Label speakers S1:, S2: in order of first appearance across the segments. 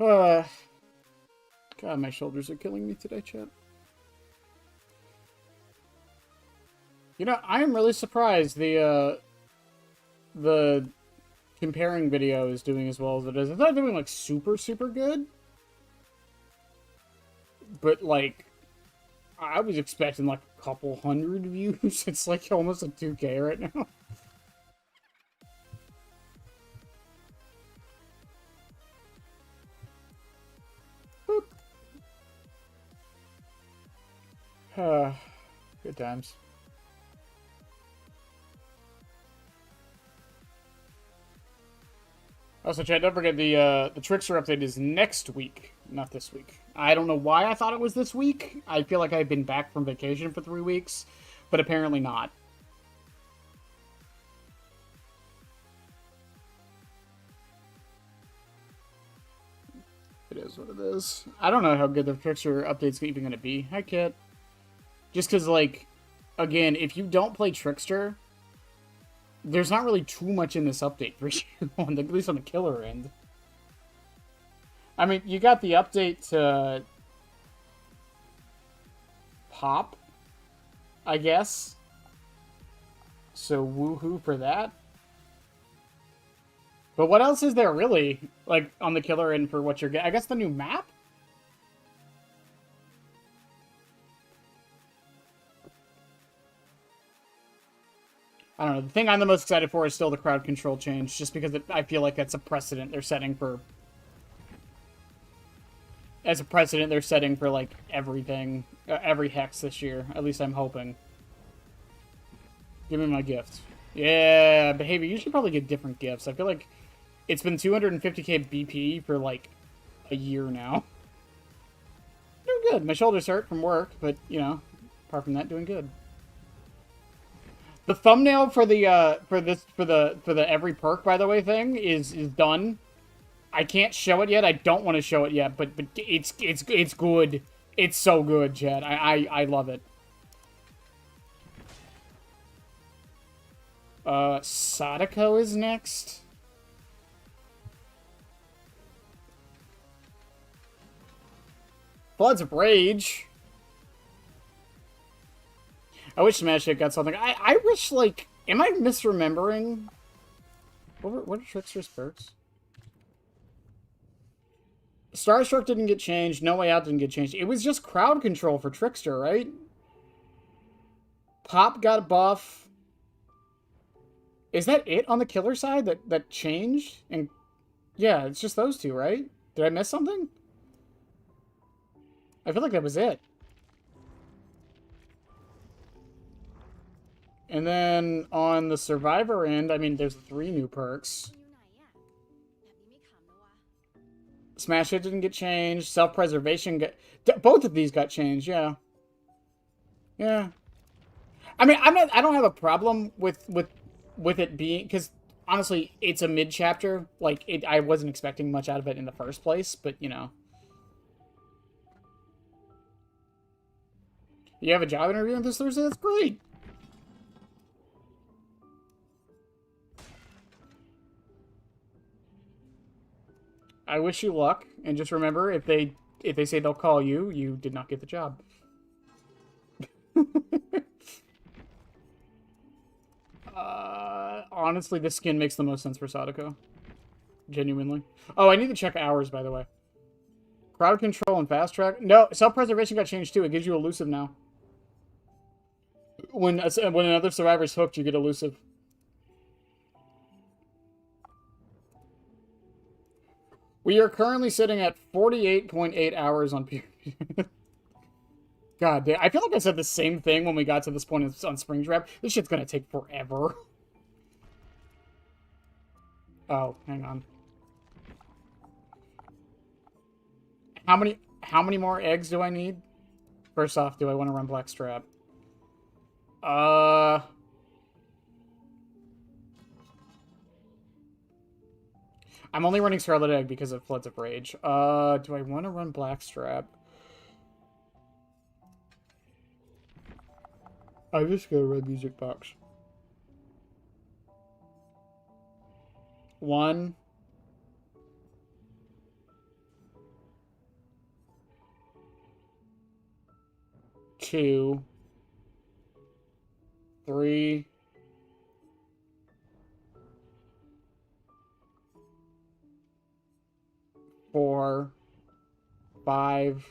S1: God, my shoulders are killing me today, chat. You know, I am really surprised the comparing video is doing as well as it is. It's not doing, like, super, super good. But, like, I was expecting, like, a couple hundred views. It's, like, almost at 2K right now. Boop. Good times. Also, chat, don't forget the Trickster update is next week, not this week. I don't know why I thought it was this week. I feel like I've been back from vacation for 3 weeks, but apparently not. It is what it is. I don't know how good the Trickster update's even going to be. Hi, Kit. Just because, like, again, if you don't play Trickster, there's not really too much in this update for you, at least on the killer end. I mean, you got the update to Pop, I guess. So woohoo for that. But what else is there really, like, on the killer end for what you're getting? I guess the new map? I don't know. The thing I'm the most excited for is still the crowd control change, just because I feel like that's a precedent they're setting for... As a precedent they're setting for, like, everything, every hex this year. At least I'm hoping. Give me my gift. Yeah, behavior. You should probably get different gifts. I feel like it's been 250k BP for, like, a year now. Doing good. My shoulders hurt from work, but, you know, apart from that, doing good. The thumbnail for the for the every perk, by the way, thing is done. I can't show it yet. I don't want to show it yet, but it's good. It's so good, Chad. I love it. Sadako is next. Floods of Rage. I wish Smash Hit got something. I wish, like... Am I misremembering? What are Trickster's perks? Starstruck didn't get changed. No Way Out didn't get changed. It was just crowd control for Trickster, right? Pop got a buff. Is that it on the killer side that changed? And yeah, it's just those two, right? Did I miss something? I feel like that was it. And then on the Survivor end, I mean, there's 3 new perks. Smash Hit didn't get changed. Self-preservation got... Both of these got changed, yeah. Yeah. I mean, I don't have a problem with it being... Because, honestly, it's a mid-chapter. Like, I wasn't expecting much out of it in the first place, but, you know. You have a job interview this Thursday? That's great! I wish you luck, and just remember, if they say they'll call you, you did not get the job. Honestly, this skin makes the most sense for Sadako. Genuinely. Oh, I need to check hours, by the way. Crowd control and fast track. No, self-preservation got changed too. It gives you elusive now. When another survivor's hooked, you get elusive. We are currently sitting at 48.8 hours on period. God damn. I feel like I said the same thing when we got to this point on Springtrap. This shit's gonna take forever. Oh, hang on. How many more eggs do I need? First off, do I want to run Blackstrap? I'm only running Scarlet Egg because of Floods of Rage. Do I want to run Blackstrap? I just got a red music box. 1. 2, 3, 4, 5,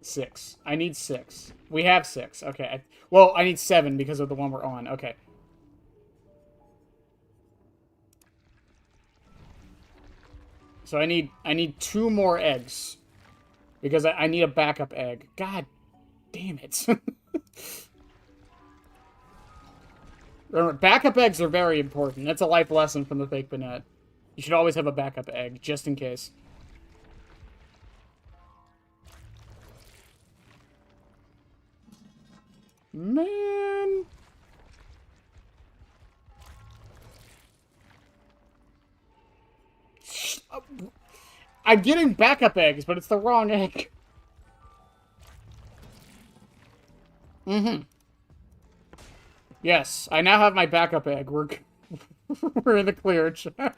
S1: 6. I need 6. We have 6. Okay. Well, I need 7 because of the one we're on. Okay. So I need 2 more eggs. Because I need a backup egg. God damn it. Remember, backup eggs are very important. That's a life lesson from the fake Banette. You should always have a backup egg, just in case. Man. I'm getting backup eggs, but it's the wrong egg. Mm-hmm. Yes, I now have my backup egg. We're in the clear, chat.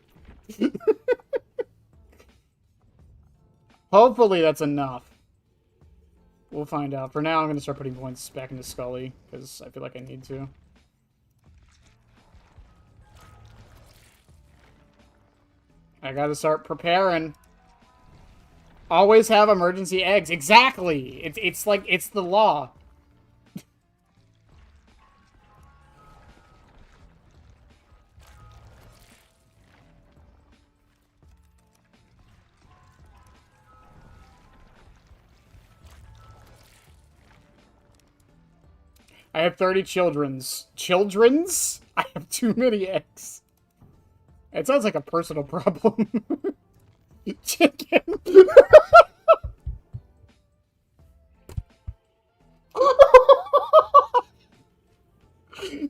S1: Hopefully that's enough. We'll find out. For now, I'm going to start putting points back into Scully, because I feel like I need to. I gotta start preparing. Always have emergency eggs. Exactly! It's like, it's the law. I have 30 children's. Children's? I have too many eggs. It sounds like a personal problem. Chicken.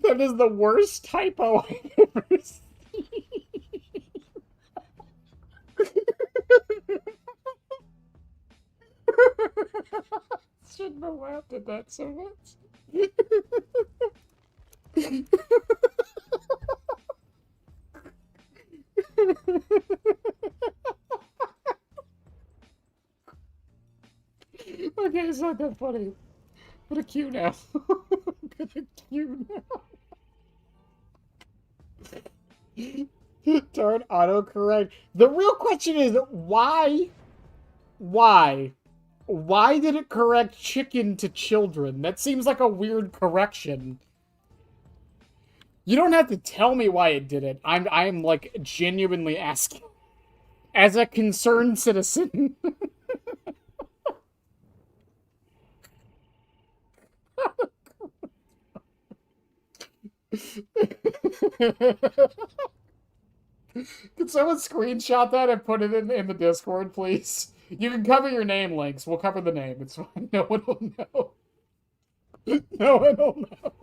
S1: That is the worst typo I've ever seen. Shouldn't have laughed at that so much. Okay, it's not that funny. Put a Q now. Put a Q now. Darn autocorrect. The real question is, why? Why? Why did it correct chicken to children? That seems like a weird correction. You don't have to tell me why it did it. I'm like genuinely asking. As a concerned citizen. Can someone screenshot that and put it in the Discord, please? You can cover your name links. We'll cover the name. It's fine. No one will know. No one will know.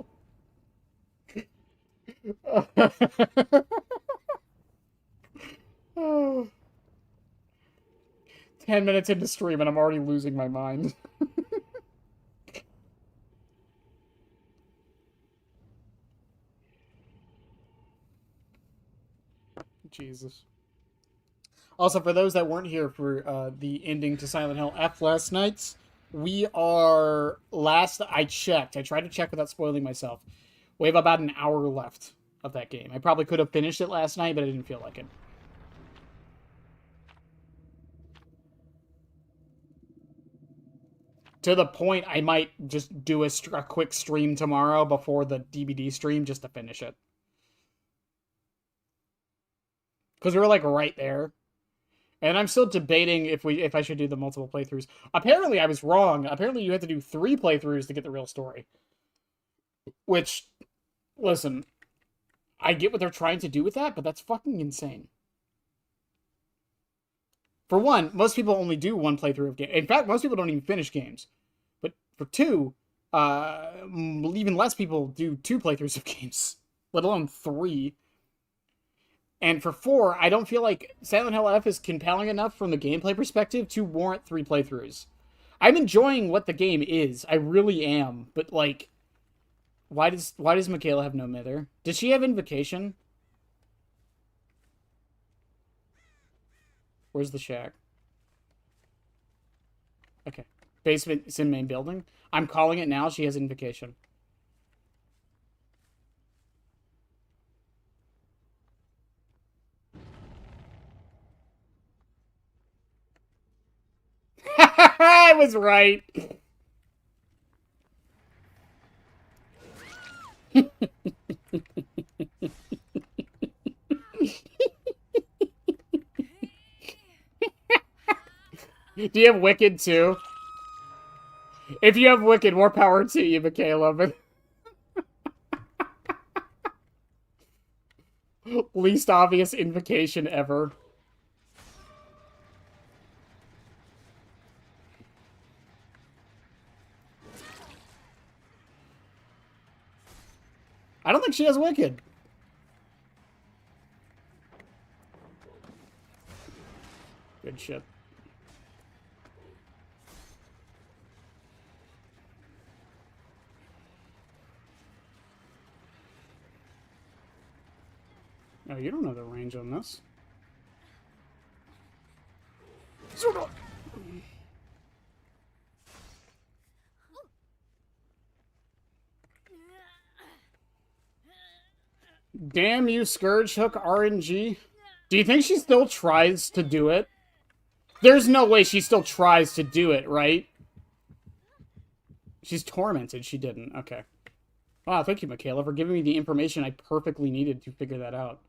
S1: Oh. 10 minutes into stream and I'm already losing my mind. Jesus. Also, for those that weren't here for the ending to Silent Hill F last night, we are I checked. I tried to check without spoiling myself. We have about an hour left of that game. I probably could have finished it last night, but I didn't feel like it. To the point, I might just do a quick stream tomorrow before the DVD stream just to finish it. Because we were like right there. And I'm still debating if I should do the multiple playthroughs. Apparently I was wrong. Apparently you have to do 3 playthroughs to get the real story. Which, listen, I get what they're trying to do with that, but that's fucking insane. For one, most people only do 1 playthrough of game. In fact, most people don't even finish games. But for 2, even less people do 2 playthroughs of games, let alone 3. And for 4, I don't feel like Silent Hill F is compelling enough from the gameplay perspective to warrant 3 playthroughs. I'm enjoying what the game is. I really am. But, like, why does Michaela have no mither? Does she have Invocation? Where's the shack? Okay. Basement is in main building. I'm calling it now. She has invocation. I was right. Do you have Wicked too? If you have Wicked, more power to you, Michaela. But least obvious invocation ever. I don't think she has Wicked. Good shit. Oh, you don't know the range on this. Damn you, Scourge Hook RNG. Do you think she still tries to do it? There's no way she still tries to do it, right? She's tormented. She didn't. Okay. Wow, thank you, Michaela, for giving me the information I perfectly needed to figure that out.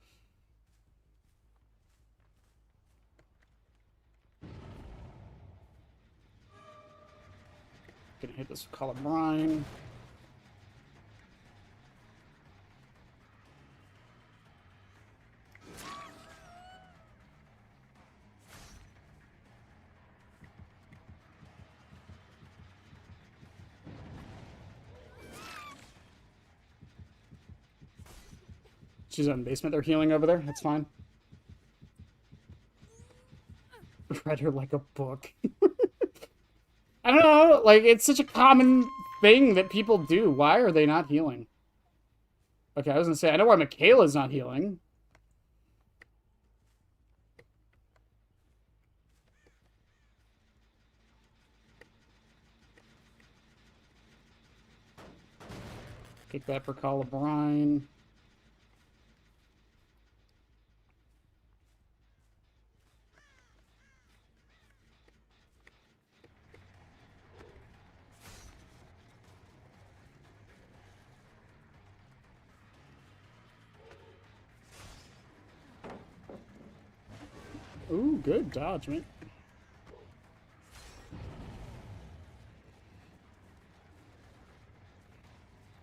S1: Gonna hit this with Call of Brine. She's in the basement. They're healing over there. That's fine. Read her like a book. I don't know. Like, it's such a common thing that people do. Why are they not healing? Okay, I was gonna say, I know why Michaela's not healing. Kick that for Call of Brine. Ooh, good dodge, mate.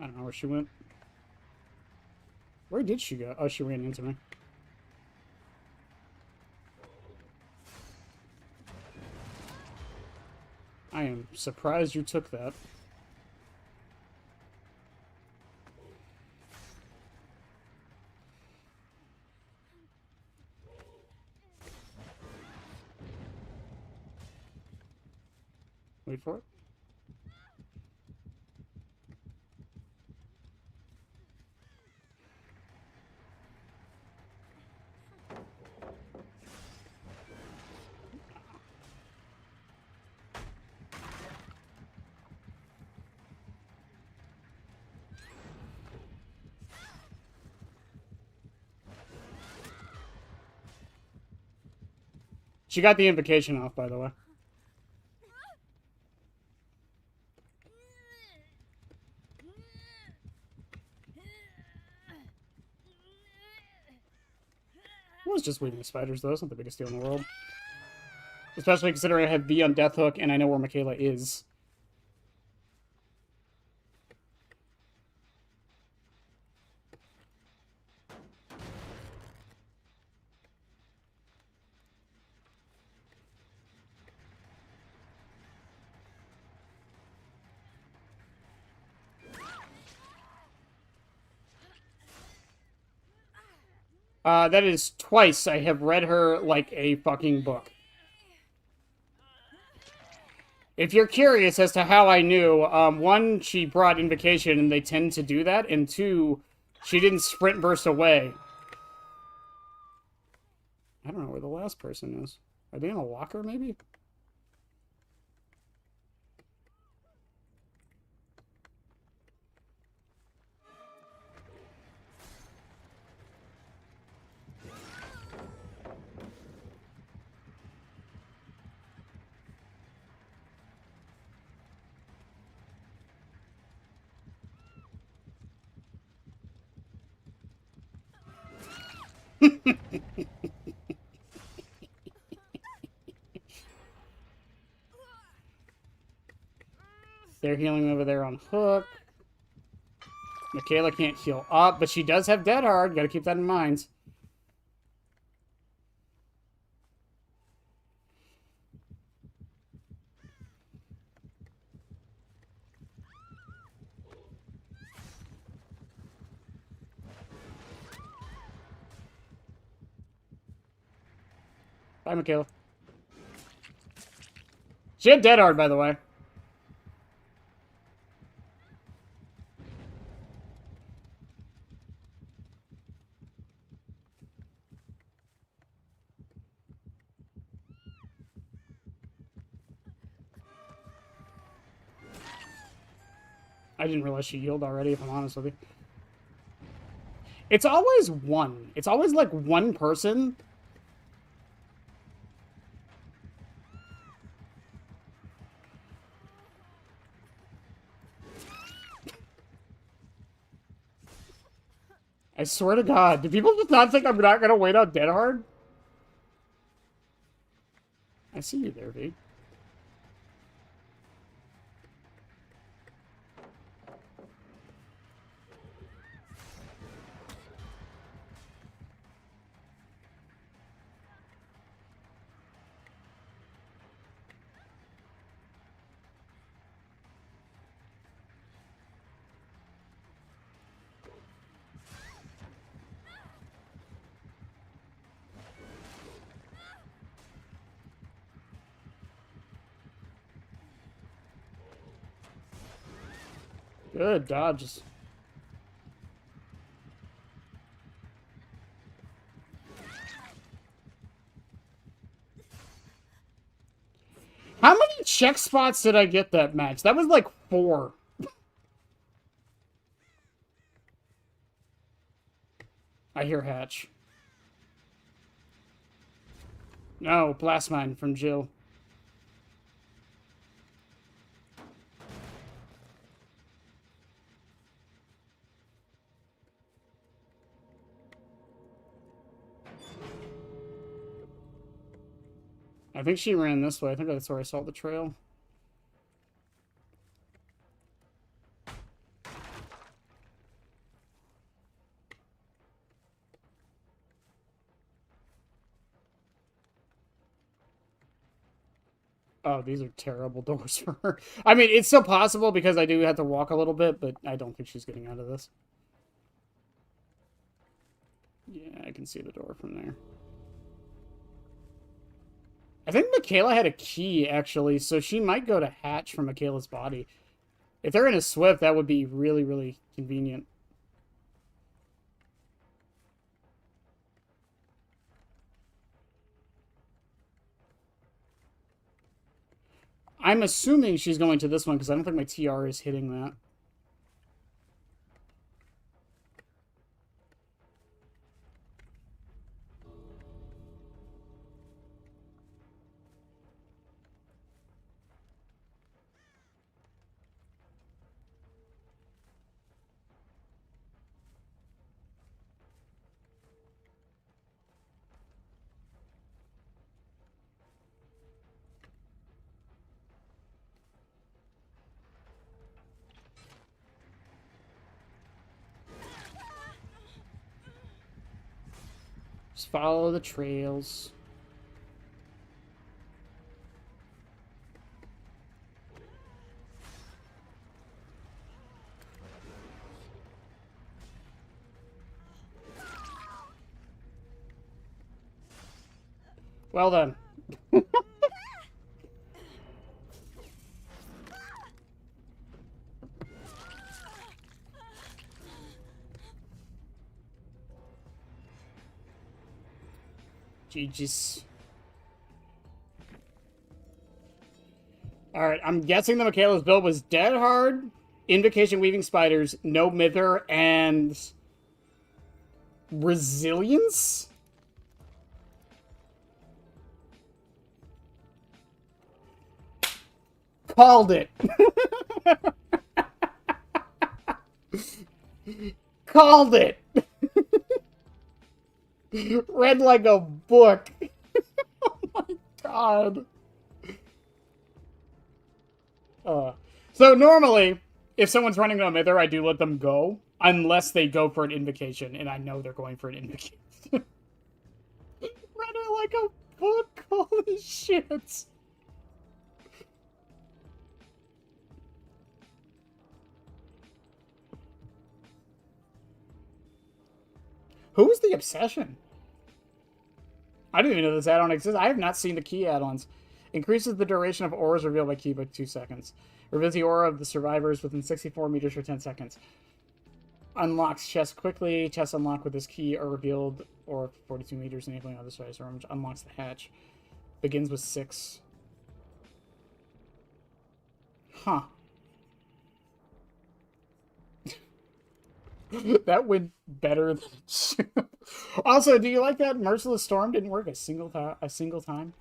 S1: I don't know where she went. Where did she go? Oh, she ran into me. I am surprised you took that. Wait for it. She got the invocation off, by the way. I was just weaving spiders, though. It's not the biggest deal in the world. Especially considering I have V on Death Hook and I know where Michaela is. That is twice I have read her like a fucking book. If you're curious as to how I knew, one, she brought Invocation, and they tend to do that, and two, she didn't sprint burst away. I don't know where the last person is. Are they in a locker, maybe? They're healing over there on hook. Michaela can't heal up, but she does have Dead Hard. Gotta keep that in mind. Bye, Michaela. She had Dead Hard, by the way. I didn't realize she healed already, if I'm honest with you. It's always one. It's always like one person. I swear to God, do people just not think I'm not gonna wait on Dead Hard? I see you there, V. Good dodges. How many check spots did I get that match? That was like 4. I hear Hatch. No, Blast Mine from Jill. I think she ran this way. I think that's where I saw the trail. Oh, these are terrible doors for her. I mean, it's still possible because I do have to walk a little bit, but I don't think she's getting out of this. Yeah, I can see the door from there. I think Michaela had a key, actually, so she might go to Hatch from Michaela's body. If they're in a Swift, that would be really, really convenient. I'm assuming she's going to this one because I don't think my TR is hitting that. Just follow the trails. Well done. GG's. Alright, I'm guessing the Michaela's build was Dead Hard, Invocation Weaving Spiders, No Mither, and Resilience? Called it. Called it. Read like a book. Oh my god. So normally, if someone's running a mither, I do let them go. Unless they go for an invocation, and I know they're going for an invocation. Read it like a book. Holy shit. Who is the Obsession? I didn't even know this add-on exists. I have not seen the key add-ons. Increases the duration of auras revealed by key by 2 seconds. Reveals the aura of the survivors within 64 meters for 10 seconds. Unlocks chests quickly. Chests unlocked with this key are revealed or 42 meters, enabling other size room. Unlocks the hatch. Begins with 6. Huh. That went better than it should. Also, do you like that Merciless Storm didn't work a single time? A single time?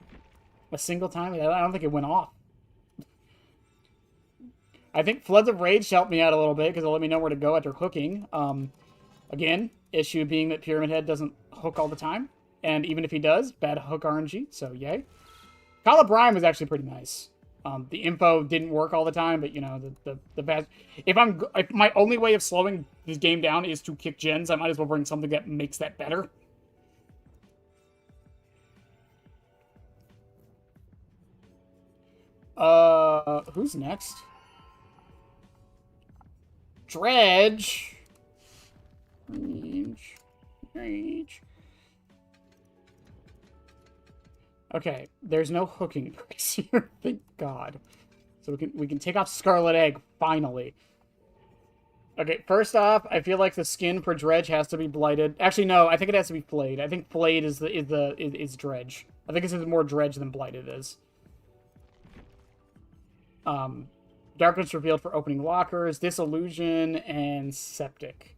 S1: I don't think it went off. I think Floods of Rage helped me out a little bit because it'll let me know where to go after hooking. Again, issue being that Pyramid Head doesn't hook all the time. And even if he does, bad hook RNG, so yay. Call of Brine was actually pretty nice. The info didn't work all the time, but you know, the bad. If my only way of slowing this game down is to kick gens, I might as well bring something that makes that better. Who's next? Dredge. Dredge. Okay, there's no hooking perks here, thank God. So we can take off Scarlet Egg finally. Okay, first off, I feel like the skin for Dredge has to be blighted. Actually, no, I think it has to be flayed. I think flayed is Dredge. I think this is more Dredge than blighted is. Darkness revealed for opening lockers, Disillusion, and Septic.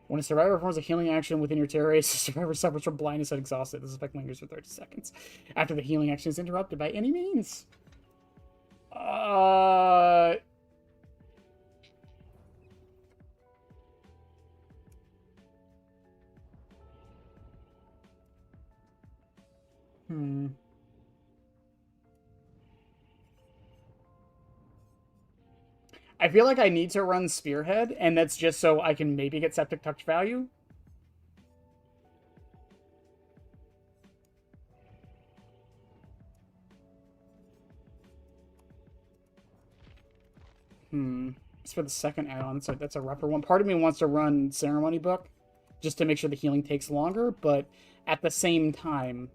S1: When a survivor performs a healing action within your terror race, the survivor suffers from blindness and exhausted. This effect lingers for 30 seconds. After the healing action is interrupted by any means. I feel like I need to run Spearhead, and that's just so I can maybe get Septic Touch value. It's for the second add-on. That's a rougher one. Part of me wants to run Ceremony Book, just to make sure the healing takes longer, but at the same time...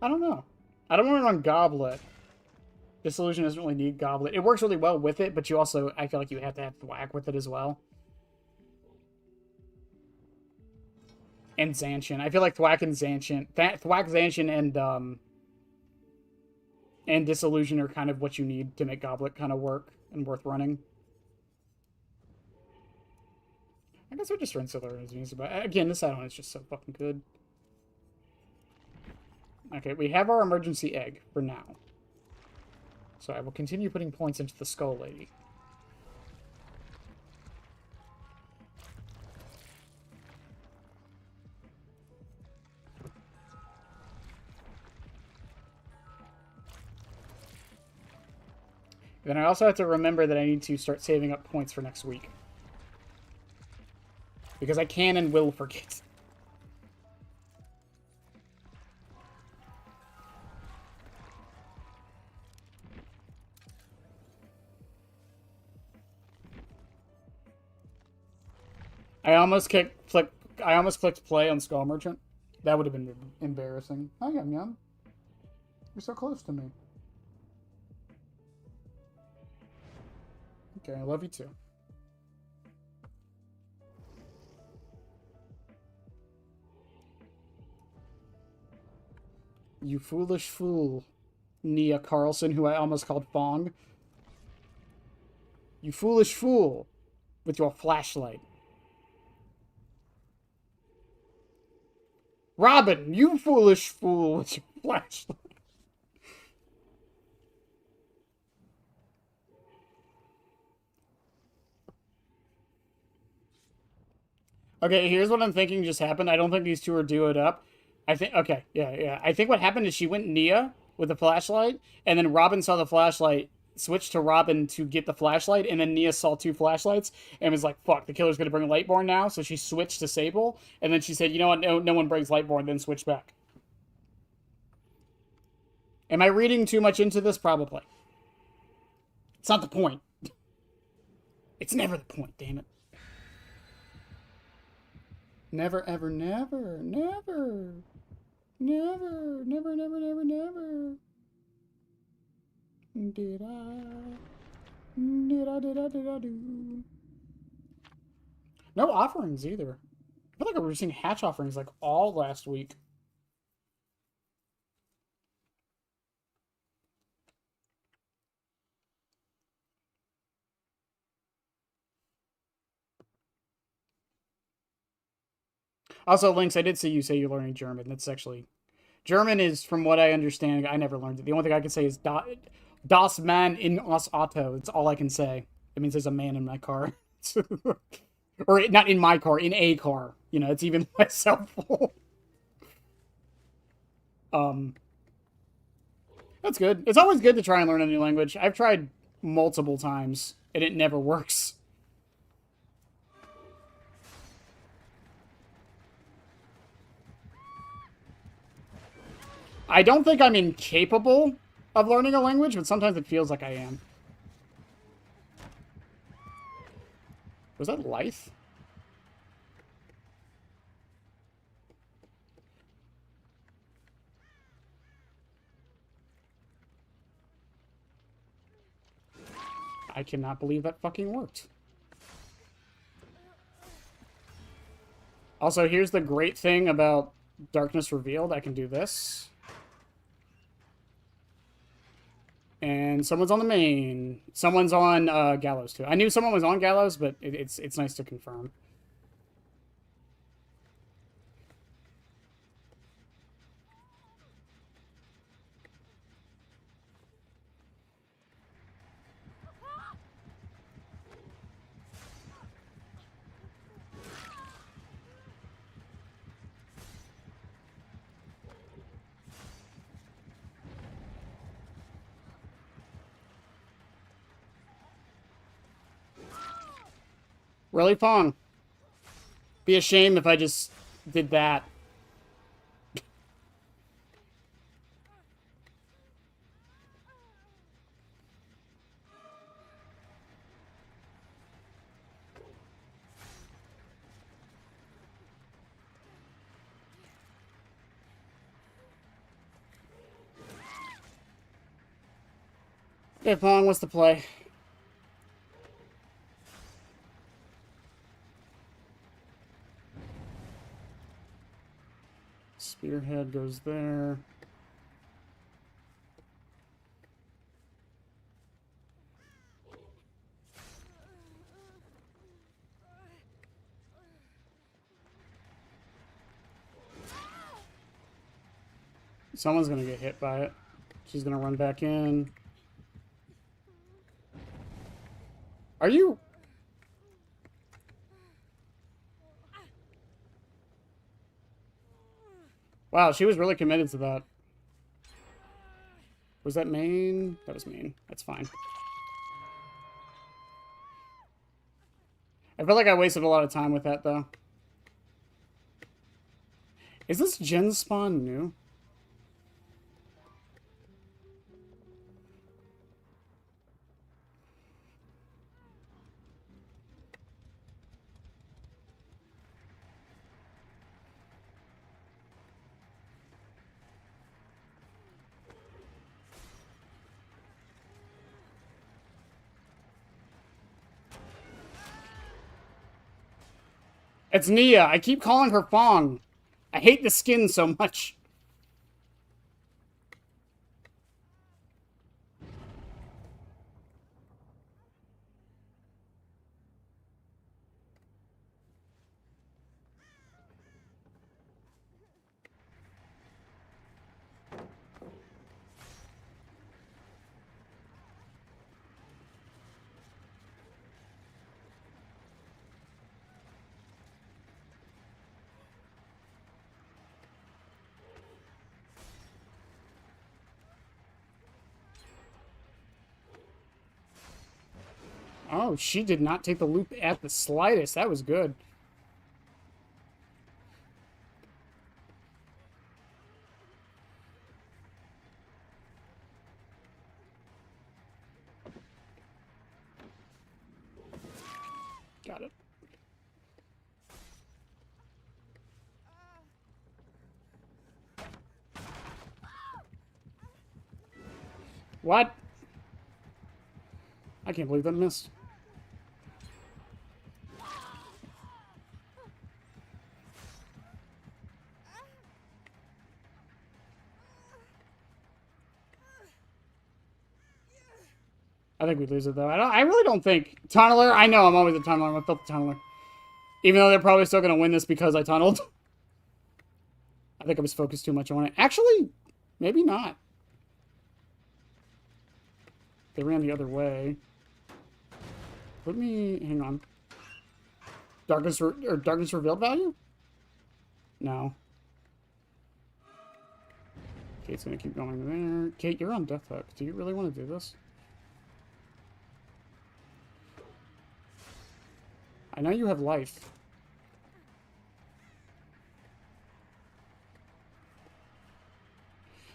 S1: I don't know. I don't want to run Goblet. Disillusion doesn't really need Goblet. It works really well with it, but you also, I feel like you have to have Thwack with it as well. And Zancian. I feel like Thwack and Zancian... Thwack, Zancian, and Disillusion are kind of what you need to make Goblet kind of work and worth running. I guess we'll just run Solar Energies, but again, this add-on is just so fucking good. Okay, we have our emergency egg for now. So I will continue putting points into the Skull Lady. Then I also have to remember that I need to start saving up points for next week. Because I can and will forget. I almost clicked play on Skull Merchant. That would have been embarrassing. Hi, Yum Yum. You're so close to me. Okay, I love you too. You foolish fool. Nia Carlson, who I almost called Fong. You foolish fool with your flashlight. Robin, you foolish fool with your flashlight. Okay, here's what I'm thinking just happened. I don't think these two are due it up. I think, okay, yeah. I think what happened is she went Nia with the flashlight, and then Robin saw the flashlight, switched to Robin to get the flashlight, and then Nia saw two flashlights and was like, fuck, the killer's gonna bring Lightborn now, so she switched to Sable, and then she said, you know what, no one brings Lightborn, then switch back. Am I reading too much into this? Probably. It's not the point. It's never the point, damn it. Never, ever, never, never. Never, never, never, never, never. Did I do? No offerings either. I feel like I was seeing hatch offerings like all last week. Also, Lynx, I did see you say you're learning German. That's actually... German is, from what I understand, I never learned it. The only thing I can say is Das Man in das Auto. It's all I can say. It means there's a man in my car. Or not in my car, in a car. You know, it's even less helpful. That's good. It's always good to try and learn a new language. I've tried multiple times, and it never works. I don't think I'm incapable of learning a language, but sometimes it feels like I am. Was that Lithe? I cannot believe that fucking worked. Also, here's the great thing about Darkness Revealed. I can do this. And someone's on the main. Someone's on Gallows, too. I knew someone was on Gallows, but it's nice to confirm. Really, Pong? Be a shame if I just did that. Okay, Pong, what's the play? Spearhead goes there. Someone's gonna get hit by it. She's gonna run back in. Are you... Wow, she was really committed to that. Was that main? That was main. That's fine. I feel like I wasted a lot of time with that, though. Is this gen spawn new? It's Nia. I keep calling her Fong. I hate the skin so much. Oh, she did not take the loop at the slightest. That was good. Got it. What? I can't believe that missed. I think we lose it though. I really don't think tunneler. I know I'm always a tunneler. I'm a filthy tunneler. Even though they're probably still gonna win this because I tunneled. I think I was focused too much on it. Actually, maybe not. They ran the other way. Let me hang on. Darkness revealed value? No. Kate's gonna keep going there. Kate, you're on death hook. Do you really want to do this? I know you have life.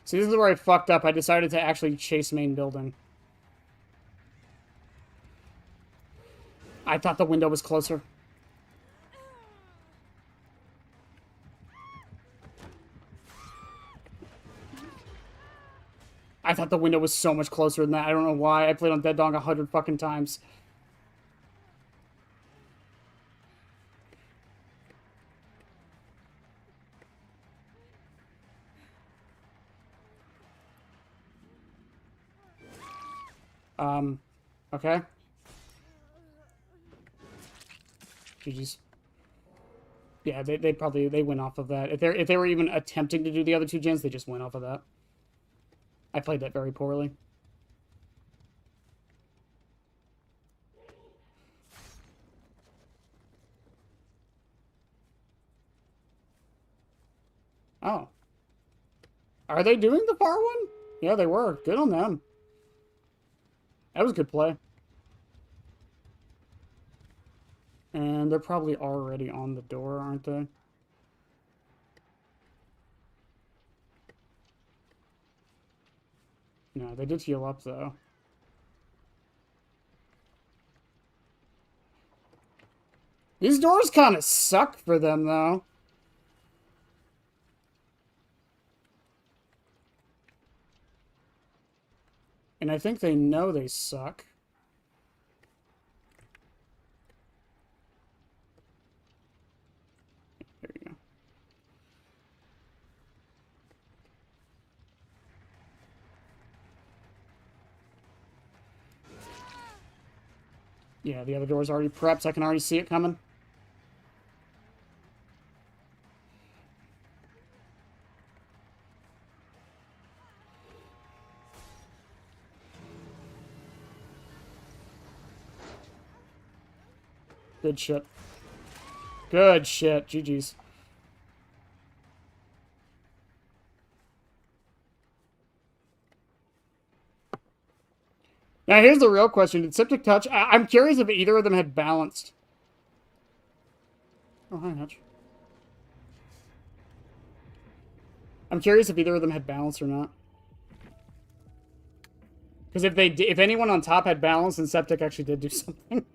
S1: See, this is where I fucked up. I decided to actually chase main building. I thought the window was closer. I thought the window was so much closer than that. I don't know why. I played on Dead Dog 100 fucking times. Okay. GG's. Yeah, they probably went off of that. If they were even attempting to do the other two gens, they just went off of that. I played that very poorly. Oh. Are they doing the far one? Yeah, they were. Good on them. That was a good play. And they're probably already on the door, aren't they? No, they did heal up, though. These doors kind of suck for them, though. And I think they know they suck. There you go. Yeah, the other door's already prepped. I can already see it coming. Good shit. Good shit. GG's. Now, here's the real question. Did Septic Touch... I'm curious if either of them had balanced. Oh, hi, Hutch. I'm curious if either of them had balance or not. Because if anyone on top had balance, then Septic actually did do something.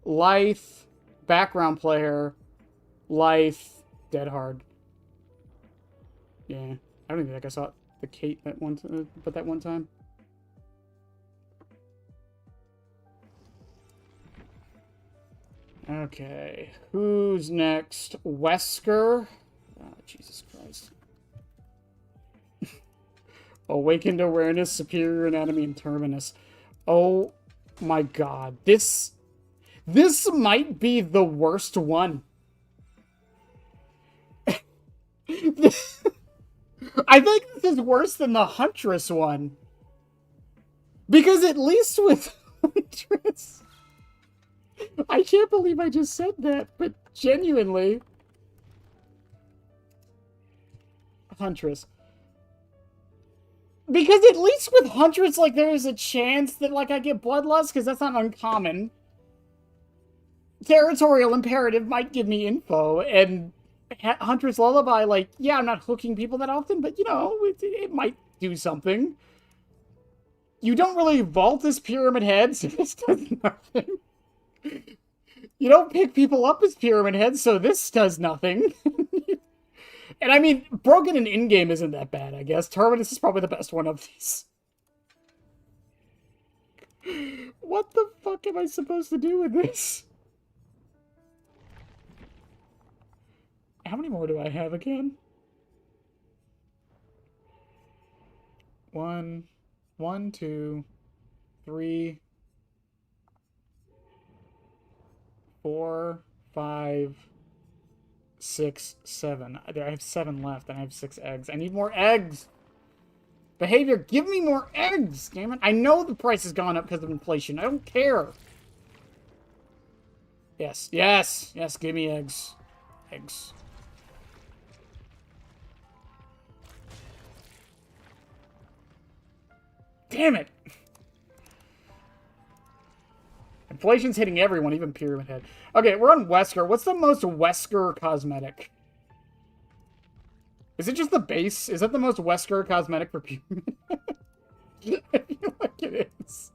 S1: Life, background player, life, dead hard. Yeah, I don't even think I saw the Kate that one time. Okay, who's next? Wesker. Oh, Jesus Christ. Awakened awareness, superior anatomy, and terminus. Oh my God, this might be the worst one. I think this is worse than the Huntress one. Because at least with Huntress... I can't believe I just said that, but genuinely... Huntress. Because at least with Huntress, like, there's a chance that, like, I get Bloodlust, because that's not uncommon. Territorial Imperative might give me info, and Huntress Lullaby, like, yeah, I'm not hooking people that often, but, you know, it might do something. You don't really vault this Pyramid Head, so this does nothing. You don't pick people up as Pyramid Heads, so this does nothing. And I mean, Broken and in-game isn't that bad, I guess. Terminus is probably the best one of these. What the fuck am I supposed to do with this? How many more do I have again? One, two, 3, 4, 5, 6, 7. I have 7 left, and I have 6 eggs. I need more eggs! Behavior, give me more eggs! Damn it. I know the price has gone up because of inflation. I don't care. Yes, yes, yes, give me eggs. Eggs. Damn it! Inflation's hitting everyone, even Pyramid Head. Okay, we're on Wesker. What's the most Wesker cosmetic? Is it just the base? Is that the most Wesker cosmetic for Pyramid? I feel like it is.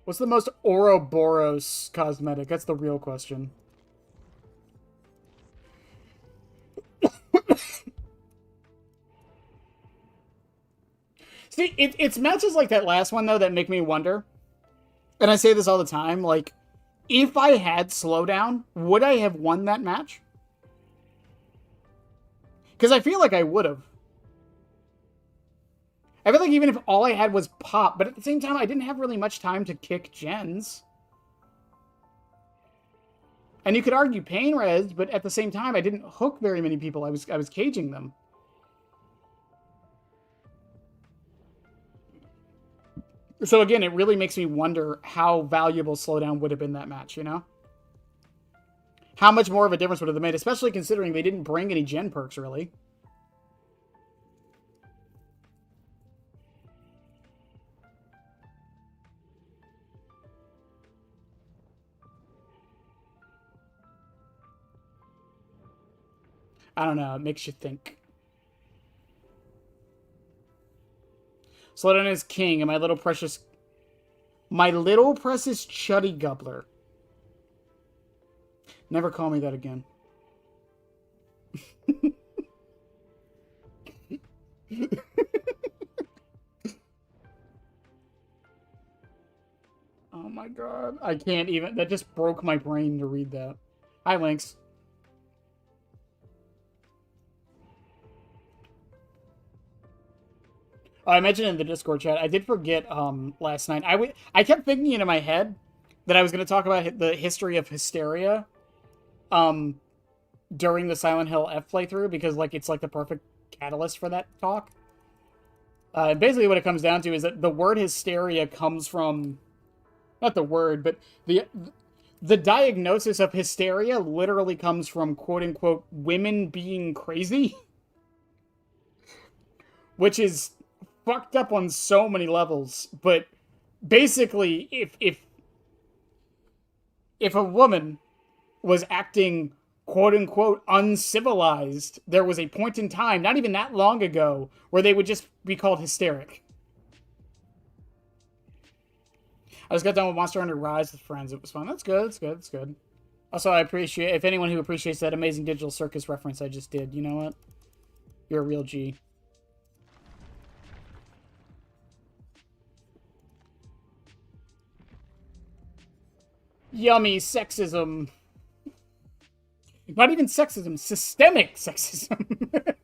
S1: What's the most Ouroboros cosmetic? That's the real question. See, it's matches like that last one, though, that make me wonder. And I say this all the time, like, if I had slowdown, would I have won that match? Because I feel like I would have. I feel like even if all I had was pop, but at the same time, I didn't have really much time to kick gens. And you could argue pain res, but at the same time, I didn't hook very many people. I was caging them. So again, it really makes me wonder how valuable slowdown would have been that match, you know? How much more of a difference would it have made, especially considering they didn't bring any gen perks, really. I don't know, it makes you think. Slowdown is king, and my little precious chuddy gubbler. Never call me that again. Oh my god. I can't even. That just broke my brain to read that. Hi, Lynx. Oh, I mentioned in the Discord chat, I did forget last night. I kept thinking in my head that I was going to talk about the history of Hysteria during the Silent Hill F playthrough, because like it's like the perfect catalyst for that talk. Basically what it comes down to is that the word hysteria comes from, not the word, but the diagnosis of hysteria literally comes from quote-unquote women being crazy. Which is fucked up on so many levels, but basically if a woman was acting quote-unquote uncivilized, there was a point in time, not even that long ago, where they would just be called hysteric. I just got done with Monster Hunter Rise with friends. It was fun. That's good. That's good. That's good. Also, I appreciate, if anyone who appreciates that amazing Digital Circus reference I just did, you know what? You're a real G. Yummy sexism. Not even sexism, systemic sexism.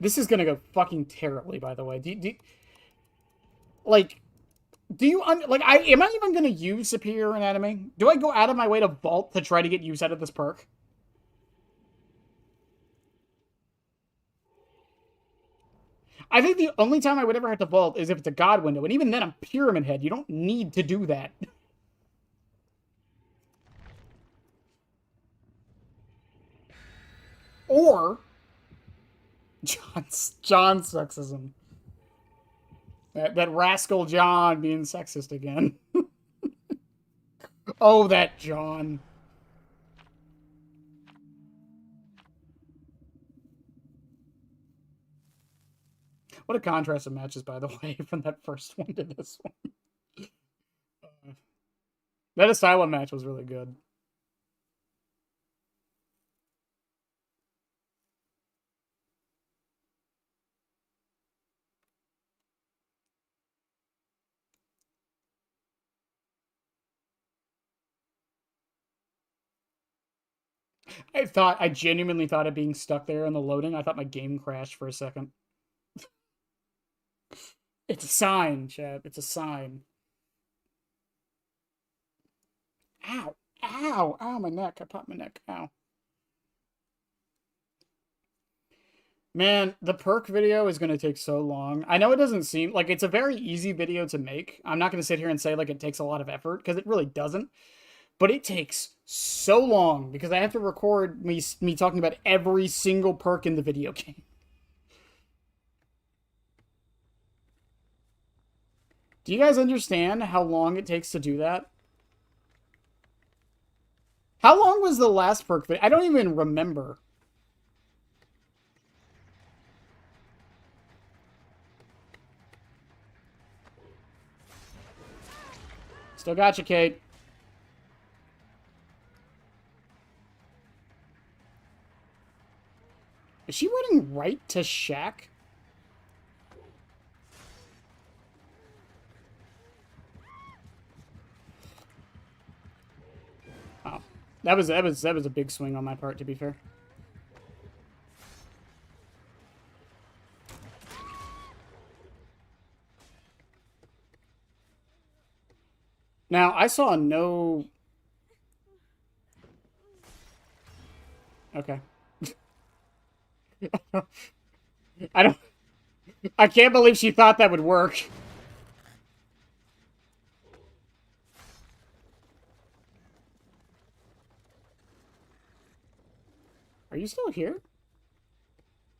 S1: This is gonna go fucking terribly, by the way. Like, Do you, like, am I even going to use Superior Anatomy? Do I go out of my way to vault to try to get use out of this perk? I think the only time I would ever have to vault is if it's a god window, and even then I'm Pyramid Head. You don't need to do that. Or John sexism. That rascal John being sexist again. Oh, that John. What a contrast of matches, by the way, from that first one to this one. That Asylum match was really good. I genuinely thought it being stuck there in the loading, I thought my game crashed for a second. It's a sign, Chad. It's a sign. Ow. Ow. Ow, my neck. I popped my neck. Ow. Man, the perk video is going to take so long. I know it doesn't seem like it's a very easy video to make. I'm not going to sit here and say like it takes a lot of effort because it really doesn't. But it takes so long because I have to record me talking about every single perk in the video game. Do you guys understand how long it takes to do that? How long was the last perk video? I don't even remember. Still got you, Kate. Is she running right to Shaq? Oh, that was a big swing on my part, to be fair. Now, I saw no... Okay. I can't believe she thought that would work. Are you still here?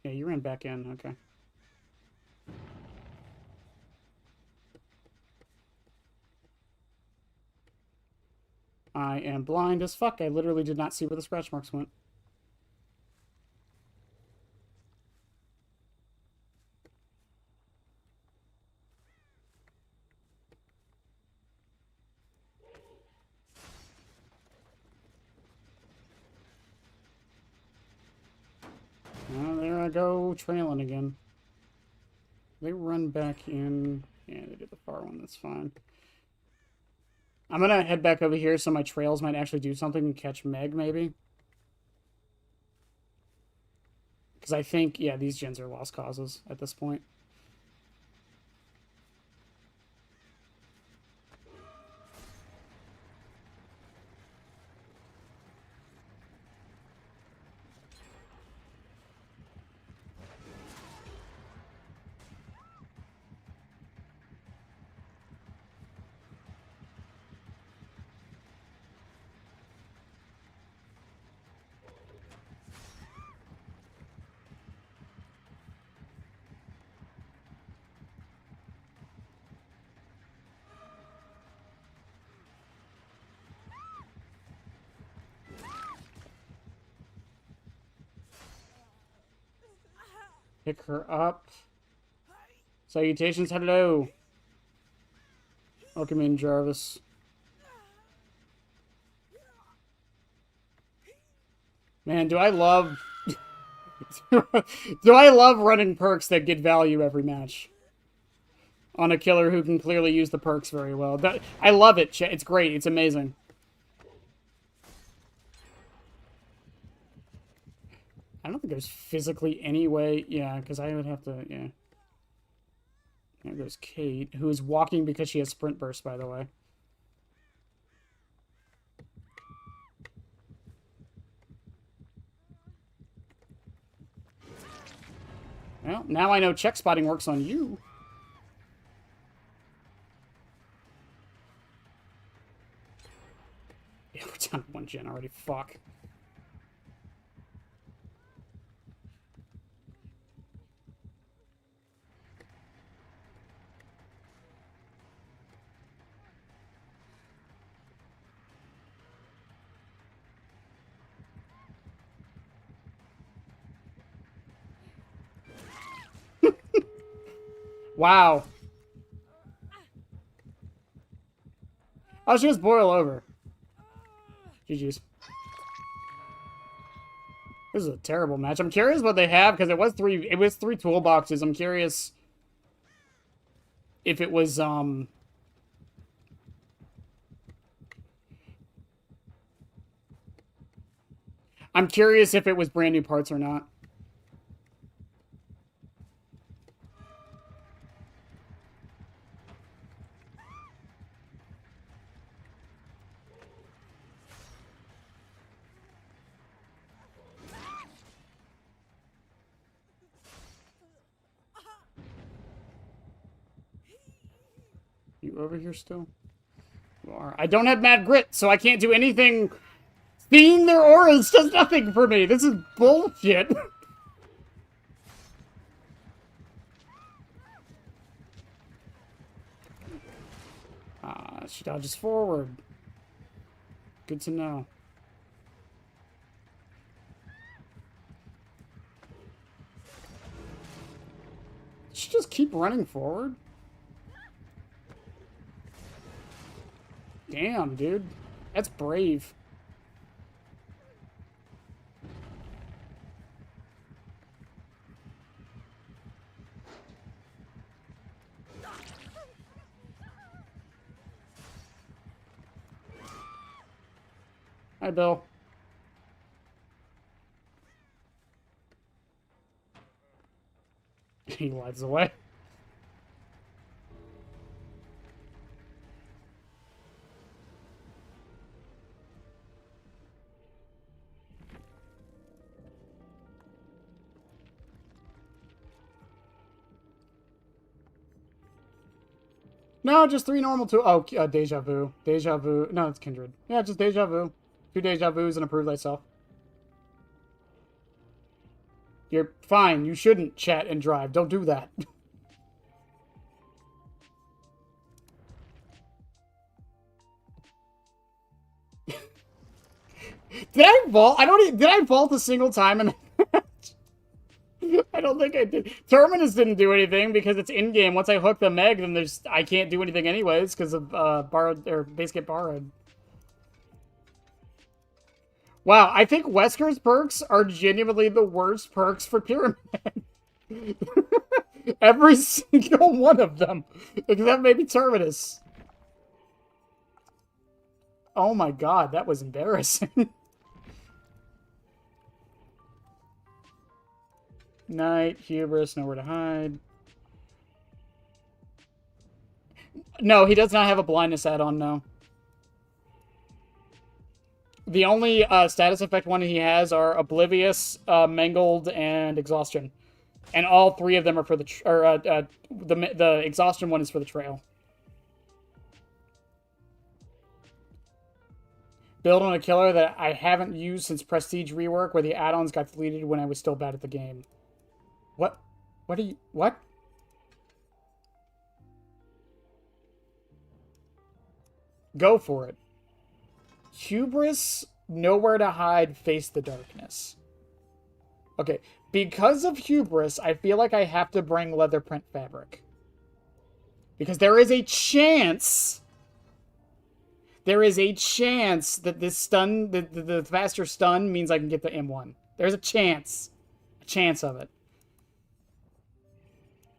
S1: Yeah, you ran back in. Okay. I am blind as fuck. I literally did not see where the scratch marks went. Oh, there I go, trailing again. They run back in. Yeah, they did the far one. That's fine. I'm gonna head back over here so my trails might actually do something and catch Meg, maybe. Because I think, yeah, these gens are lost causes at this point. Pick her up. Salutations, hello. Welcome in, Jarvis. Man, do I love... do I love running perks that get value every match? On a killer who can clearly use the perks very well. I love it. It's great. It's amazing. I don't think there's physically any way... Yeah, because I would have to... Yeah. There goes Kate, who is walking because she has sprint burst, by the way. Well, now I know check spotting works on you. Yeah, we're down to 1 gen already. Fuck. Wow. Oh, she just boil over. GG's. This is a terrible match. I'm curious what they have, because it was three toolboxes. I'm curious if it was, I'm curious if it was brand new parts or not. You over here still? You are. I don't have mad grit, so I can't do anything. Seeing their auras does nothing for me. This is bullshit. She dodges forward. Good to know. She just keep running forward? Damn, dude. That's brave. Hi, Bill. He lights away. No, just 3 normal too. Oh, deja vu. Deja vu. No, it's kindred. Yeah, just deja vu. 2 deja vus and approve thyself. You're fine. You shouldn't chat and drive. Don't do that. Did I vault? Did I vault a single time in I don't think I did. Terminus didn't do anything because it's in-game. Once I hook the Meg, then I can't do anything anyways because of borrowed or base get borrowed. Wow, I think Wesker's perks are genuinely the worst perks for Pyramid. Every single one of them. Except maybe Terminus. Oh my god, that was embarrassing. Night, hubris, nowhere to hide. No, he does not have a blindness add-on, no. The only status effect one he has are Oblivious, Mangled, and Exhaustion. And all 3 of them are for the... the Exhaustion one is for the Trail. Build on a killer that I haven't used since Prestige Rework, where the add-ons got deleted when I was still bad at the game. What? What are you... What? Go for it. Hubris, nowhere to hide, face the darkness. Okay, because of Hubris, I feel like I have to bring leather print fabric. Because there is a chance... There is a chance that this stun, the faster stun means I can get the M1. There's a chance. A chance of it.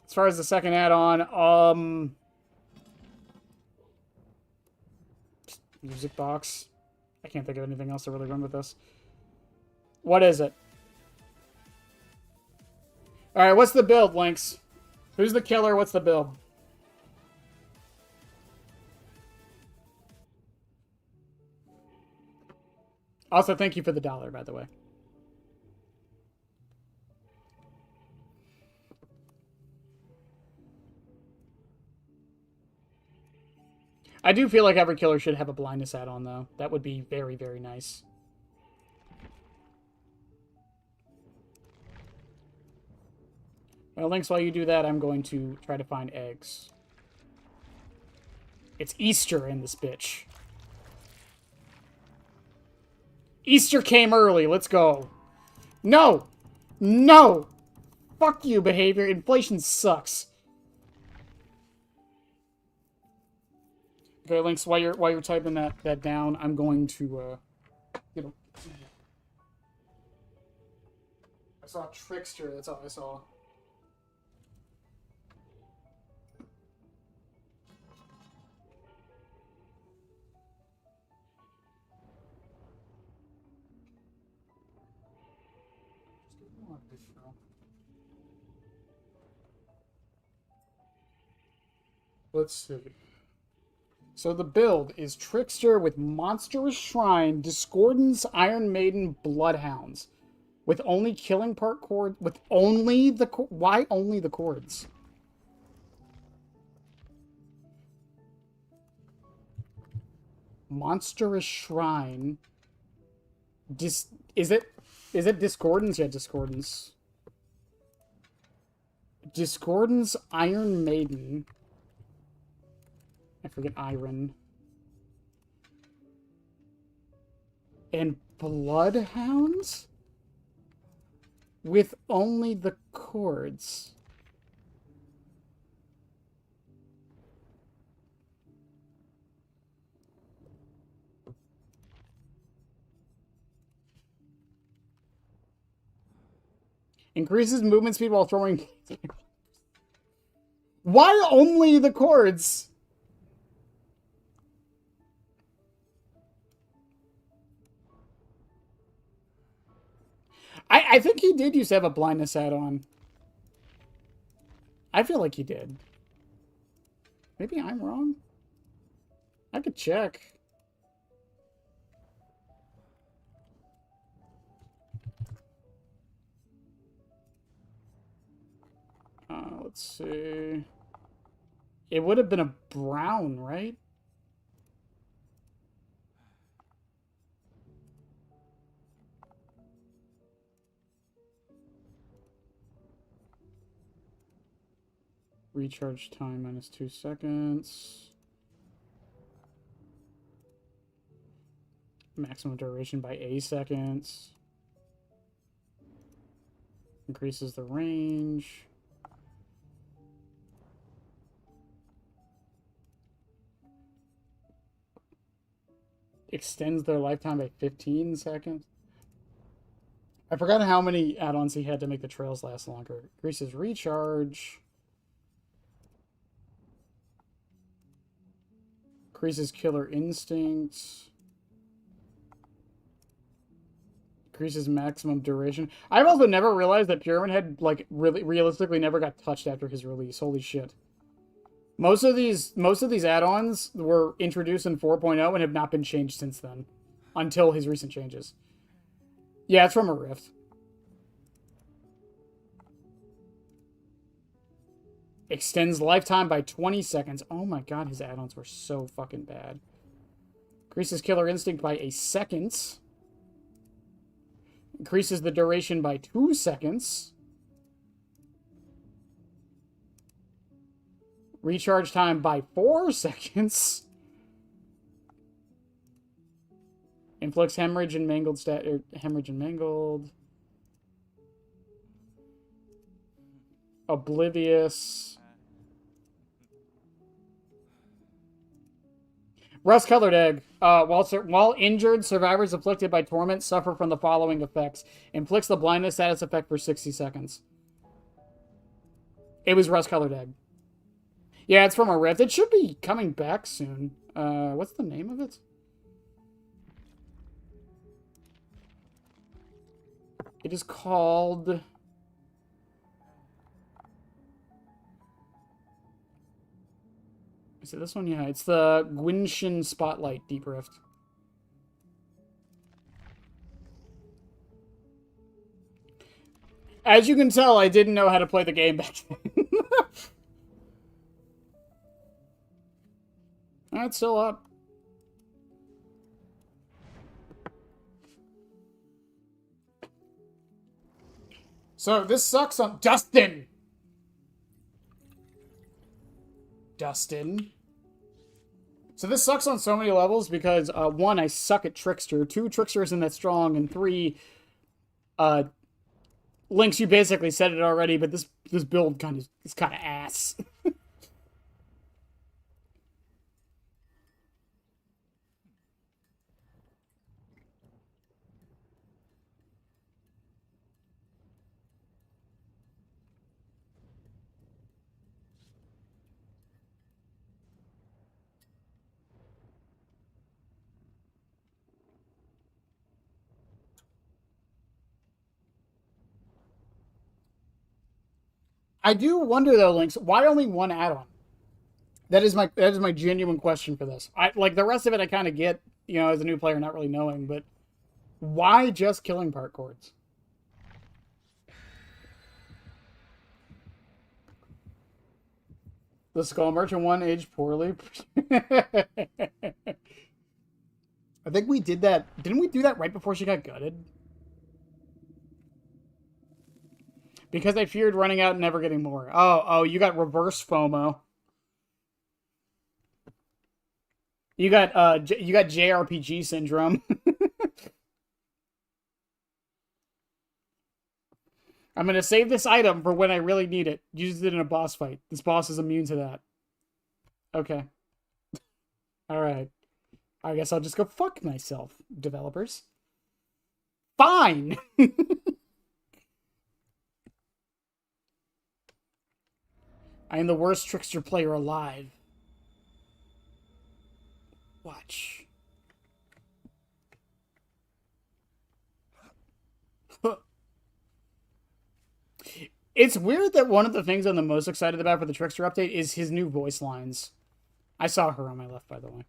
S1: As far as the second add-on, music box. I can't think of anything else to really run with this. What is it? Alright, what's the build, Lynx? Who's the killer? What's the build? Also, thank you for the $1, by the way. I do feel like every killer should have a blindness add-on, though. That would be very, very nice. Well, Lynx, while you do that, I'm going to try to find eggs. It's Easter in this bitch. Easter came early. Let's go. No! No! Fuck you, behavior. Inflation sucks. Okay, Lynx, while you're typing that down, I'm going to get a... I saw Trickster, that's all I saw. Let's see. So the build is Trickster with Monstrous Shrine, Discordance, Iron Maiden, Bloodhounds. With only killing part cord... With only the... Why only the cords? Monstrous Shrine. Is it Discordance? Yeah, Discordance. Discordance, Iron Maiden. I forget Iron. And Bloodhounds? With only the cords. Increases movement speed while throwing... Why only the cords? I think he did used to have a blindness add-on. I feel like he did. Maybe I'm wrong. I could check. Let's see. It would have been a brown, right? Recharge time minus 2 seconds. Maximum duration by A seconds. Increases the range. Extends their lifetime by 15 seconds. I forgot how many add-ons he had to make the trails last longer. Increases recharge. Increases killer instincts. Increases maximum duration. I've also never realized that Pyramid Head, like, really realistically never got touched after his release. Holy shit. Most of these add-ons were introduced in 4.0 and have not been changed since then. Until his recent changes. Yeah, it's from a Rift. Extends lifetime by 20 seconds. Oh my god, his add-ons were so fucking bad. Increases killer instinct by a second. Increases the duration by 2 seconds. Recharge time by 4 seconds. Inflicts hemorrhage and mangled hemorrhage and mangled. Oblivious. Rust-colored egg. While injured, survivors afflicted by torment suffer from the following effects. Inflicts the blindness status effect for 60 seconds. It was rust-colored egg. Yeah, it's from a Rift. It should be coming back soon. What's the name of it? It is called... Is it this one? Yeah, it's the Gwinshin Spotlight Deep Rift. As you can tell, I didn't know how to play the game back then. That's still up. So this sucks on Dustin. So this sucks on so many levels because one, I suck at Trickster. Two, Trickster isn't that strong, and three, Lynx, you basically said it already, but this build is kind of ass. I do wonder though, Lynx, why only one add-on? That is my genuine question for this. I like the rest of it I kind of get, you know, as a new player not really knowing, but why just killing part chords? The Skull Merchant one aged poorly. I think we did that. Didn't we do that right before she got gutted? Because I feared running out and never getting more. Oh, you got reverse FOMO. You got JRPG syndrome. I'm gonna save this item for when I really need it. Use it in a boss fight. This boss is immune to that. Okay. Alright. I guess I'll just go fuck myself, developers. Fine! I am the worst Trickster player alive. Watch. It's weird that one of the things I'm the most excited about for the Trickster update is his new voice lines. I saw her on my left, by the way.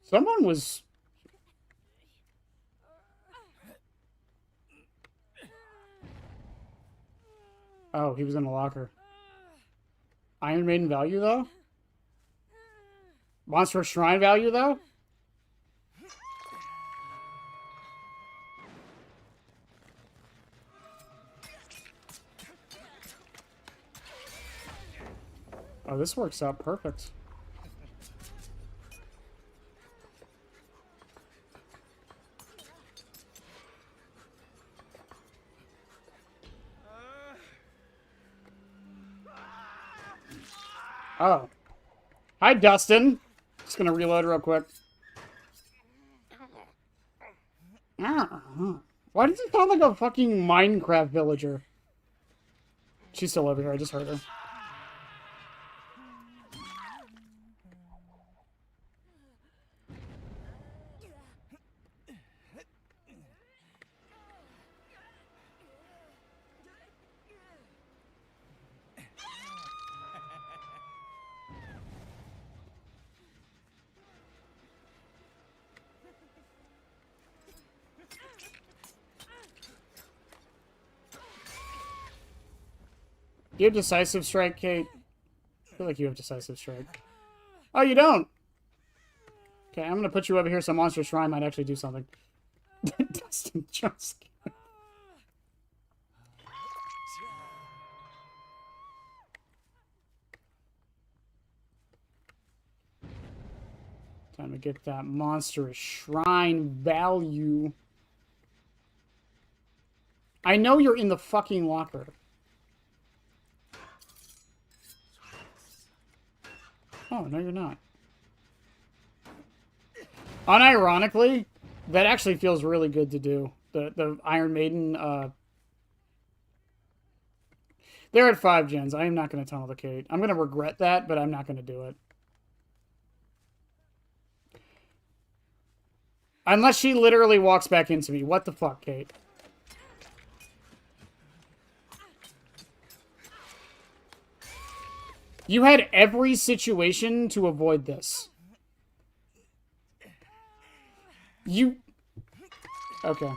S1: Someone was... Oh, he was in a locker. Iron Maiden value, though? Monster Shrine value, though? Oh, this works out perfect. Oh. Hi, Dustin. Just gonna reload real quick. Why does it sound like a fucking Minecraft villager? She's still over here. I just heard her. Do you have Decisive Strike, Kate? I feel like you have Decisive Strike. Oh, you don't? Okay, I'm gonna put you over here so Monster Shrine might actually do something. Dustin just... Time to get that Monster Shrine value. I know you're in the fucking locker. Oh, no, you're not. Unironically, that actually feels really good to do. The Iron Maiden, they're at 5 gens. I am not going to tunnel the Kate. I'm going to regret that, but I'm not going to do it. Unless she literally walks back into me. What the fuck, Kate? You had every situation to avoid this. You... Okay.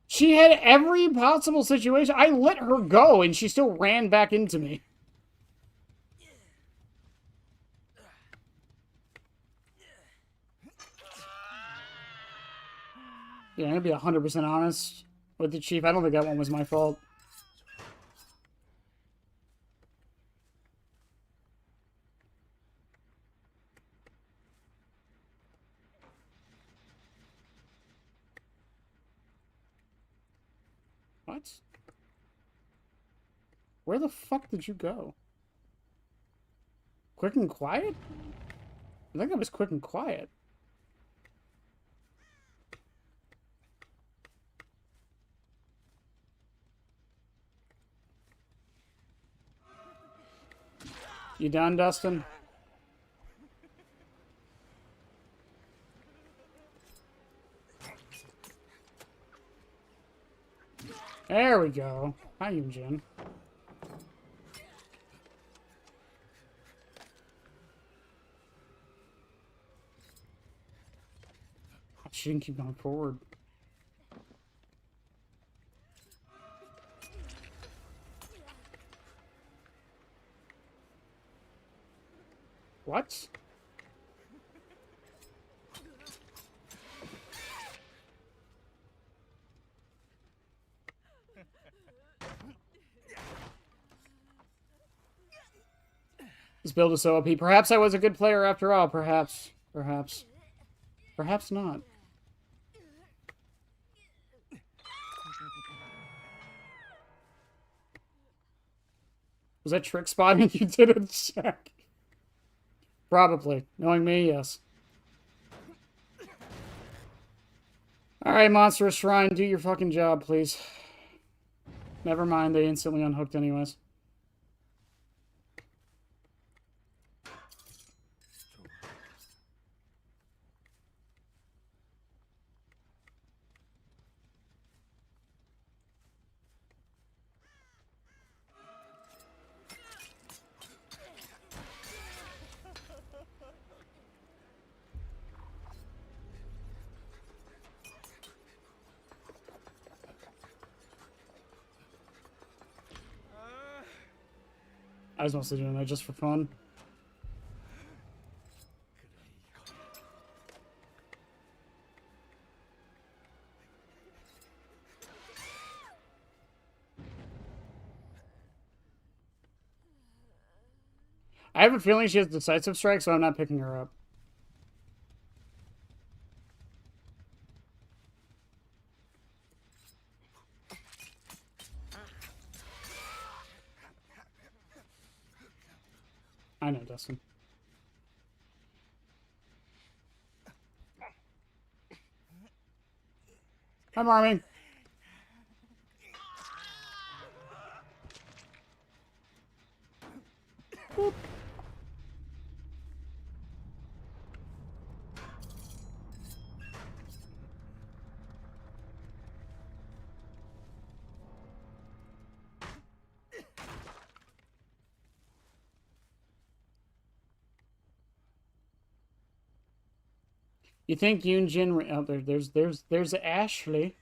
S1: She had every possible situation. I let her go, and she still ran back into me. Yeah, I'm gonna be 100% honest with the Chief. I don't think that one was my fault. What? Where the fuck did you go? Quick and quiet? I think that was quick and quiet. You done, Dustin? There we go. Hi, Yunjin. She didn't keep going forward. What? This build is so OP. Perhaps I was a good player after all. Perhaps. Perhaps. Perhaps not. Was that trick spotting you did in check? Probably. Knowing me, yes. Alright, Monstrous Shrine, do your fucking job, please. Never mind, they instantly unhooked anyways. I was mostly doing that just for fun. I have a feeling she has Decisive Strike, so I'm not picking her up. I know, Dustin. I'm arming. Boop. You think Yunjin? Oh, there's Ashley.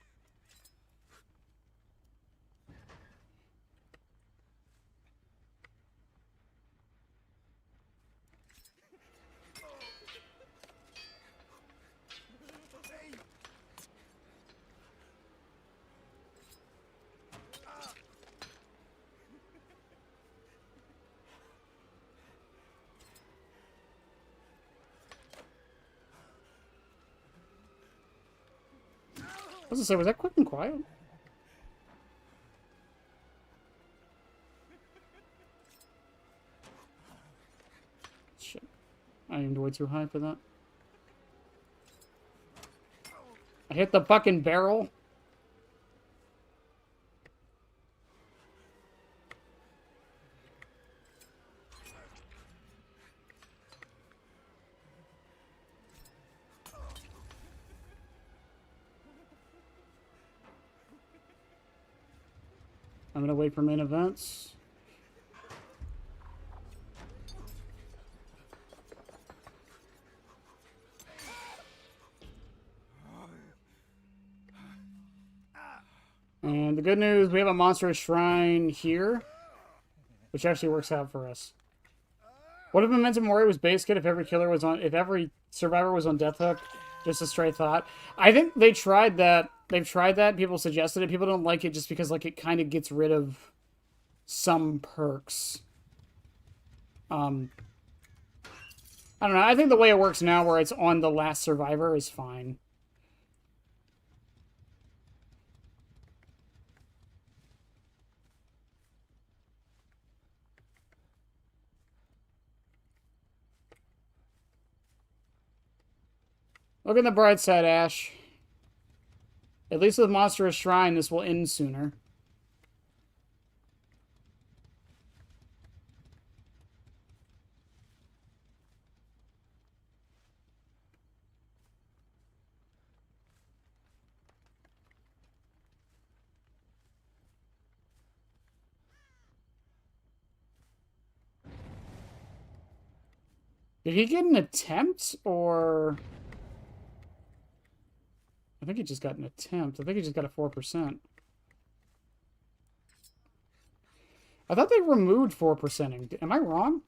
S1: was gonna say, was that quick and quiet? Shit. I aimed way too high for that. I hit the fucking barrel. I'm gonna wait for main events. And the good news, we have a monstrous shrine here, which actually works out for us. What if Memento Mori was base kit if every survivor was on Death Hook? Just a straight thought. I think they tried that. They've tried that. People suggested it. People don't like it just because like it kind of gets rid of some perks. I don't know. I think the way it works now, where it's on the last survivor, is fine. Look at the bright side, Ash. At least with Monstrous Shrine, this will end sooner. Did he get an attempt, or... I think he just got an attempt. I think he just got a 4%. I thought they removed 4%ing. Am I wrong?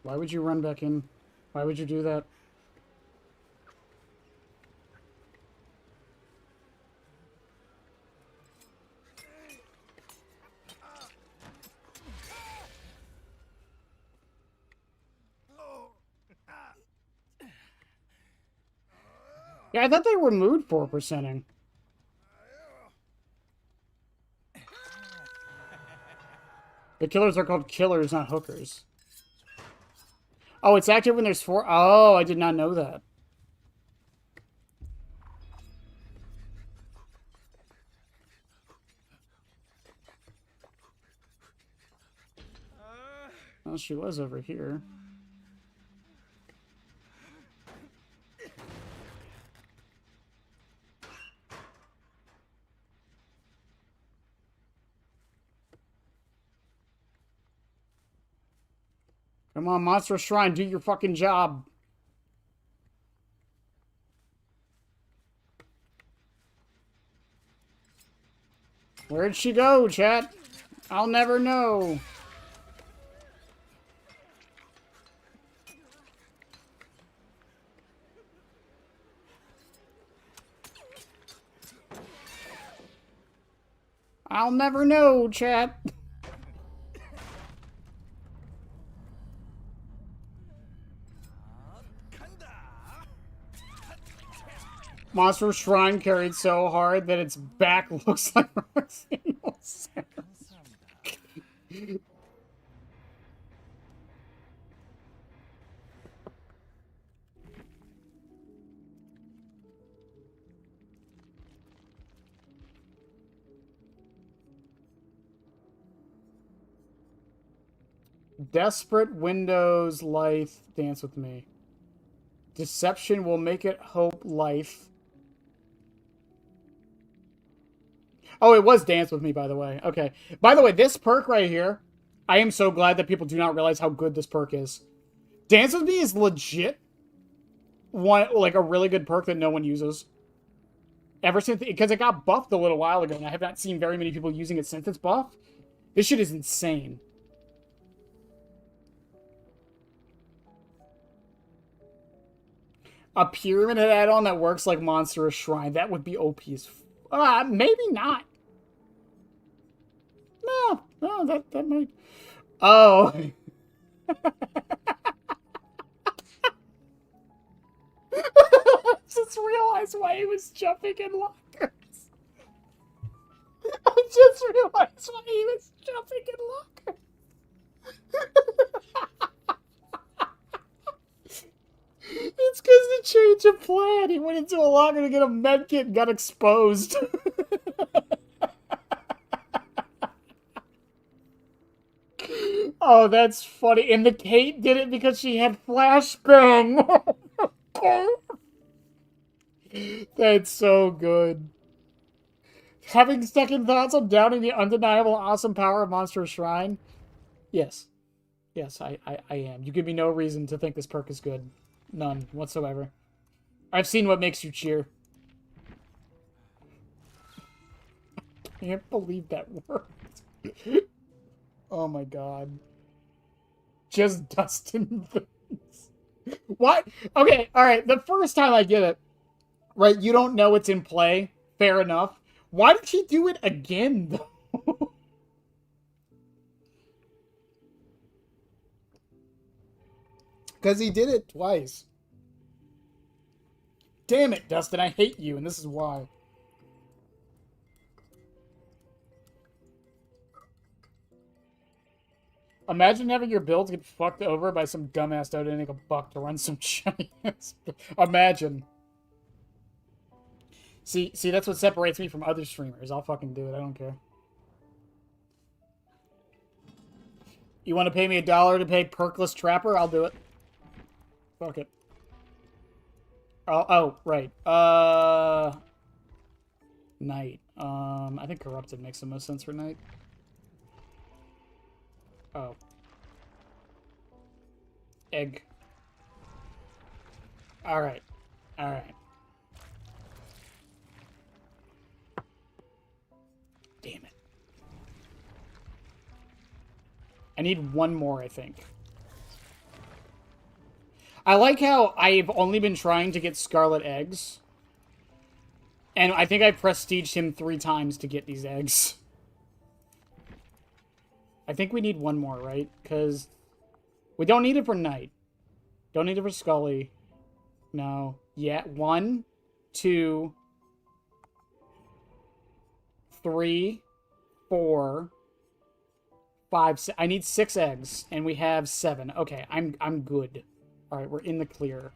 S1: Why would you run back in? Why would you do that? Yeah, I thought they removed 4%ing. The killers are called killers, not hookers. Oh, it's active when there's 4. Oh, I did not know that. Well, she was over here. Come on, Monster Shrine, do your fucking job. Where'd she go, chat? I'll never know. I'll never know, chat. Monster Shrine carried so hard that its back looks like Roxanne. Desperate Windows Life, dance with me. Deception will make it hope life. Oh, it was dance with me, by the way. Okay. By the way, this perk right here, I am so glad that people do not realize how good this perk is. Dance with me is legit one, like a really good perk that no one uses. Ever since, because it got buffed a little while ago, and I have not seen very many people using it since it's buffed. This shit is insane. A pyramid add-on that works like Monstrous Shrine. That would be OP as maybe not. No, that might... Oh. Just realized why he was jumping in lockers. I just realized why he was jumping in lockers. It's because the change of plan. He went into a locker to get a medkit and got exposed. Oh, that's funny. And the Kate did it because she had flashbang. That's so good. Having second thoughts on doubting the undeniable awesome power of Monstrous Shrine? Yes. Yes, I am. You give me no reason to think this perk is good. None whatsoever. I've seen what makes you cheer. I can't believe that worked. Oh my god. Just Dustin things. What? Okay, alright. The first time I get it, right, you don't know it's in play. Fair enough. Why did he do it again, though? Because he did it twice. Damn it, Dustin, I hate you, and this is why. Imagine having your builds get fucked over by some dumbass donating $1 to run some shinies. Imagine. See, that's what separates me from other streamers. I'll fucking do it. I don't care. You want to pay me $1 to pay Perkless Trapper? I'll do it. Fuck it. Oh, right. Knight. I think Corrupted makes the most sense for Knight. Oh. Egg. Alright. Alright. Damn it. I need one more, I think. I like how I've only been trying to get Scarlet Eggs. And I think I prestiged him 3 times to get these eggs. I think we need one more, right? Because we don't need it for Knight. Don't need it for Scully. No. Yeah. 1, 2, 3, 4, 5, 6. I need 6 eggs, and we have 7. Okay, I'm good. All right, we're in the clear.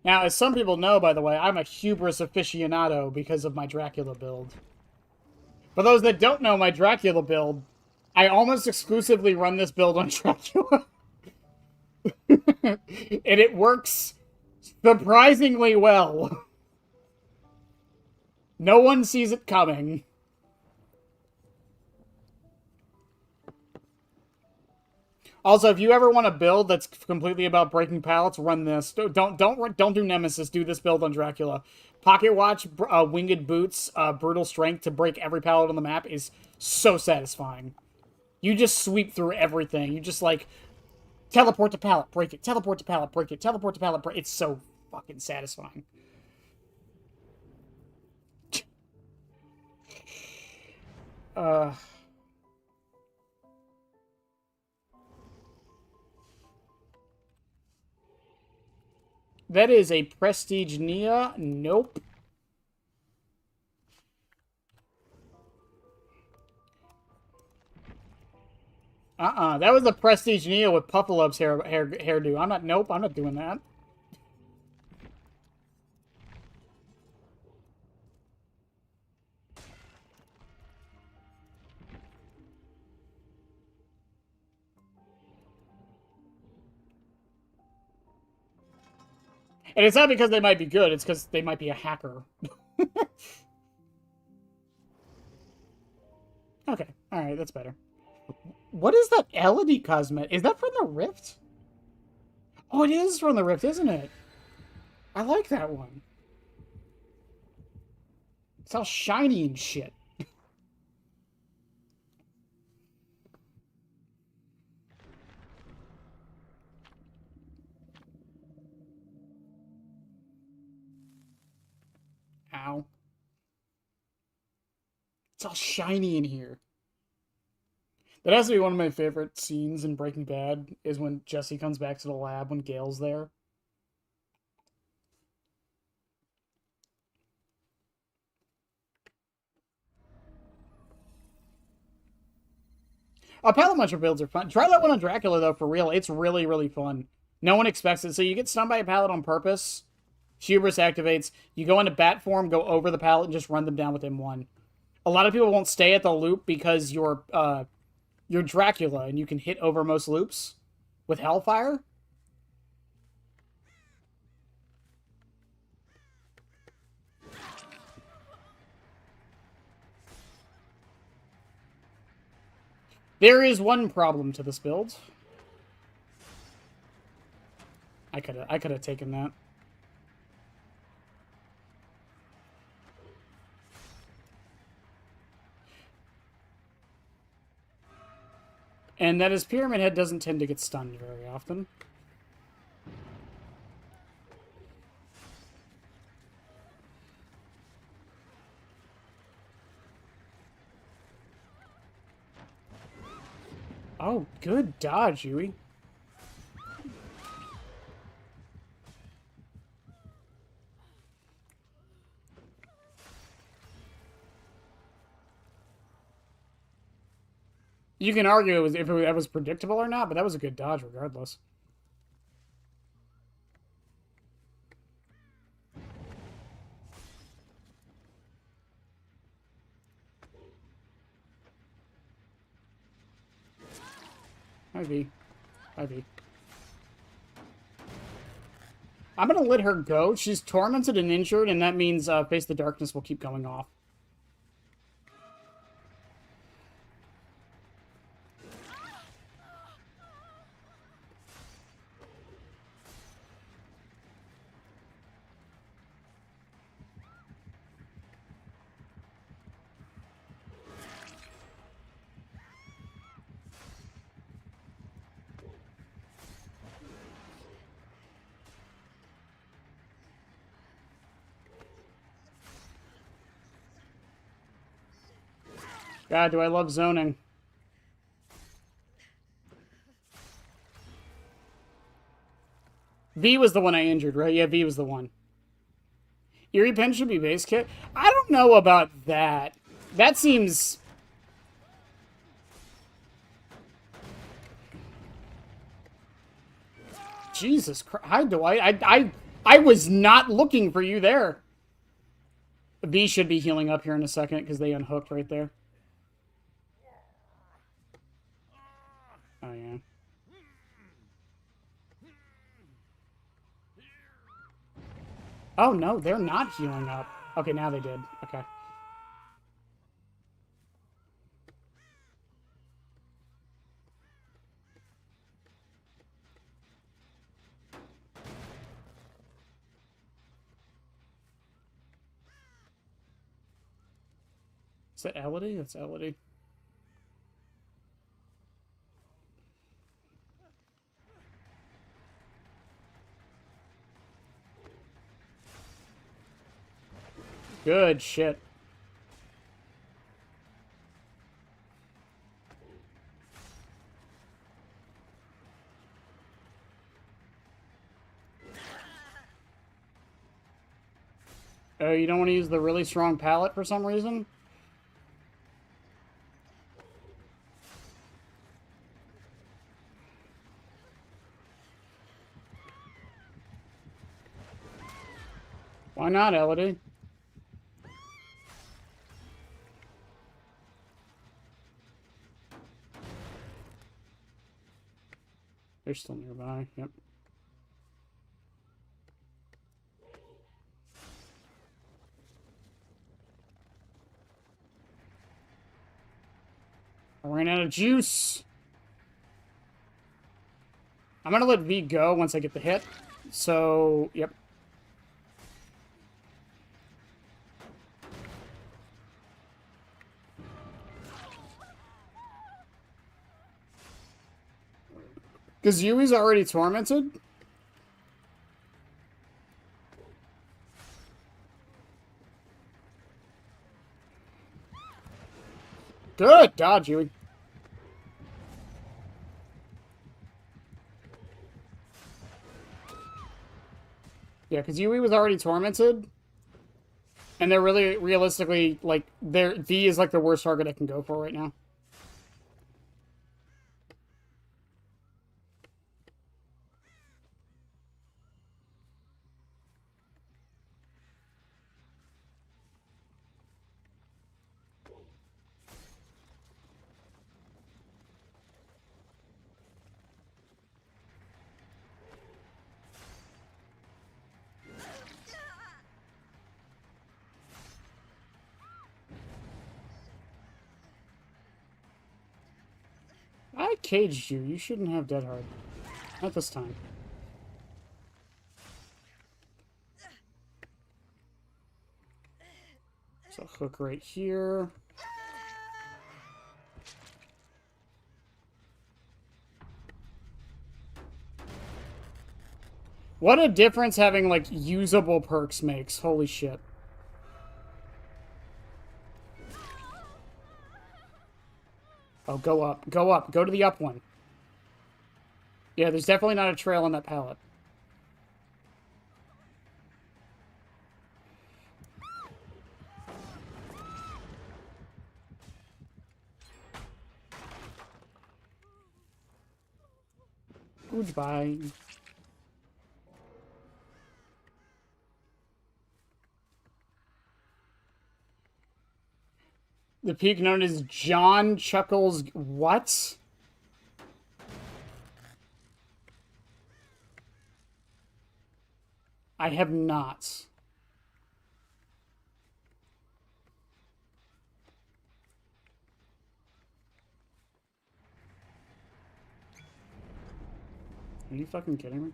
S1: Now, as some people know, by the way, I'm a hubris aficionado because of my Dracula build. For those that don't know my Dracula build, I almost exclusively run this build on Dracula. And it works surprisingly well. No one sees it coming. Also, if you ever want a build that's completely about breaking pallets, run this. Don't do Nemesis. Do this build on Dracula. Pocket Watch, Winged Boots, Brutal Strength to break every pallet on the map is so satisfying. You just sweep through everything. You just, like, teleport to pallet, break it. Teleport to pallet, break it. Teleport to pallet, break it. It's so fucking satisfying. That is a Prestige Nia. Nope. That was a Prestige Nia with Puffalup's hairdo. I'm not. Nope. I'm not doing that. And it's not because they might be good. It's because they might be a hacker. Okay. All right. That's better. What is that Elodie cosmetic? Is that from the Rift? Oh, it is from the Rift, isn't it? I like that one. It's all shiny and shit. It's all shiny in here. That has to be one of my favorite scenes in Breaking Bad, is when Jesse comes back to the lab when Gale's there. Pallet Muncher builds are fun. Try that one on Dracula, though, for real. It's really, really fun. No one expects it. So you get stunned by a pallet on purpose. Hubris activates. You go into bat form, go over the pallet, and just run them down with M1. A lot of people won't stay at the loop because you're Dracula, and you can hit over most loops with Hellfire. There is one problem to this build. I could have taken that. And that his Pyramid Head doesn't tend to get stunned very often. Oh, good dodge, Yui. You can argue if that was predictable or not, but that was a good dodge regardless. Maybe. I'm gonna let her go. She's tormented and injured, and that means Face the Darkness will keep going off. God, do I love zoning. V was the one I injured, right? Yeah, V was the one. Eerie Pen should be base kit? I don't know about that. That seems... Jesus Christ. Hi, Dwight. I was not looking for you there. V should be healing up here in a second because they unhooked right there. Oh, yeah. Oh, no, they're not healing up. Okay, now they did. Okay. Is that Elodie? That's Elodie. Good shit. Oh, you don't want to use the really strong pallet for some reason? Why not, Elodie? They're still nearby. Yep. I ran out of juice. I'm gonna let V go once I get the hit. So, yep. Because Yui's already tormented? Good dodge, Yui. Yeah, because Yui was already tormented. And they're really, realistically, like, V is like the worst target I can go for right now. I caged you. You shouldn't have Dead Hard. Not this time. So hook right here. What a difference having, like, usable perks makes. Holy shit. Oh, go up. Go up. Go to the up one. Yeah, there's definitely not a trail on that pallet. Goodbye. The peak known as John Chuckles... What? I have not. Are you fucking kidding me?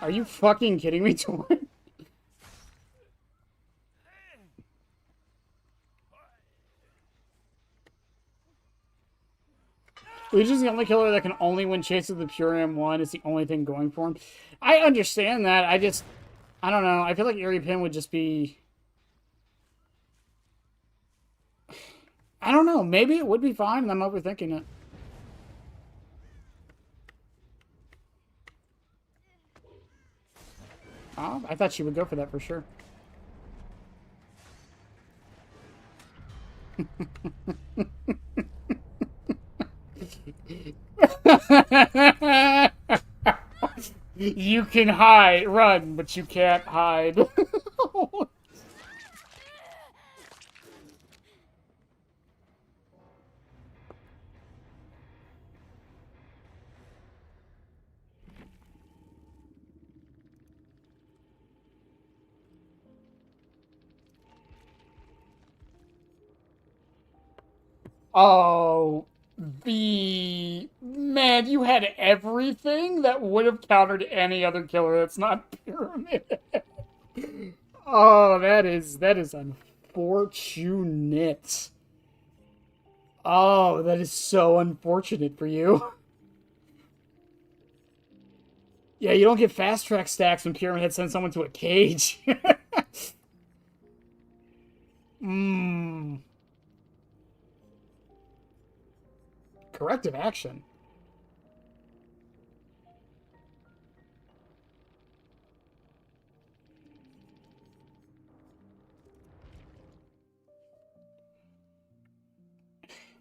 S1: Are you fucking kidding me, Torn? Legion's the only killer that can only win Chase of the Pure M1. It's the only thing going for him. I understand that. I don't know. I feel like Eerie Pin would just be... I don't know. Maybe it would be fine, and I'm overthinking it. Oh, I thought she would go for that for sure. You can hide, run, but you can't hide. Oh, man, you had everything that would have countered any other killer that's not Pyramid. Oh, that is unfortunate. Oh, that is so unfortunate for you. Yeah, you don't get fast track stacks when Pyramid sends someone to a cage. Mmm. Corrective action.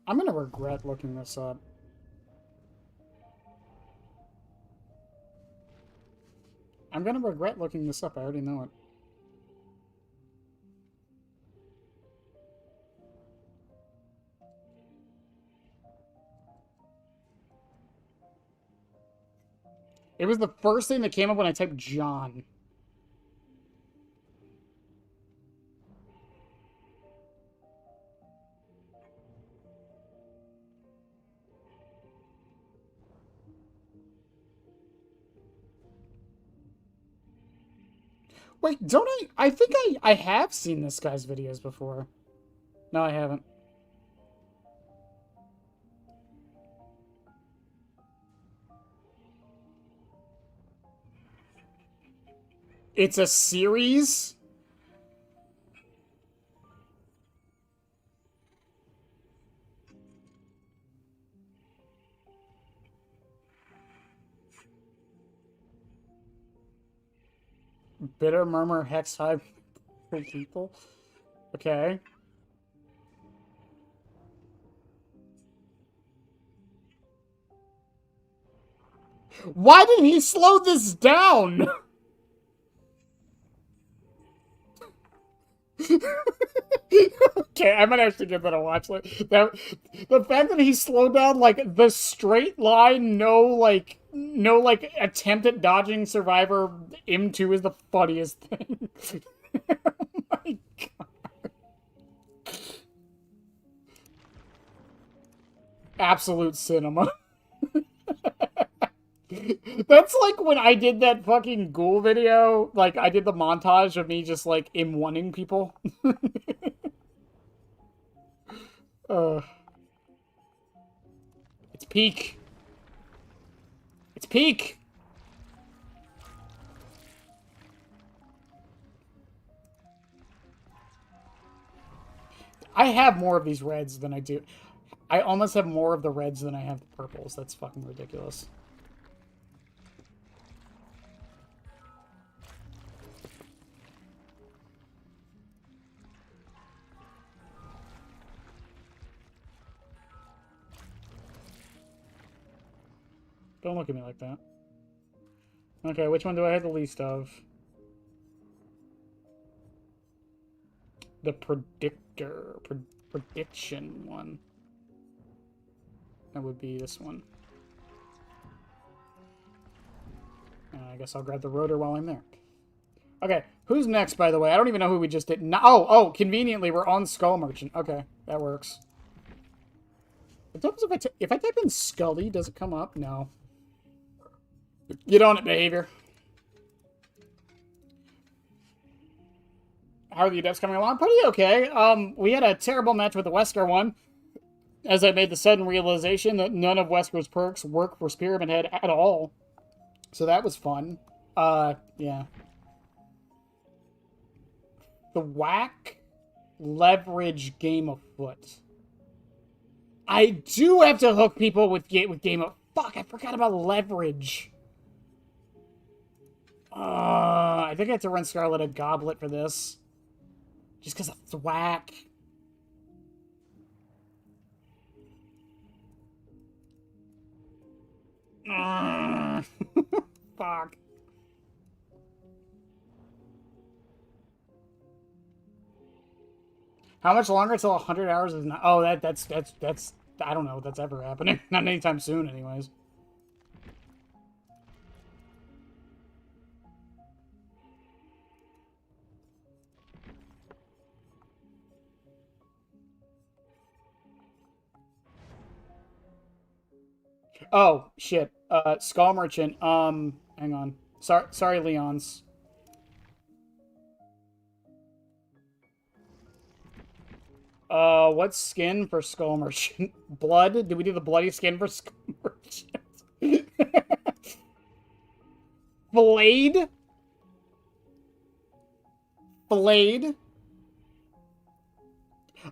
S1: I'm gonna regret looking this up. I'm gonna regret looking this up. I already know it. It was the first thing that came up when I typed John. Wait, don't I think I have seen this guy's videos before. No, I haven't. It's a series? Bitter Murmur Hex Hive people? Okay. Why did he slow this down? Okay, I might actually give that a watch. The fact that he slowed down like the straight line, no attempt at dodging Survivor M2 is the funniest thing. Oh my god. Absolute cinema. That's like when I did that fucking ghoul video. Like, I did the montage of me just, like, M1ing people. It's peak. It's peak! I have more of these reds than I do. I almost have more of the reds than I have the purples. That's fucking ridiculous. Don't look at me like that. Okay, which one do I have the least of? The predictor. Prediction one. That would be this one. I guess I'll grab the rotor while I'm there. Okay, who's next, by the way? I don't even know who we just did. No, oh, conveniently, we're on Skull Merchant. Okay, that works. If I type in Scully, does it come up? No. Get on it, behavior. How are the adepts coming along? Pretty okay. We had a terrible match with the Wesker one, as I made the sudden realization that none of Wesker's perks work for Spearman Head at all. So that was fun. Yeah. The whack leverage game of foot. I do have to hook people with game of... Fuck, I forgot about leverage. I think I have to run Scarlet a Goblet for this. Just because of thwack. Fuck. How much longer till 100 hours is not... Oh, that's... I don't know if that's ever happening. Not anytime soon, anyways. Oh, shit. Skull Merchant. Hang on. Sorry, Leons. What skin for Skull Merchant? Blood? Did we do the bloody skin for Skull Merchant? Blade? Blade?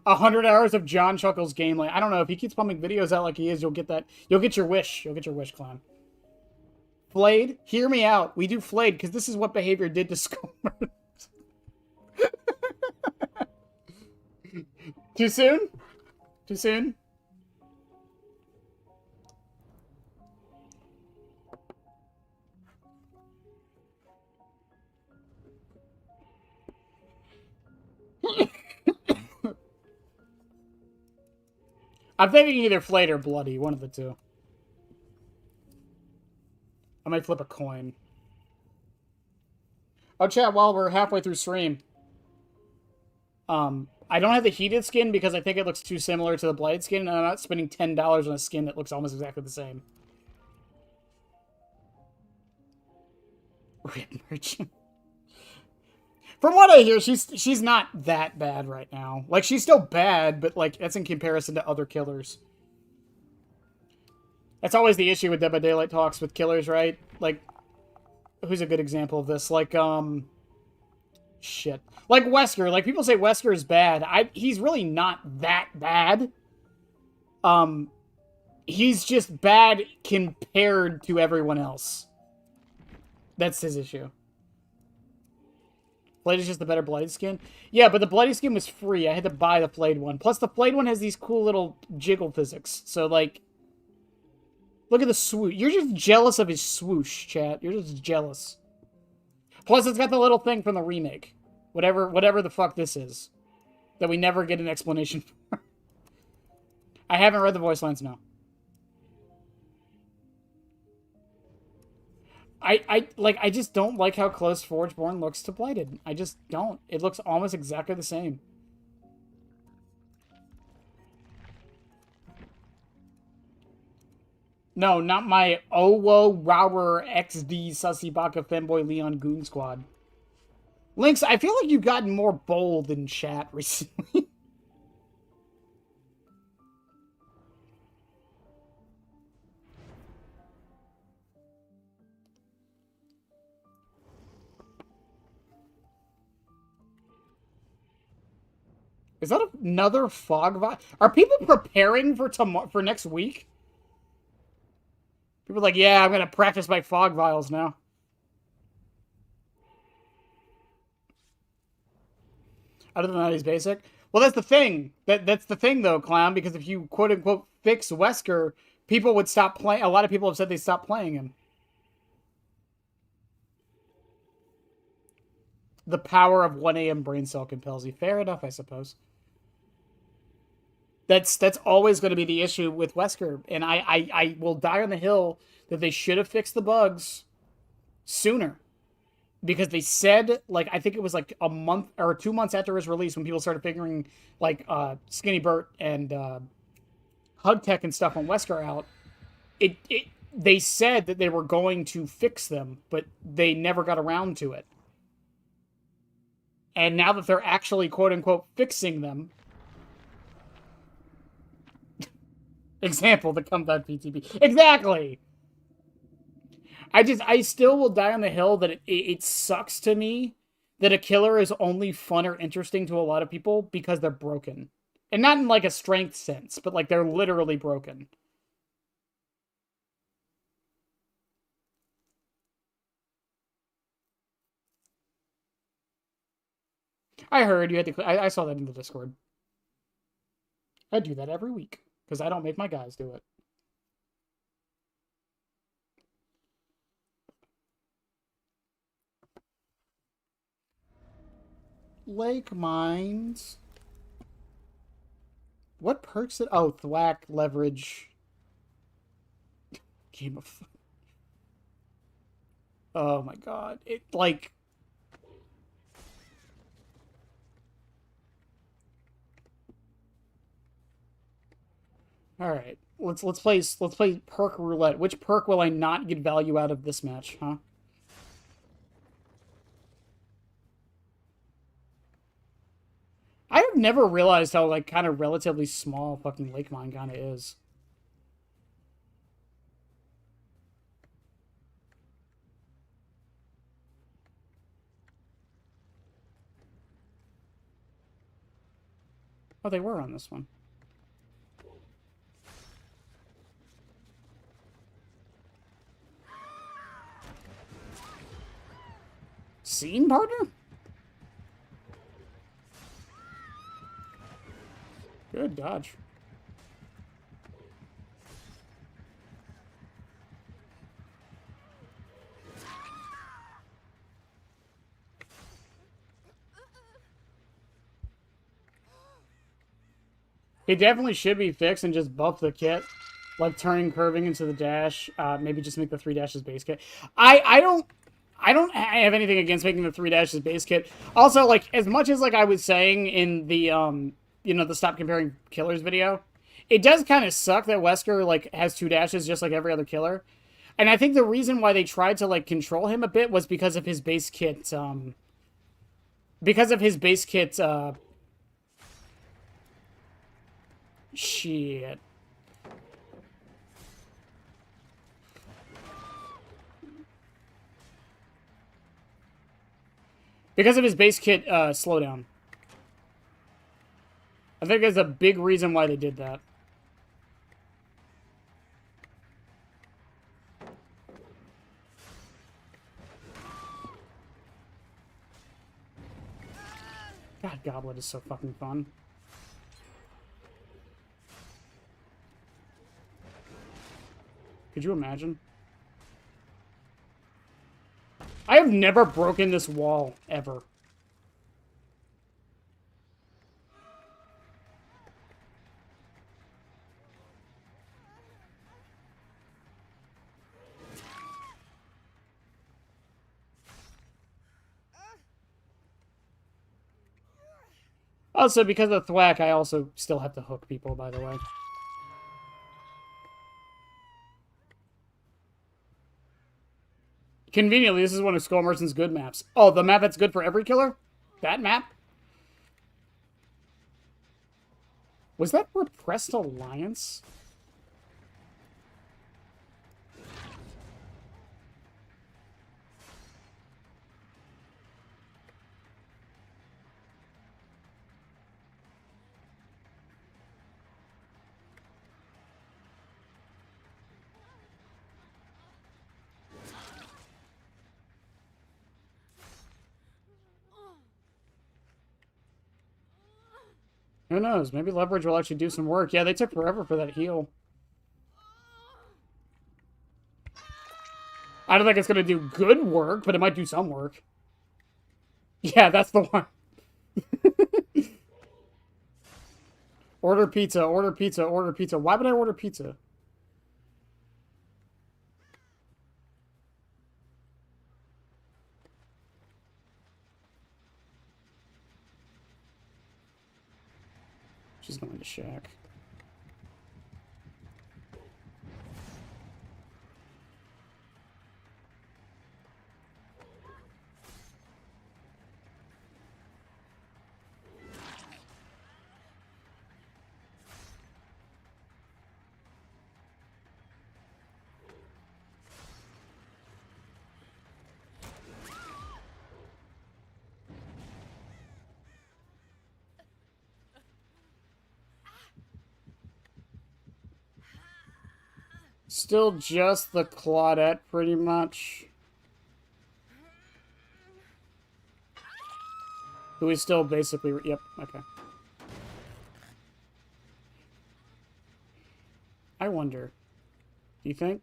S1: 100 hours of John Chuckles gameplay. I don't know. If he keeps pumping videos out like he is, you'll get that. You'll get your wish. You'll get your wish, clown. Flayed? Hear me out. We do Flayed because this is what behavior did to Skull Merchant. Too soon? Too soon? I'm thinking either Flayed or Bloody, one of the two. I might flip a coin. Oh, chat, while we're halfway through stream. I don't have the heated skin because I think it looks too similar to the Blade skin, and I'm not spending $10 on a skin that looks almost exactly the same. Rip Merchant. From what I hear, she's not that bad right now. Like, she's still bad, but, like, that's in comparison to other killers. That's always the issue with Dead by Daylight talks with killers, right? Like, who's a good example of this? Like, shit. Like Wesker. Like, people say Wesker is bad. He's really not that bad. He's just bad compared to everyone else. That's his issue. Blade is just the better Bloody skin? Yeah, but the Bloody skin was free. I had to buy the Blade one. Plus, the Blade one has these cool little jiggle physics. So, like, look at the swoosh. You're just jealous of his swoosh, chat. You're just jealous. Plus, it's got the little thing from the remake. Whatever the fuck this is. That we never get an explanation for. I haven't read the voice lines, no. I just don't like how close Forgeborn looks to Blighted. I just don't. It looks almost exactly the same. No, not my Owo Rower XD Sussy Baka Femboy Leon Goon Squad. Lynx, I feel like you've gotten more bold in chat recently. Is that another fog vial? Are people preparing for for next week? People are like, yeah, I'm gonna practice my fog vials now. Other than that, he's basic. Well, that's the thing. That's the thing, though, Clown. Because if you quote unquote fix Wesker, people would stop playing. A lot of people have said they stopped playing him. The power of 1 a.m. brain cell compels you. Fair enough, I suppose. That's always going to be the issue with Wesker, and I will die on the hill that they should have fixed the bugs sooner. Because they said, like, I think it was like a month or 2 months after his release when people started figuring, like, Skinny Bert and Hug Tech and stuff on Wesker out, they said that they were going to fix them, but they never got around to it. And now that they're actually, quote-unquote, fixing them... Example, the Combat PTB. Exactly! I still will die on the hill that it sucks to me that a killer is only fun or interesting to a lot of people because they're broken. And not in, like, a strength sense, but, like, they're literally broken. I heard you had to... I saw that in the Discord. I do that every week, because I don't make my guys do it. Lake Mines. What perks it? Oh, thwack, leverage. Game of... Oh my god. It, like... Alright. Let's play perk roulette. Which perk will I not get value out of this match, huh? I have never realized how, like, kind of relatively small fucking Lake Mine kind of is. Oh, they were on this one. Scene, partner? Good dodge. It definitely should be fixed and just buff the kit. Like turning curving into the dash. Maybe just make the 3 dashes base kit. I don't have anything against making the 3 dashes base kit. Also, like, as much as, like, I was saying in the you know, the Stop Comparing Killers video, it does kind of suck that Wesker, like, has 2 dashes just like every other killer. And I think the reason why they tried to, like, control him a bit was because of his base kit, shit. Because of his base kit slowdown. I think there's a big reason why they did that. God, Goblet is so fucking fun. Could you imagine? I have never broken this wall, ever. Also, because of Thwack, I also still have to hook people, by the way. Conveniently, this is one of Skull Merchant's good maps. Oh, the map that's good for every killer? That map? Was that Repressed Alliance? Who knows? Maybe Leverage will actually do some work. Yeah, they took forever for that heal. I don't think it's going to do good work, but it might do some work. Yeah, that's the one. Order pizza, order pizza, order pizza. Why would I order pizza? She's going to shack. Still just the Claudette, pretty much. Who is still basically... Yep, okay. I wonder. Do you think?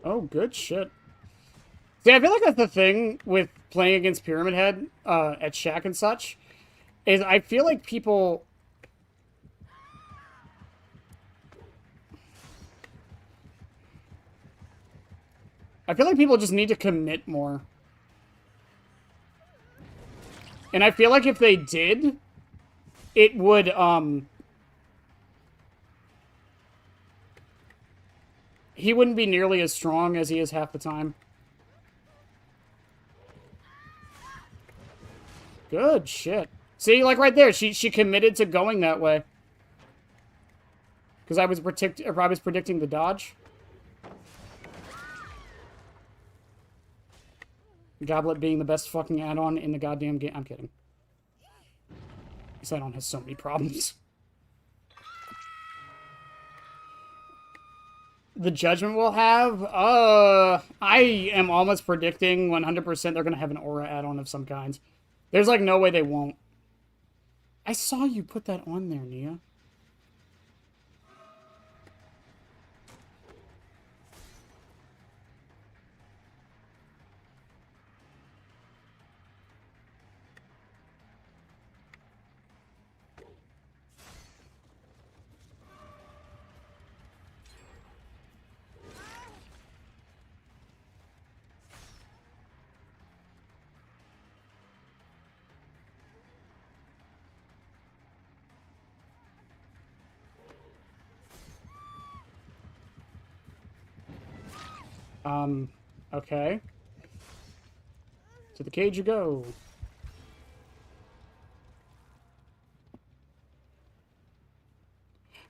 S1: Oh, good shit. See, I feel like that's the thing with playing against Pyramid Head at Shack and such, is I feel like people... I feel like people just need to commit more. And I feel like if they did, it would, he wouldn't be nearly as strong as he is half the time. Good shit. See, like right there, she committed to going that way. Because I was predicting the dodge. Goblet being the best fucking add-on in the goddamn game. I'm kidding. This add-on has so many problems. The Judgment will have? I am almost predicting 100% they're going to have an aura add-on of some kind. There's like no way they won't. I saw you put that on there, Nia. Okay. To the cage you go.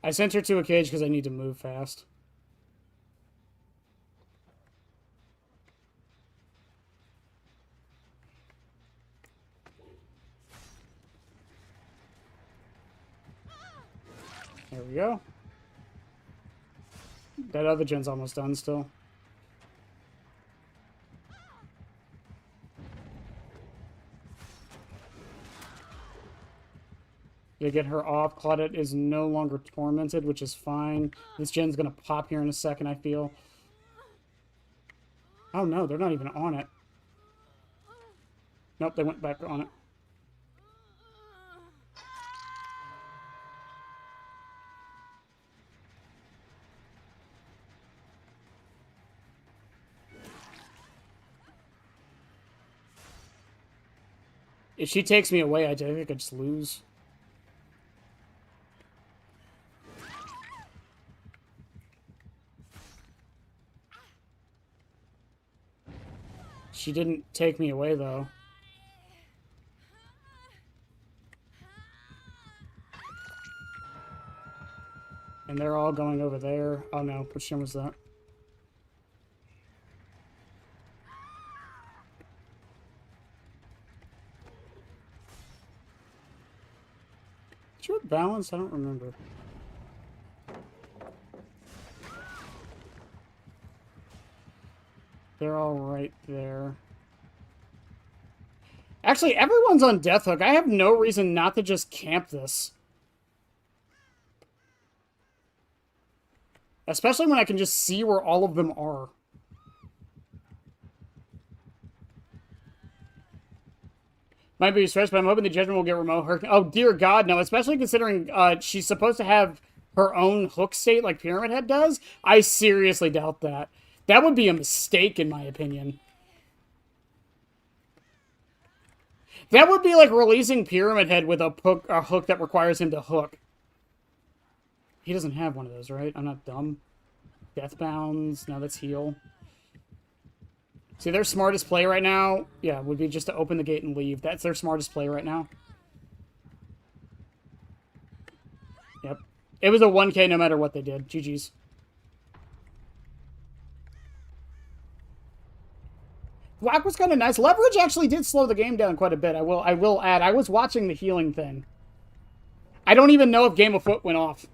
S1: I sent her to a cage because I need to move fast. There we go. That other gen's almost done still. To get her off, Claudette is no longer tormented, which is fine. This gen's gonna pop here in a second, I feel. Oh no, they're not even on it. Nope, they went back on it. If she takes me away, I think I just lose. She didn't take me away, though. And they're all going over there. Oh no, which one was that? Did you have balance? I don't remember. They're all right there. Actually, everyone's on Death Hook. I have no reason not to just camp this. Especially when I can just see where all of them are. Might be stressed, but I'm hoping the judgment will get remote hurricane. Oh, dear God, no. Especially considering she's supposed to have her own hook state like Pyramid Head does. I seriously doubt that. That would be a mistake, in my opinion. That would be like releasing Pyramid Head with a hook that requires him to hook. He doesn't have one of those, right? I'm not dumb. Deathbounds. No, that's heal. See, their smartest play right now, yeah, would be just to open the gate and leave. That's their smartest play right now. Yep. It was a 1K no matter what they did. GG's. Whack was kind of nice. Leverage actually did slow the game down quite a bit. I will add. I was watching the healing thing. I don't even know if Game of Foot went off.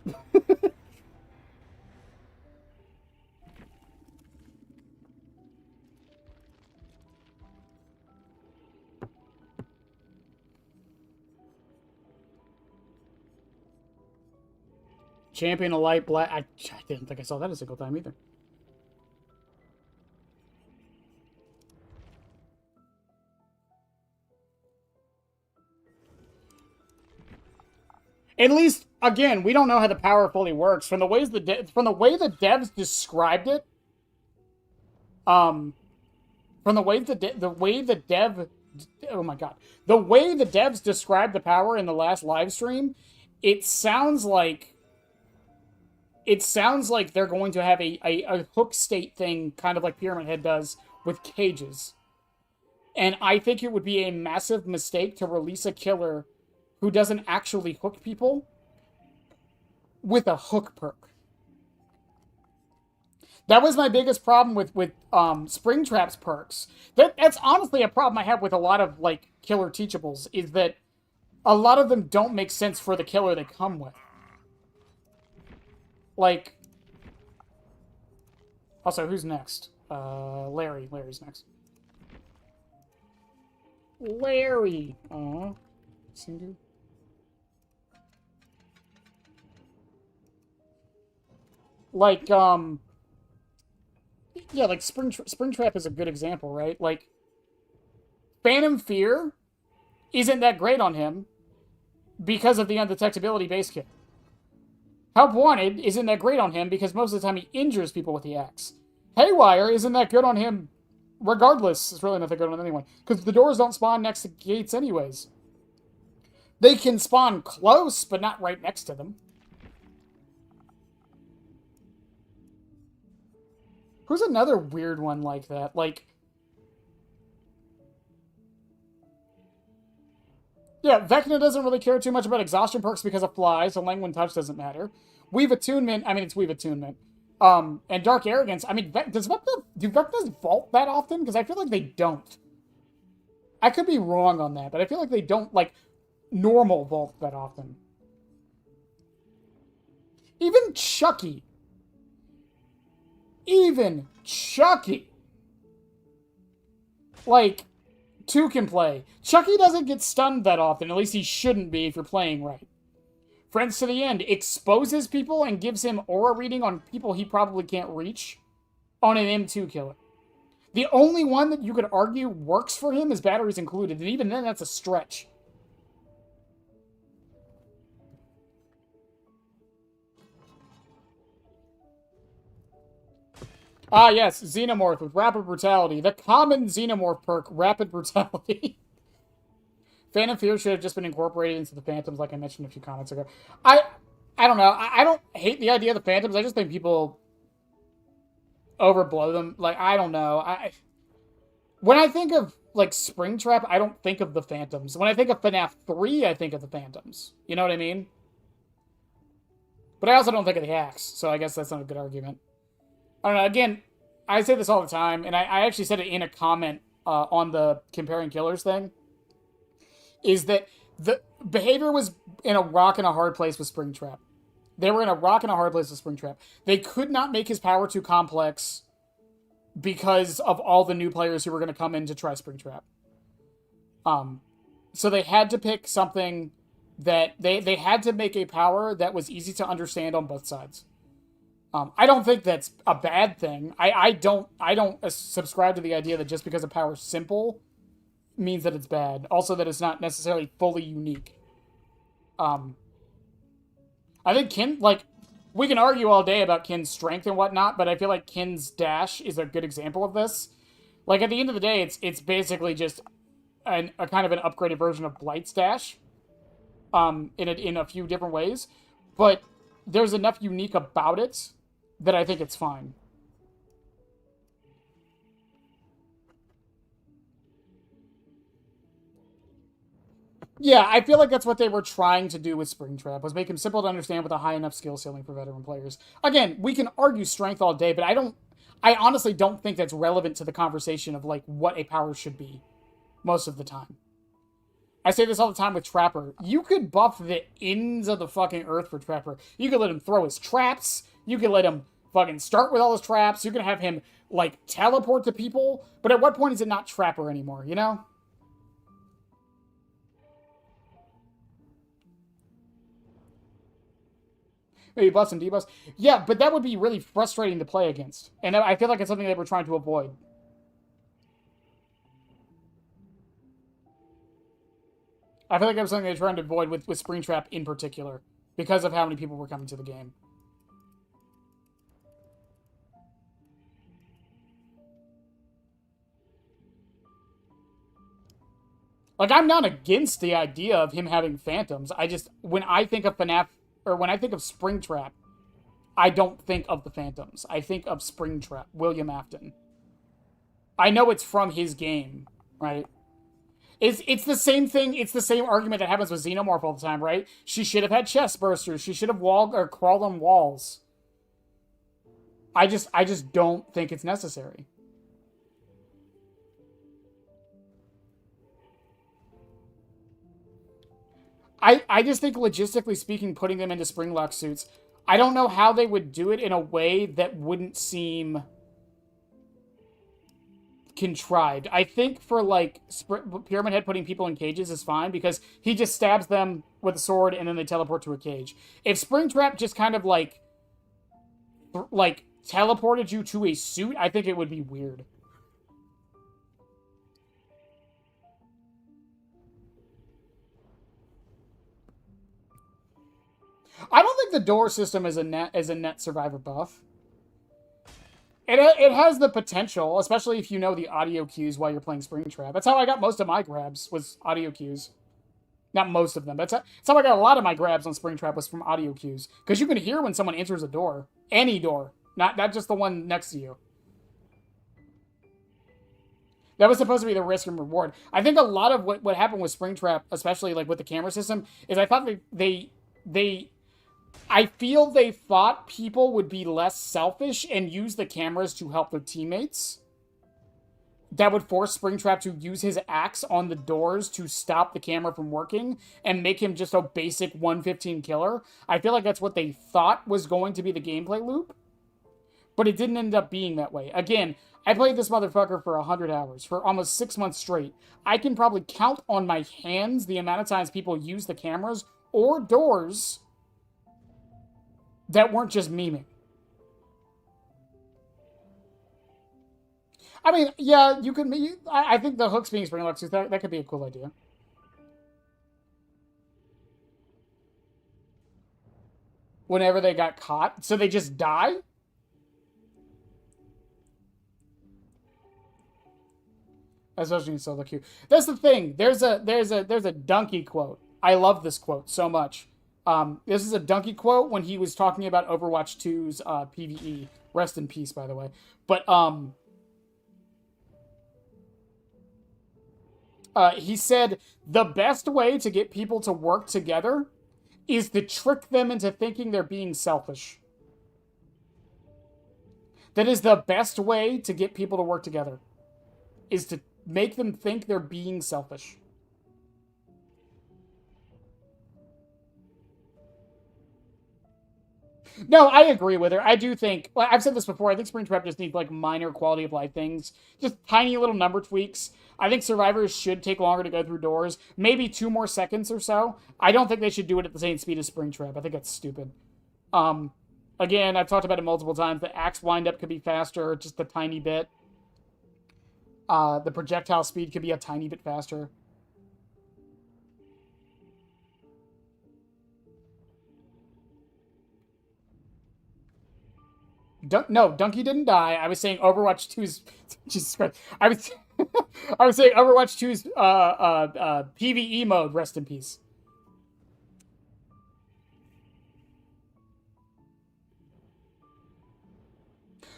S1: Champion of Light Black. I didn't think I saw that a single time either. At least, again, we don't know how the power fully works. From the way the devs described it, from the way oh my God, the way the devs described the power in the last live stream, it sounds like they're going to have a hook state thing, kind of like Pyramid Head does with cages. And I think it would be a massive mistake to release a killer who doesn't actually hook people with a hook perk. That was my biggest problem with Springtrap's perks. That's honestly a problem I have with a lot of like killer teachables, is that a lot of them don't make sense for the killer they come with. Like, also, who's next? Larry. Larry's next. Larry. Aw. Single. Like, yeah, like Springtrap is a good example, right? Like, Phantom Fear isn't that great on him because of the undetectability base kit. Help Wanted isn't that great on him because most of the time he injures people with the axe. Haywire isn't that good on him regardless. It's really not that good on anyone because the doors don't spawn next to gates anyways. They can spawn close, but not right next to them. Who's another weird one like that? Like, Yeah, Vecna doesn't really care too much about exhaustion perks because of fly, so Languid Touch doesn't matter. Weave Attunement, I mean, it's Weave Attunement. And Dark Arrogance, I mean, do Vecnas vault that often? Because I feel like they don't. I could be wrong on that, but I feel like they don't, like, normal vault that often. Even Chucky. Like, 2 can play. Chucky doesn't get stunned that often, at least he shouldn't be if you're playing right. Friends to the End exposes people and gives him aura reading on people he probably can't reach on an M2 killer. The only one that you could argue works for him is batteries included, and even then, that's a stretch. Ah, yes, Xenomorph with Rapid Brutality. The common Xenomorph perk, Rapid Brutality. Phantom Fear should have just been incorporated into the Phantoms, like I mentioned a few comments ago. I don't know. I don't hate the idea of the Phantoms. I just think people overblow them. Like, I don't know. When I think of, like, Springtrap, I don't think of the Phantoms. When I think of FNAF 3, I think of the Phantoms. You know what I mean? But I also don't think of the hacks, so I guess that's not a good argument. I don't know. Again, I say this all the time, and I actually said it in a comment on the comparing killers thing, is that the behavior was in a rock and a hard place with Springtrap. They were in a rock and a hard place with Springtrap. They could not make his power too complex because of all the new players who were going to come in to try Springtrap. So they had to pick something that they had to make a power that was easy to understand on both sides. I don't think that's a bad thing. I don't subscribe to the idea that just because a power is simple means that it's bad. Also, that it's not necessarily fully unique. I think Kin, like, we can argue all day about Kin's strength and whatnot, but I feel like Kin's dash is a good example of this. Like, at the end of the day, it's basically just a kind of an upgraded version of Blight's dash, in a few different ways, but there's enough unique about it that I think it's fine. Yeah, I feel like that's what they were trying to do with Springtrap, was make him simple to understand with a high enough skill ceiling for veteran players. Again, we can argue strength all day, but I honestly don't think that's relevant to the conversation of, like, what a power should be most of the time. I say this all the time with Trapper. You could buff the ends of the fucking earth for Trapper. You could let him throw his traps. You could let him fucking start with all his traps. You can have him, like, teleport to people. But at what point is it not Trapper anymore, you know? Maybe buffs and debuffs. Yeah, but that would be really frustrating to play against. And I feel like it's something they were trying to avoid. I feel like that was something they were trying to avoid with Springtrap in particular, because of how many people were coming to the game. Like, I'm not against the idea of him having phantoms. I just, when I think of FNAF, or when I think of Springtrap, I don't think of the phantoms. I think of Springtrap, William Afton. I know it's from his game, right? It's the same thing. It's the same argument that happens with Xenomorph all the time, right? She should have had chest bursters. She should have crawled on walls. I just don't think it's necessary. I just think, logistically speaking, putting them into Springlock suits, I don't know how they would do it in a way that wouldn't seem contrived. I think for, like, Pyramid Head putting people in cages is fine, because he just stabs them with a sword and then they teleport to a cage. If Springtrap just kind of, like teleported you to a suit, I think it would be weird. I don't think the door system is a net survivor buff. It has the potential, especially if you know the audio cues while you're playing Springtrap. That's how I got most of my grabs, was audio cues. Not most of them. That's how I got a lot of my grabs on Springtrap, was from audio cues. Because you can hear when someone enters a door. Any door. Not just the one next to you. That was supposed to be the risk and reward. I think a lot of what happened with Springtrap, especially like with the camera system, is I thought they I feel they thought people would be less selfish and use the cameras to help their teammates. That would force Springtrap to use his axe on the doors to stop the camera from working and make him just a basic 115 killer. I feel like that's what they thought was going to be the gameplay loop, but it didn't end up being that way. Again, I played this motherfucker for 100 hours, for almost 6 months straight. I can probably count on my hands the amount of times people use the cameras or doors that weren't just memeing. I mean, yeah, you could. I think the hooks being spring locks, that could be a cool idea. Whenever they got caught, so they just die. Especially in solo queue. That's the thing. There's a Donkey quote. I love this quote so much. This is a Donkey quote when he was talking about Overwatch 2's PvE. Rest in peace, by the way. But he said the best way to get people to work together is to trick them into thinking they're being selfish. That is the best way to get people to work together, is to make them think they're being selfish. No, I agree with her. I do think, well, I've said this before, I think Springtrap just needs like minor quality of life things. Just tiny little number tweaks. I think survivors should take longer to go through doors. Maybe 2 more seconds or so. I don't think they should do it at the same speed as Springtrap. I think that's stupid. Again, I've talked about it multiple times. The axe windup could be faster, just a tiny bit. The projectile speed could be a tiny bit faster. No, Donkey didn't die. I was saying Overwatch 2's... Jesus Christ. I was I was saying Overwatch 2's PvE mode, rest in peace.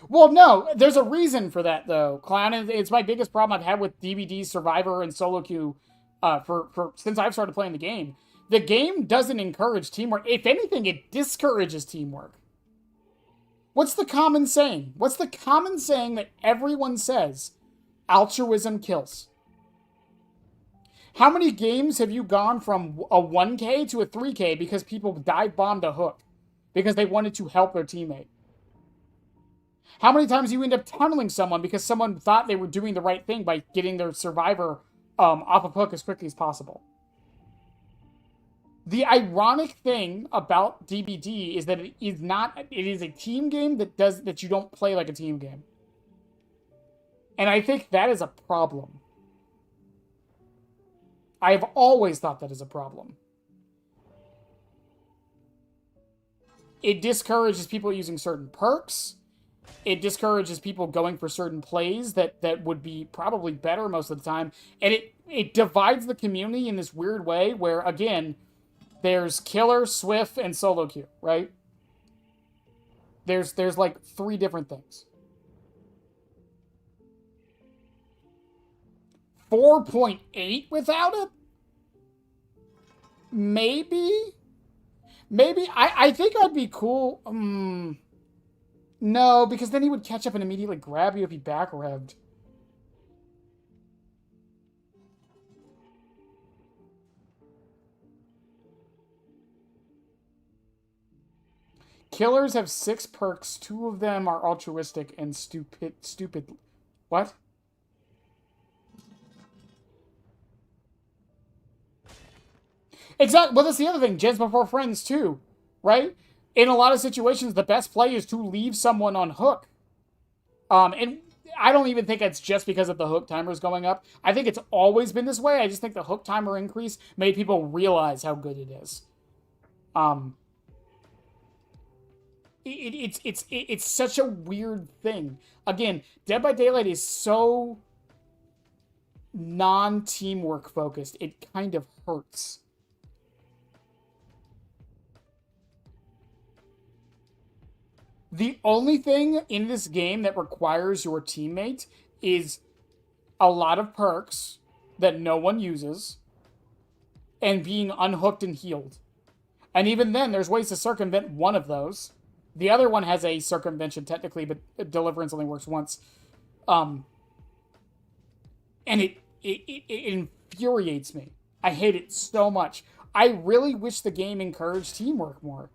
S1: Well, no, there's a reason for that, though. Clown, it's my biggest problem I've had with DBD, Survivor, and Solo Queue for since I've started playing the game. The game doesn't encourage teamwork. If anything, it discourages teamwork. What's the common saying? What's the common saying that everyone says? Altruism kills. How many games have you gone from a 1K to a 3K because people dive bombed a hook? Because they wanted to help their teammate? How many times do you end up tunneling someone because someone thought they were doing the right thing by getting their survivor off of hook as quickly as possible? The ironic thing about DBD is that it is a team game that you don't play like a team game. And I think that is a problem. I have always thought that is a problem. It discourages people using certain perks. It discourages people going for certain plays that would be probably better most of the time. And it divides the community in this weird way where, again, there's killer, swift, and solo queue, right? There's like 3 different things. 4.8 without it? Maybe? Maybe? I think I'd be cool. No, because then he would catch up and immediately grab you if he back revved. Killers have 6 perks. 2 of them are altruistic and stupid. What? Exactly. Well, that's the other thing. Gens before friends, too. Right? In a lot of situations, the best play is to leave someone on hook. And I don't even think it's just because of the hook timers going up. I think it's always been this way. I just think the hook timer increase made people realize how good it is. It's such a weird thing. Again, Dead by Daylight is so non-teamwork focused. It kind of hurts. The only thing in this game that requires your teammate is a lot of perks that no one uses, and being unhooked and healed. And even then, there's ways to circumvent one of those. The other one has a circumvention technically, but deliverance only works once. And it infuriates me. I hate it so much. I really wish the game encouraged teamwork more.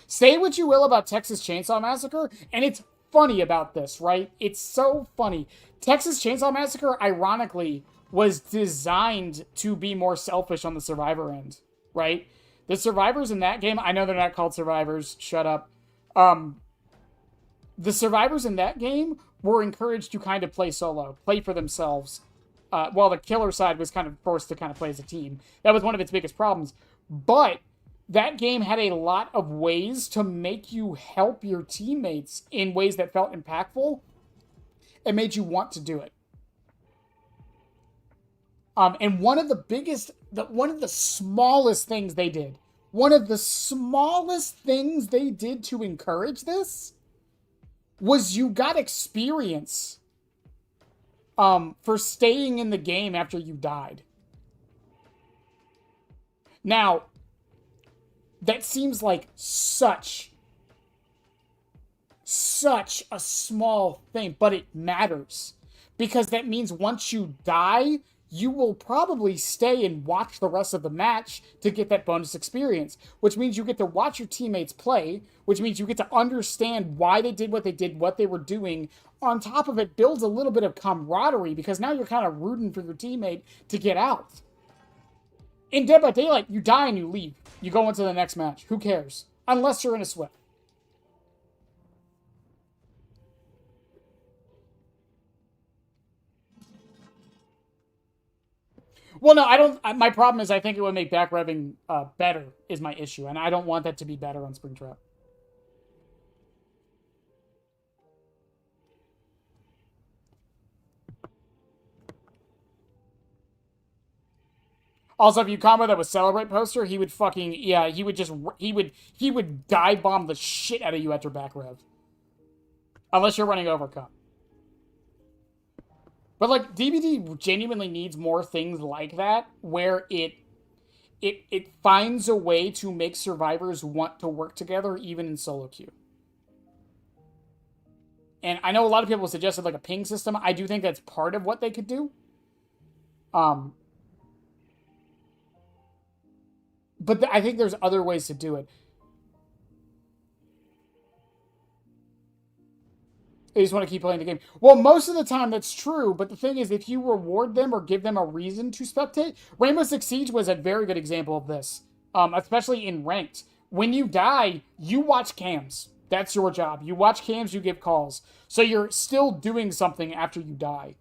S1: Say what you will about Texas Chainsaw Massacre, and it's funny about this, right? It's so funny. Texas Chainsaw Massacre, ironically, was designed to be more selfish on the survivor end, right? The survivors in that game, I know they're not called survivors, shut up. The survivors in that game were encouraged to kind of play solo, play for themselves, while the killer side was kind of forced to kind of play as a team. That was one of its biggest problems. But that game had a lot of ways to make you help your teammates in ways that felt impactful and made you want to do it. And one of the smallest things they did, to encourage this was you got experience for staying in the game after you died. Now, that seems like such a small thing, but it matters. Because that means once you die, you will probably stay and watch the rest of the match to get that bonus experience, which means you get to watch your teammates play, which means you get to understand why they did, what they were doing. On top of it, builds a little bit of camaraderie, because now you're kind of rooting for your teammate to get out. In Dead by Daylight, you die and you leave. You go into the next match. Who cares? Unless you're in a sweat. Well, no, I don't. My problem is I think it would make back revving better, is my issue. And I don't want that to be better on Springtrap. Also, if you combo that with Celebrate poster, he would fucking, yeah, he would dive bomb the shit out of you after back rev. Unless you're running overcome. But, like, DBD genuinely needs more things like that, where it finds a way to make survivors want to work together, even in solo queue. And I know a lot of people suggested, like, a ping system. I do think that's part of what they could do. But I think there's other ways to do it. They just want to keep playing the game. Well, most of the time that's true, but the thing is, if you reward them or give them a reason to spectate, Rainbow Six Siege was a very good example of this, especially in ranked. When you die, you watch cams. That's your job. You watch cams, you give calls. So you're still doing something after you die.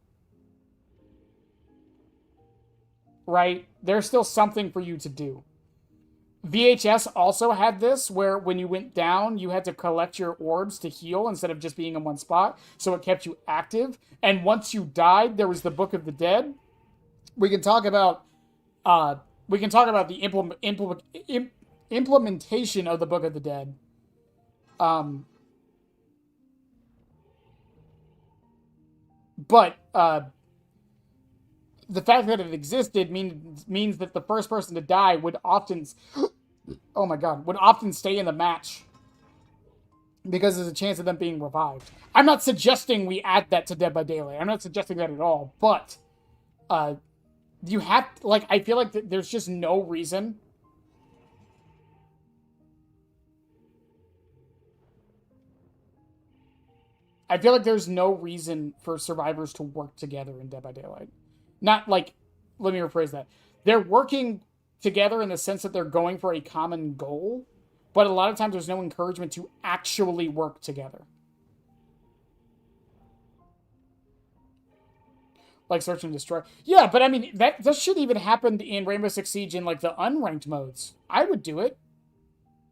S1: Right? There's still something for you to do. VHS also had this, where when you went down, you had to collect your orbs to heal instead of just being in one spot, so it kept you active. And once you died, there was the Book of the Dead. We can talk about the implementation of the Book of the Dead. But the fact that it existed means that the first person to die would often, oh my god, would often stay in the match because there's a chance of them being revived. I'm not suggesting we add that to Dead by Daylight. I'm not suggesting that at all. But you have, like, I feel like there's just no reason. I feel like there's no reason for survivors to work together in Dead by Daylight. Not like, let me rephrase that. They're working together in the sense that they're going for a common goal, but a lot of times there's no encouragement to actually work together. Like Search and Destroy. Yeah, but I mean, that shit even happened in Rainbow Six Siege in, like, the unranked modes. I would do it.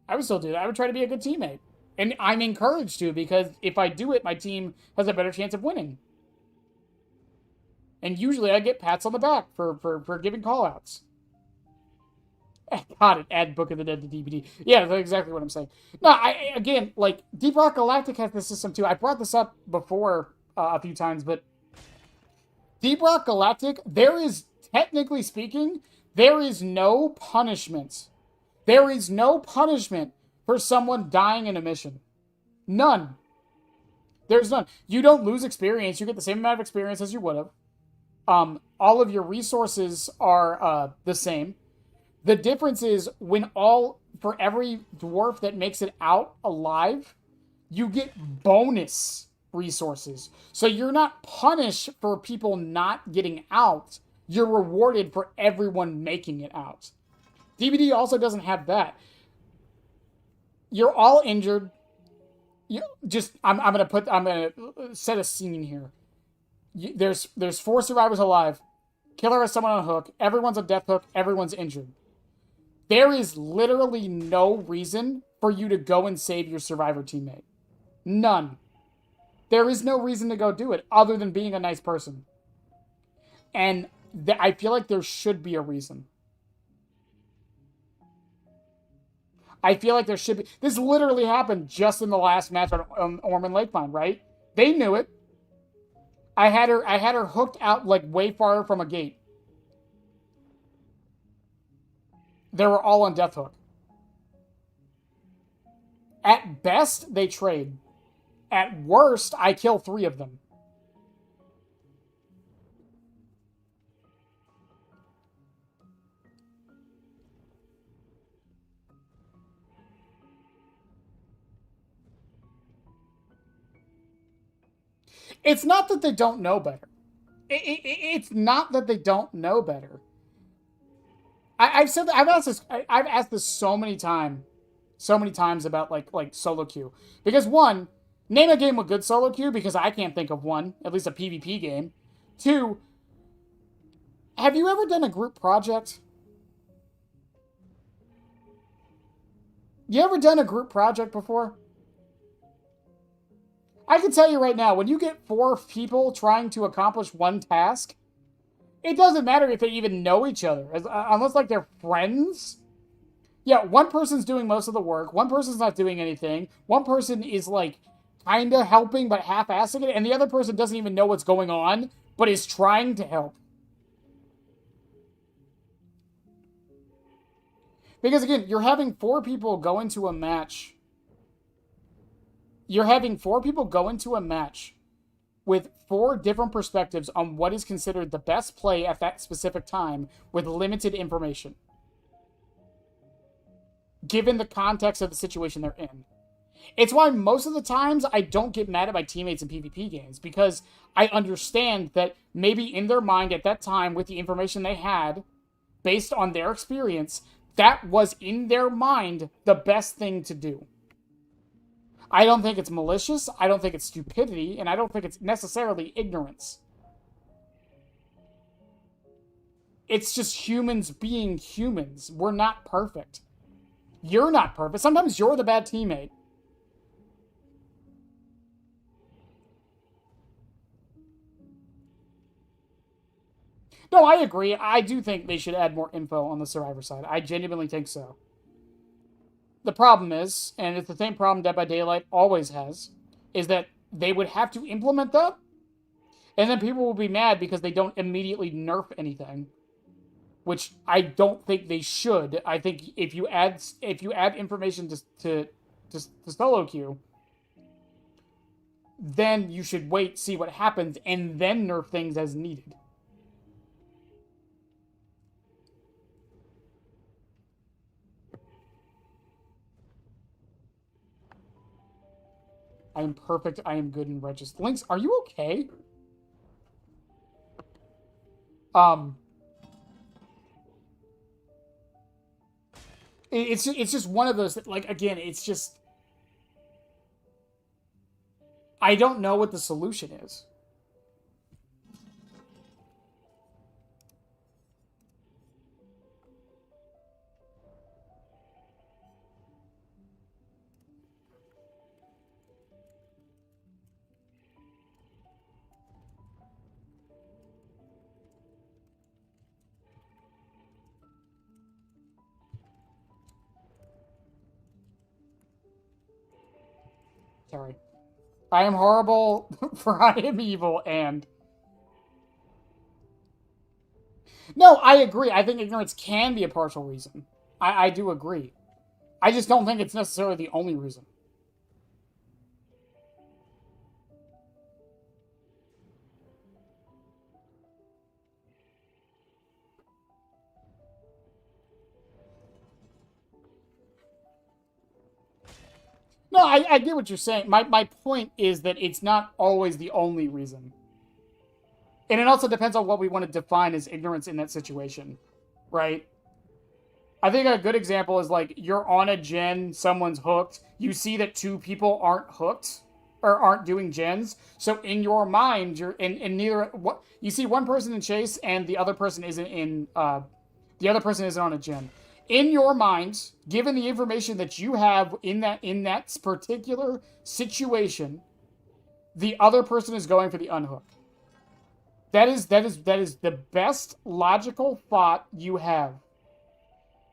S1: I would still do that. I would try to be a good teammate. And I'm encouraged to, because if I do it, my team has a better chance of winning. And usually I get pats on the back for giving callouts. Got it. Add Book of the Dead to DVD. Yeah, that's exactly what I'm saying. No, again, like, Deep Rock Galactic has this system too. I brought this up before a few times, but Deep Rock Galactic, there is, technically speaking, there is no punishment. There is no punishment for someone dying in a mission. None. There's none. You don't lose experience. You get the same amount of experience as you would have. All of your resources are the same. The difference is for every dwarf that makes it out alive, you get bonus resources. So you're not punished for people not getting out. You're rewarded for everyone making it out. DBD also doesn't have that. You're all injured. I'm gonna set a scene here. There's 4 survivors alive. Killer has someone on a hook. Everyone's on death hook. Everyone's injured. There is literally no reason for you to go and save your survivor teammate. None. There is no reason to go do it other than being a nice person. And I feel like there should be a reason. I feel like there should be. This literally happened just in the last match on Ormond Lakemine, right? They knew it. I had her hooked out like way far from a gate. They were all on death hook. At best, they trade. At worst, I kill 3 of them. It's not that they don't know better. It's not that they don't know better. I've asked this so many times about like solo queue, because one, name a game with good solo queue, because I can't think of one, at least a PvP game. 2, have you ever done a group project? You ever done a group project before? I can tell you right now, when you get 4 people trying to accomplish one task, it doesn't matter if they even know each other, unless like they're friends. Yeah, one person's doing most of the work, one person's not doing anything, one person is like kinda helping but half-assing it, and the other person doesn't even know what's going on, but is trying to help. Because again, you're having 4 people go into a match. You're having 4 people go into a match with 4 different perspectives on what is considered the best play at that specific time with limited information, given the context of the situation they're in. It's why most of the times I don't get mad at my teammates in PvP games, because I understand that maybe in their mind at that time, with the information they had, based on their experience, that was in their mind the best thing to do. I don't think it's malicious, I don't think it's stupidity, and I don't think it's necessarily ignorance. It's just humans being humans. We're not perfect. You're not perfect. Sometimes you're the bad teammate. No, I agree. I do think they should add more info on the survivor side. I genuinely think so. The problem is, and it's the same problem Dead by Daylight always has, is that they would have to implement that, and then people will be mad because they don't immediately nerf anything, which I don't think they should. I think if you add information to solo queue, then you should wait, see what happens, and then nerf things as needed. I am perfect. I am good and righteous. Lynx, are you okay? It's just one of those that, like, again, it's just, I don't know what the solution is. Sorry. I am horrible, for I am evil, and... No, I agree. I think ignorance can be a partial reason. I do agree. I just don't think it's necessarily the only reason. No, I get what you're saying. My point is that it's not always the only reason. And it also depends on what we want to define as ignorance in that situation, right? I think a good example is like you're on a gen, someone's hooked, you see that two people aren't hooked or aren't doing gens. So in your mind, you're in neither what you see one person in chase and the other person isn't on a gen. In your mind, given the information that you have in that particular situation, the other person is going for the unhook. That is the best logical thought you have.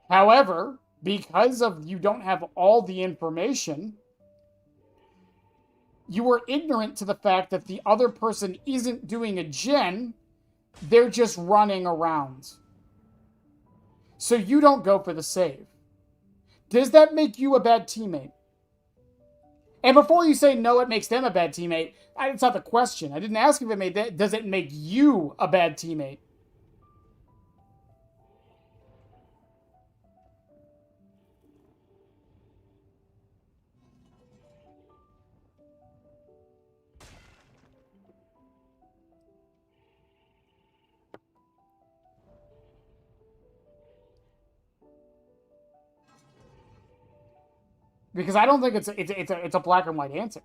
S1: However, because of you don't have all the information, you are ignorant to the fact that the other person isn't doing a gen, they're just running around. So you don't go for the save. Does that make you a bad teammate? And before you say no, it makes them a bad teammate, it's not the question. I didn't ask if it made that. Does it make you a bad teammate? Because I don't think it's a black and white answer.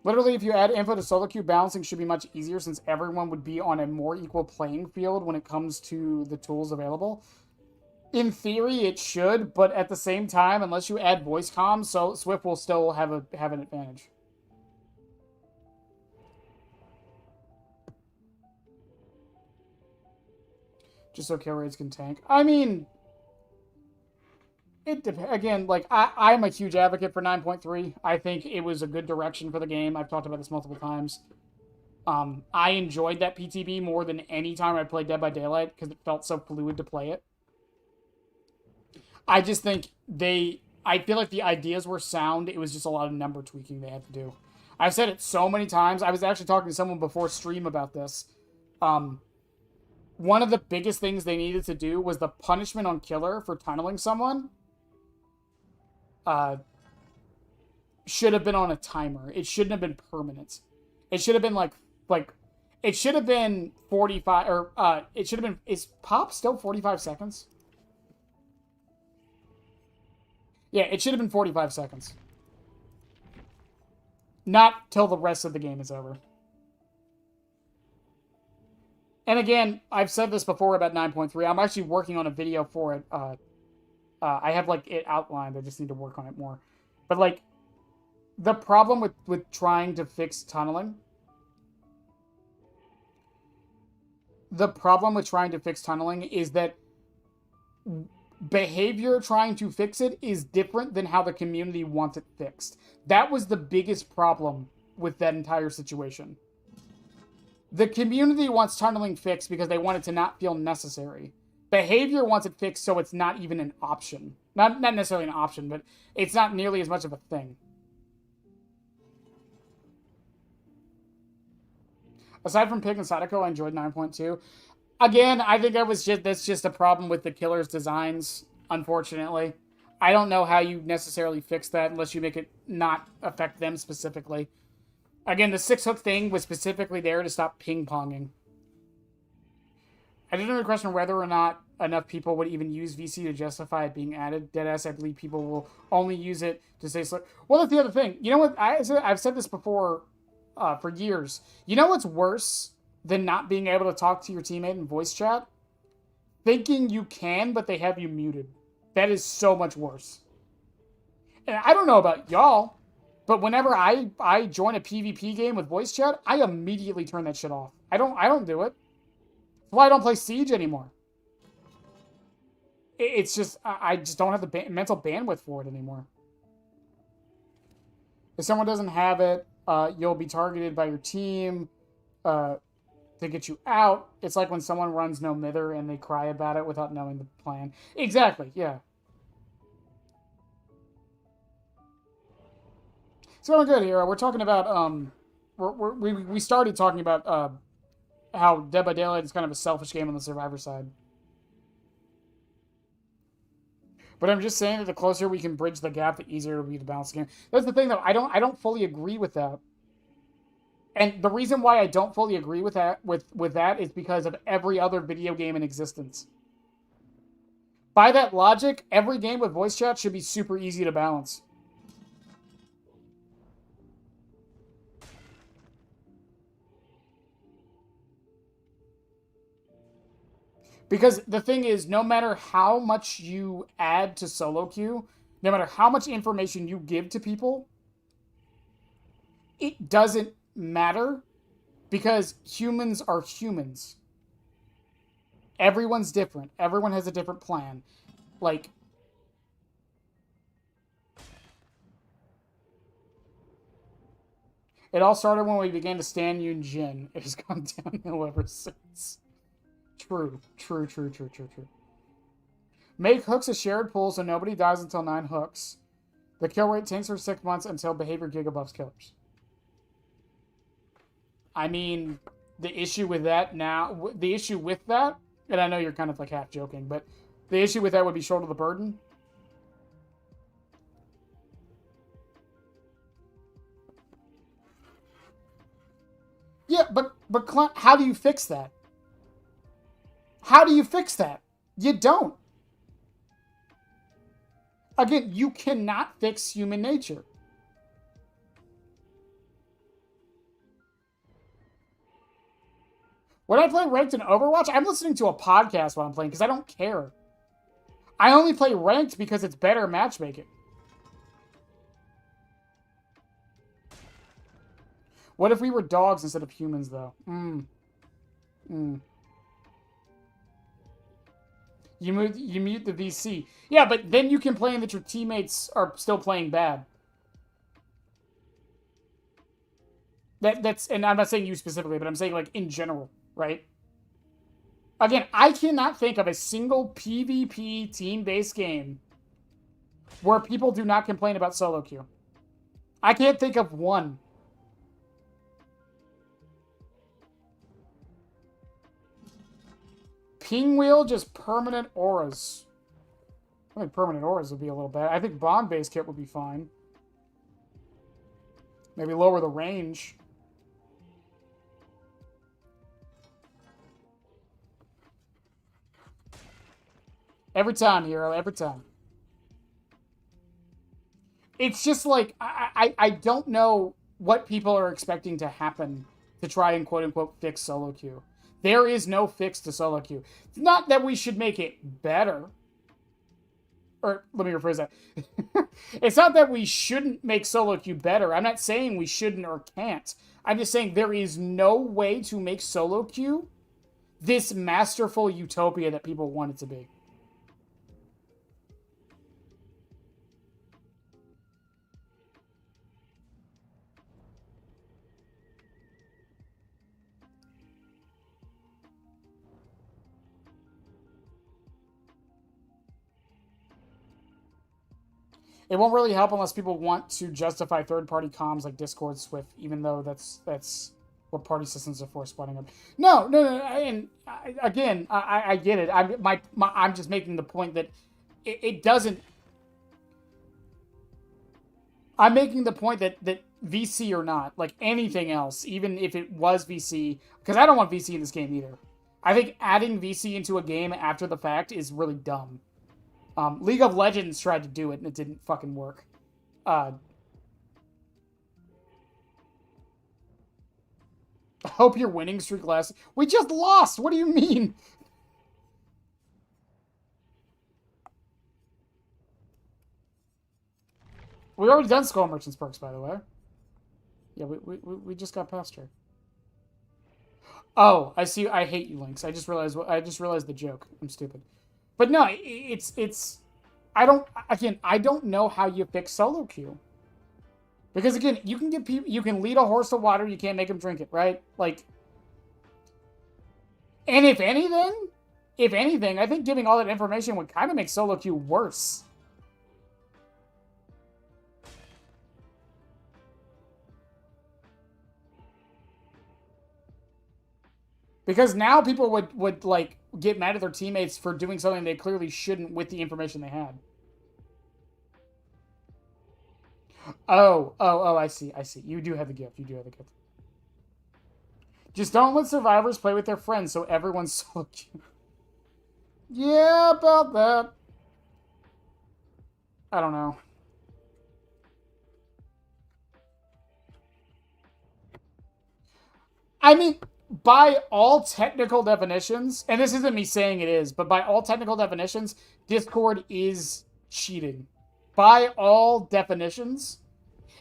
S1: Literally, if you add info to solo queue, balancing should be much easier since everyone would be on a more equal playing field when it comes to the tools available. In theory, it should, but at the same time, unless you add voice comms, so Swift will still have an advantage. Just so kill rates can tank. I mean, again, like I'm a huge advocate for 9.3. I think it was a good direction for the game. I've talked about this multiple times. I enjoyed that PTB more than any time I played Dead by Daylight because it felt so fluid to play it. I just think I feel like the ideas were sound. It was just a lot of number tweaking they had to do. I've said it so many times. I was actually talking to someone before stream about this. One of the biggest things they needed to do was the punishment on killer for tunneling someone. Should have been on a timer. It shouldn't have been permanent. It should have been like it should have been 45 or it should have been. Is pop still 45 seconds? Yeah, it should have been 45 seconds. Not till the rest of the game is over. And again, I've said this before about 9.3. I'm actually working on a video for it. I have like it outlined. I just need to work on it more. But like, the problem with trying to fix tunneling. The problem with trying to fix tunneling is that behavior trying to fix it is different than how the community wants it fixed. That was the biggest problem with that entire situation. The community wants tunneling fixed because they want it to not feel necessary. Behavior wants it fixed so it's not even an option. Not necessarily an option, but it's not nearly as much of a thing. Aside from Pig and Sadako, I enjoyed 9.2. Again, I think that's just a problem with the killer's designs, unfortunately. I don't know how you necessarily fix that unless you make it not affect them specifically. Again, the 6-hook thing was specifically there to stop ping-ponging. I didn't have a question whether or not enough people would even use VC to justify it being added. Deadass, I believe people will only use it to say... Well, that's the other thing. You know what? I've said this before for years. You know what's worse than not being able to talk to your teammate in voice chat? Thinking you can, but they have you muted. That is so much worse. And I don't know about y'all, but whenever I join a PvP game with voice chat, I immediately turn that shit off. I don't do it. That's why I don't play Siege anymore. It's just, I just don't have the mental bandwidth for it anymore. If someone doesn't have it, you'll be targeted by your team to to get you out. It's like when someone runs no mither and they cry about it without knowing the plan. Exactly, yeah. It's going good here. We're talking about we started talking about how Dead by Daylight is kind of a selfish game on the Survivor side. But I'm just saying that the closer we can bridge the gap, the easier it'll be to balance the game. That's the thing, though. I don't fully agree with that. And the reason why I don't fully agree with that is because of every other video game in existence. By that logic, every game with voice chat should be super easy to balance. Because the thing is, no matter how much you add to solo queue, no matter how much information you give to people, it doesn't matter because humans are humans. Everyone's different. Everyone has a different plan. Like, it all started when we began to stand Yoon Jin. It has gone downhill ever since. True. Make hooks a shared pool so nobody dies until 9 hooks. The kill rate tanks for 6 months until behavior gigabuffs killers. I mean, the issue with that, and I know you're kind of like half joking, but the issue with that would be shoulder the burden. Yeah, but Clint, how do you fix that? How do you fix that? You don't. Again, you cannot fix human nature. When I play ranked in Overwatch, I'm listening to a podcast while I'm playing because I don't care. I only play ranked because it's better matchmaking. What if we were dogs instead of humans, though? You mute the VC. Yeah, but then you complain that your teammates are still playing bad. That's, and I'm not saying you specifically, but I'm saying like in general, right? Again, I cannot think of a single PvP team-based game where people do not complain about solo queue. I can't think of one. Ping wheel, just permanent auras. I think permanent auras would be a little bad. I think bond-based kit would be fine. Maybe lower the range. Every time, Hero, every time. It's just like, I don't know what people are expecting to happen to try and quote-unquote fix solo queue. There is no fix to solo queue. It's not that we should make it better. Or, let me rephrase that. It's not that we shouldn't make solo queue better. I'm not saying we shouldn't or can't. I'm just saying there is no way to make solo queue this masterful utopia that people want it to be. It won't really help unless people want to justify third-party comms like Discord, Swift, even though that's what party systems are for, spotting up. No. And again, I get it. I'm just making the point that it doesn't. I'm making the point that VC or not, like anything else, even if it was VC, because I don't want VC in this game either. I think adding VC into a game after the fact is really dumb. League of Legends tried to do it, and it didn't fucking work. I hope your winning streak lasts. We just lost! What do you mean? We already done Skull Merchant's perks, by the way. Yeah, we just got past her. Oh, I see. I hate you, Lynx. I just realized the joke. I'm stupid. But no, it's I don't know how you fix solo queue. Because again, you can lead a horse to water, you can't make him drink it, right? Like, And if anything, I think giving all that information would kind of make solo queue worse. Because now people would like get mad at their teammates for doing something they clearly shouldn't with the information they had. Oh, I see. You do have the gift. You do have the gift. Just don't let survivors play with their friends so everyone's solo queue. Yeah, about that. I don't know. I mean, by all technical definitions, and this isn't me saying it is, but by all technical definitions, Discord is cheating. By all definitions,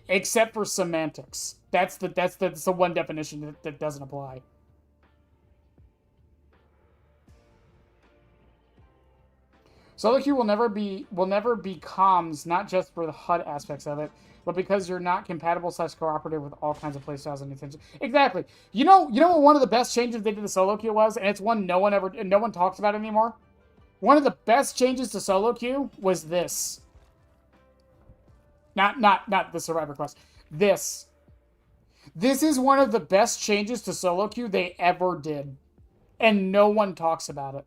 S1: except for semantics. That's the one definition that doesn't apply. Solo queue will never be comms, not just for the HUD aspects of it, but because you're not compatible / cooperative with all kinds of playstyles and intentions. Exactly. You know what one of the best changes they did to solo queue was, and it's one no one talks about anymore. One of the best changes to solo queue was this. Not the Survivor quest. This. This is one of the best changes to solo queue they ever did, and no one talks about it.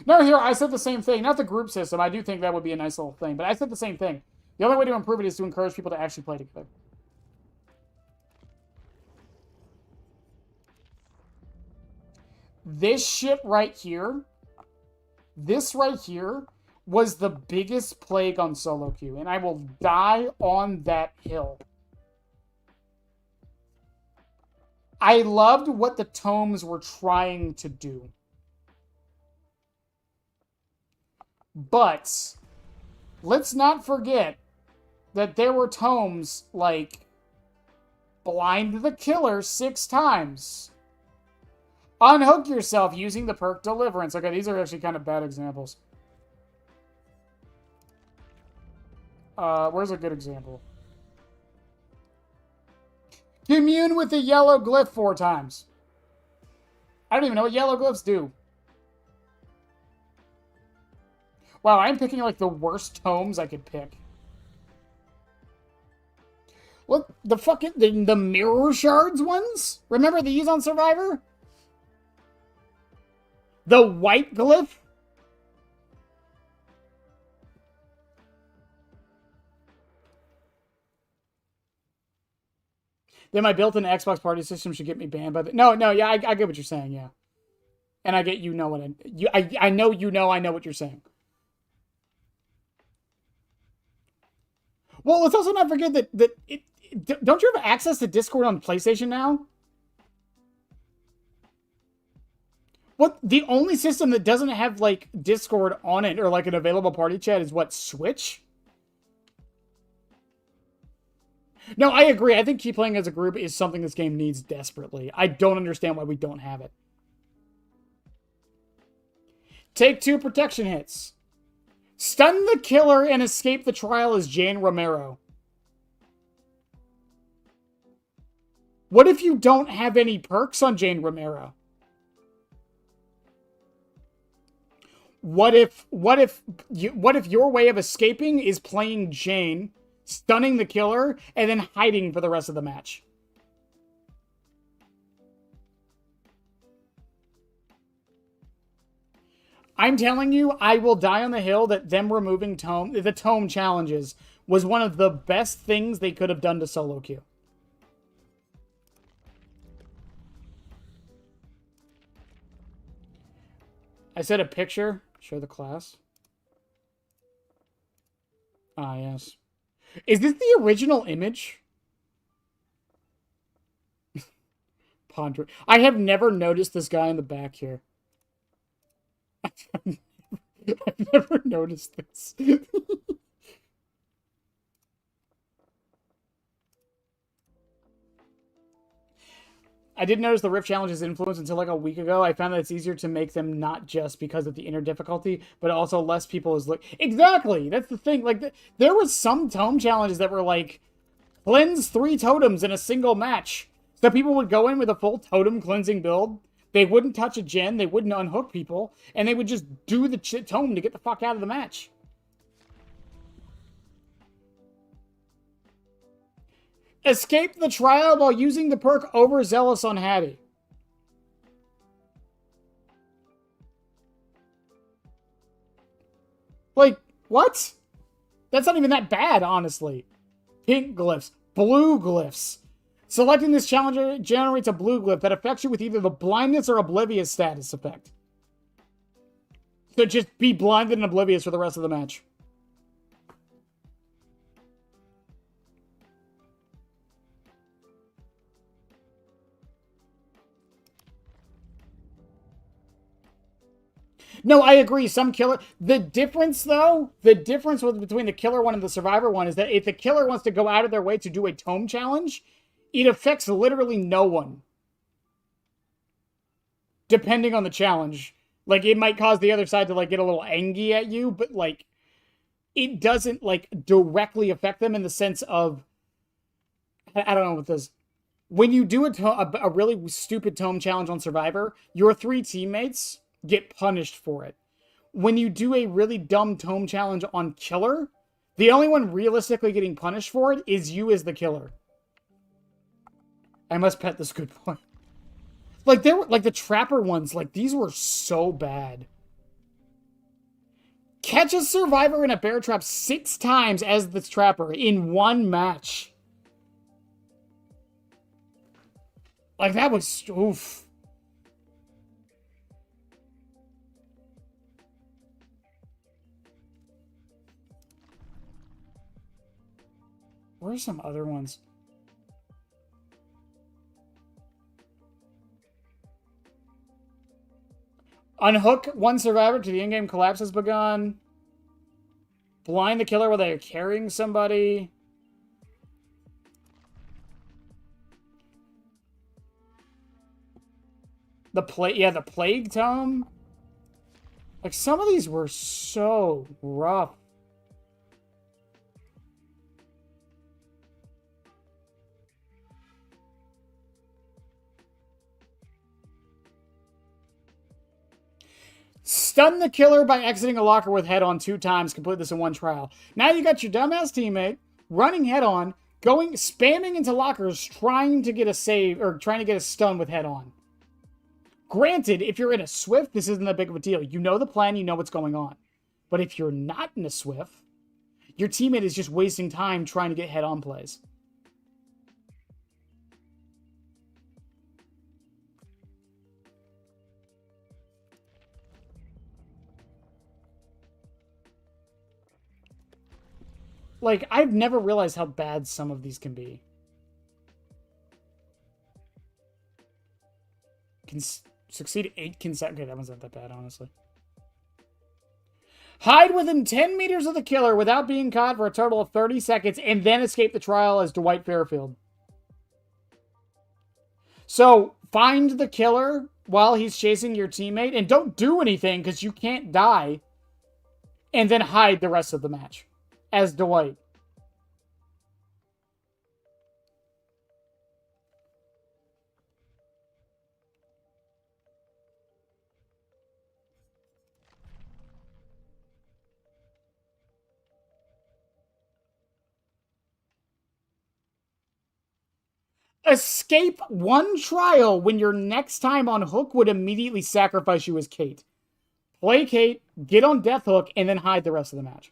S1: No, here, I said the same thing. Not the group system. I do think that would be a nice little thing. But I said the same thing. The only way to improve it is to encourage people to actually play together. This shit right here, this right here, was the biggest plague on solo queue. And I will die on that hill. I loved what the tomes were trying to do. But let's not forget that there were tomes like blind the killer 6 times. Unhook yourself using the perk deliverance. Okay, these are actually kind of bad examples. Where's a good example? Commune with the yellow glyph 4 times. I don't even know what yellow glyphs do. Wow, I'm picking like the worst tomes I could pick. Look, the fucking the mirror shards ones. Remember these on Survivor? The white glyph. Then my built-in Xbox party system should get me banned by the... No, yeah, I get what you're saying, yeah. And I get I know I know what you're saying. Well, let's also not forget don't you have access to Discord on PlayStation now? What, the only system that doesn't have, like, Discord on it or, like, an available party chat is, what, Switch? No, I agree. I think keep playing as a group is something this game needs desperately. I don't understand why we don't have it. Take 2 protection hits. Stun the killer and escape the trial as Jane Romero. What if you don't have any perks on Jane Romero? What if your way of escaping is playing Jane, stunning the killer, and then hiding for the rest of the match? I'm telling you, I will die on the hill that them removing the tome challenges was one of the best things they could have done to solo queue. I said a picture. Show the class. Ah, yes. Is this the original image? Ponder. I have never noticed this guy in the back here. I've never noticed this. I didn't notice the Rift Challenge's influence until like a week ago. I found that it's easier to make them not just because of the inner difficulty, but also less people is look. Exactly! That's the thing. Like, there was some tome challenges that were like, cleanse 3 totems in a single match. So people would go in with a full totem cleansing build. They wouldn't touch a gen. They wouldn't unhook people. And they would just do the tome to get the fuck out of the match. Escape the trial while using the perk Overzealous on Hattie. Like, what? That's not even that bad, honestly. Pink glyphs. Blue glyphs. Selecting this challenge generates a blue glyph that affects you with either the blindness or oblivious status effect. So just be blinded and oblivious for the rest of the match. No, I agree. Some killer... The difference, though, between the killer one and the survivor one is that if the killer wants to go out of their way to do a tome challenge, it affects literally no one. Depending on the challenge. Like, it might cause the other side to, like, get a little angry at you, but, like, it doesn't, like, directly affect them in the sense of... I don't know what this... When you do a really stupid tome challenge on Survivor, your 3 teammates get punished for it. When you do a really dumb tome challenge on Killer, the only one realistically getting punished for it is you as the killer. I must pet this good boy. Like, there were, like, the Trapper ones, like, these were so bad. Catch a survivor in a bear trap 6 times as the Trapper in one match. Like, that was... Oof. Where are some other ones? Unhook one survivor to the in-game collapse has begun. Blind the killer while they're carrying somebody. The Plague Tome. Like, some of these were so rough. Stun the killer by exiting a locker with head-on 2 times. Complete this in 1 trial. Now you got your dumbass teammate running head-on, spamming into lockers, trying to get a save, or trying to get a stun with head-on. Granted, if you're in a Swift, this isn't that big of a deal. You know the plan, you know what's going on. But if you're not in a Swift, your teammate is just wasting time trying to get head-on plays. Like, I've never realized how bad some of these can be. Can succeed 8 consecutive... Okay, that one's not that bad, honestly. Hide within 10 meters of the killer without being caught for a total of 30 seconds and then escape the trial as Dwight Fairfield. So, find the killer while he's chasing your teammate and don't do anything because you can't die. And then hide the rest of the match as Dwight. Escape 1 trial when your next time on Hook would immediately sacrifice you as Kate. Play Kate, get on Death Hook, and then hide the rest of the match.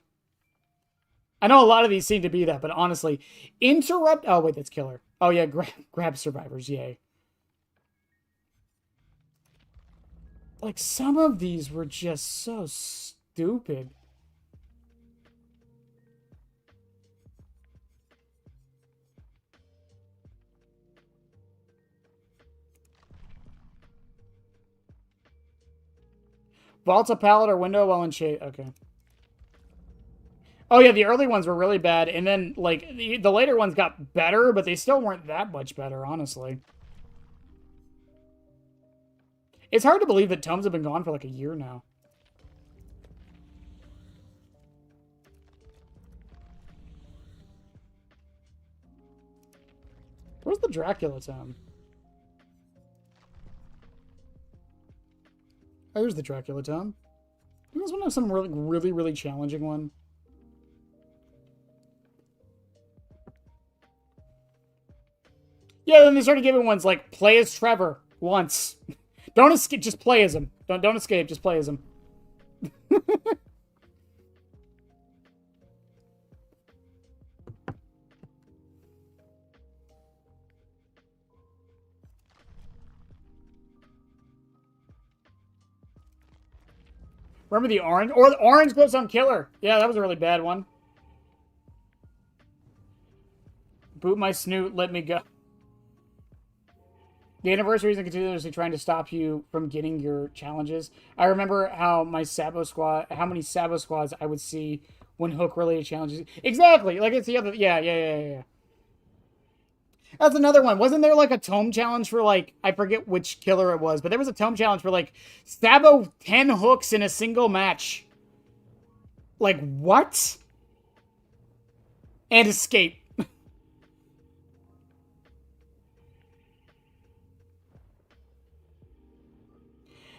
S1: I know a lot of these seem to be that, but honestly, interrupt... Oh, wait, that's Killer. Oh, yeah, grab survivors, yay. Like, some of these were just so stupid. Vault a pallet or window while in shade. Okay. Oh, yeah, the early ones were really bad. And then, like, the later ones got better, but they still weren't that much better, honestly. It's hard to believe that tomes have been gone for like a year now. Where's the Dracula tome? Oh, there's the Dracula tome. You guys want to have some really challenging one? Yeah, then they started giving ones like play as Trevor once. Don't escape, just play as him. Don't escape, just play as him. Remember the orange? Or the orange gloves on Killer. Yeah, that was a really bad one. Boot my snoot, let me go. The anniversary isn't continuously trying to stop you from getting your challenges. I remember how many Sabo squads I would see when Hook-related challenges. Exactly! Like, it's the other... Yeah. That's another one. Wasn't there, like, a tome challenge for, like... I forget which killer it was, but there was a tome challenge for, like, Sabo 10 hooks in a single match. Like, what? And escape.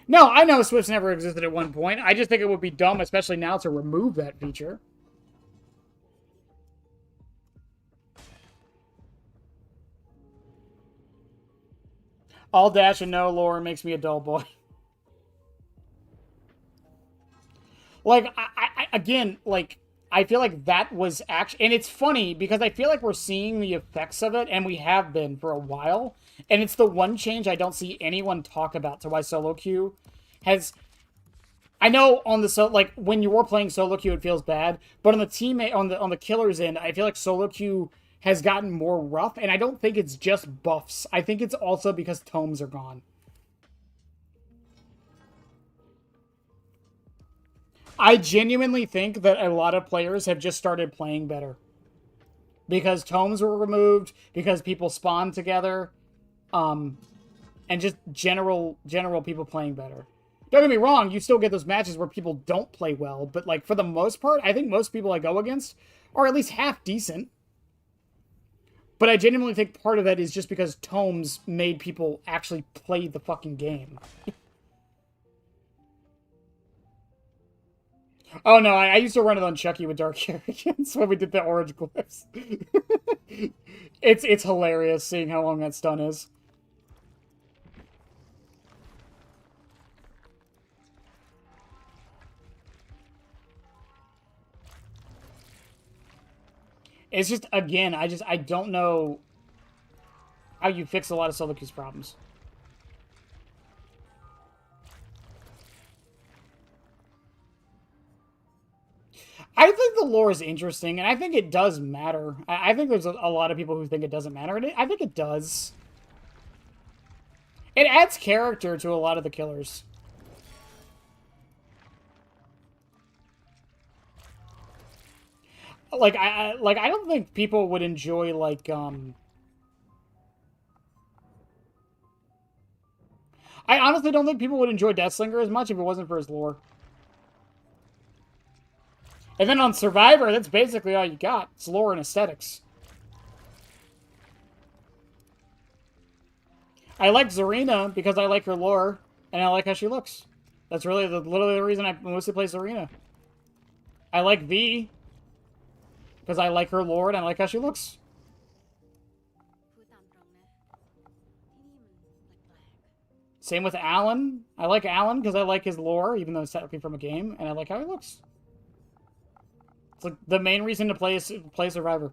S1: No, I know Swift's never existed at one point. I just think it would be dumb, especially now, to remove that feature. All dash and no lore makes me a dull boy. Like, again, like, I feel like that was actually... And it's funny, because I feel like we're seeing the effects of it, and we have been for a while. And it's the one change I don't see anyone talk about to why solo queue has... I know on the like when you're playing solo queue it feels bad, but on the teammate on the killer's end, I feel like solo queue has gotten more rough, and I don't think it's just buffs. I think it's also because tomes are gone. I genuinely think that a lot of players have just started playing better. Because tomes were removed, because people spawned together, and just general people playing better. Don't get me wrong, you still get those matches where people don't play well, but like for the most part, I think most people I go against are at least half decent. But I genuinely think part of that is just because tomes made people actually play the fucking game. Oh no, I used to run it on Chucky with Dark Arrogance when we did the orange glyphs. It's hilarious seeing how long that stun is. It's just, again, I don't know how you fix a lot of solo queue's problems. I think the lore is interesting, and I think it does matter. I think there's a lot of people who think it doesn't matter, and I think it does. It adds character to a lot of the killers. Like, I don't think people would enjoy, like, I honestly don't think people would enjoy Deathslinger as much if it wasn't for his lore. And then on Survivor, that's basically all you got. It's lore and aesthetics. I like Zarina because I like her lore, and I like how she looks. That's really literally the reason I mostly play Zarina. I like V because I like her lore and I like how she looks. Same with Alan. I like Alan because I like his lore, even though it's technically from a game, and I like how he looks. It's like the main reason to play Survivor.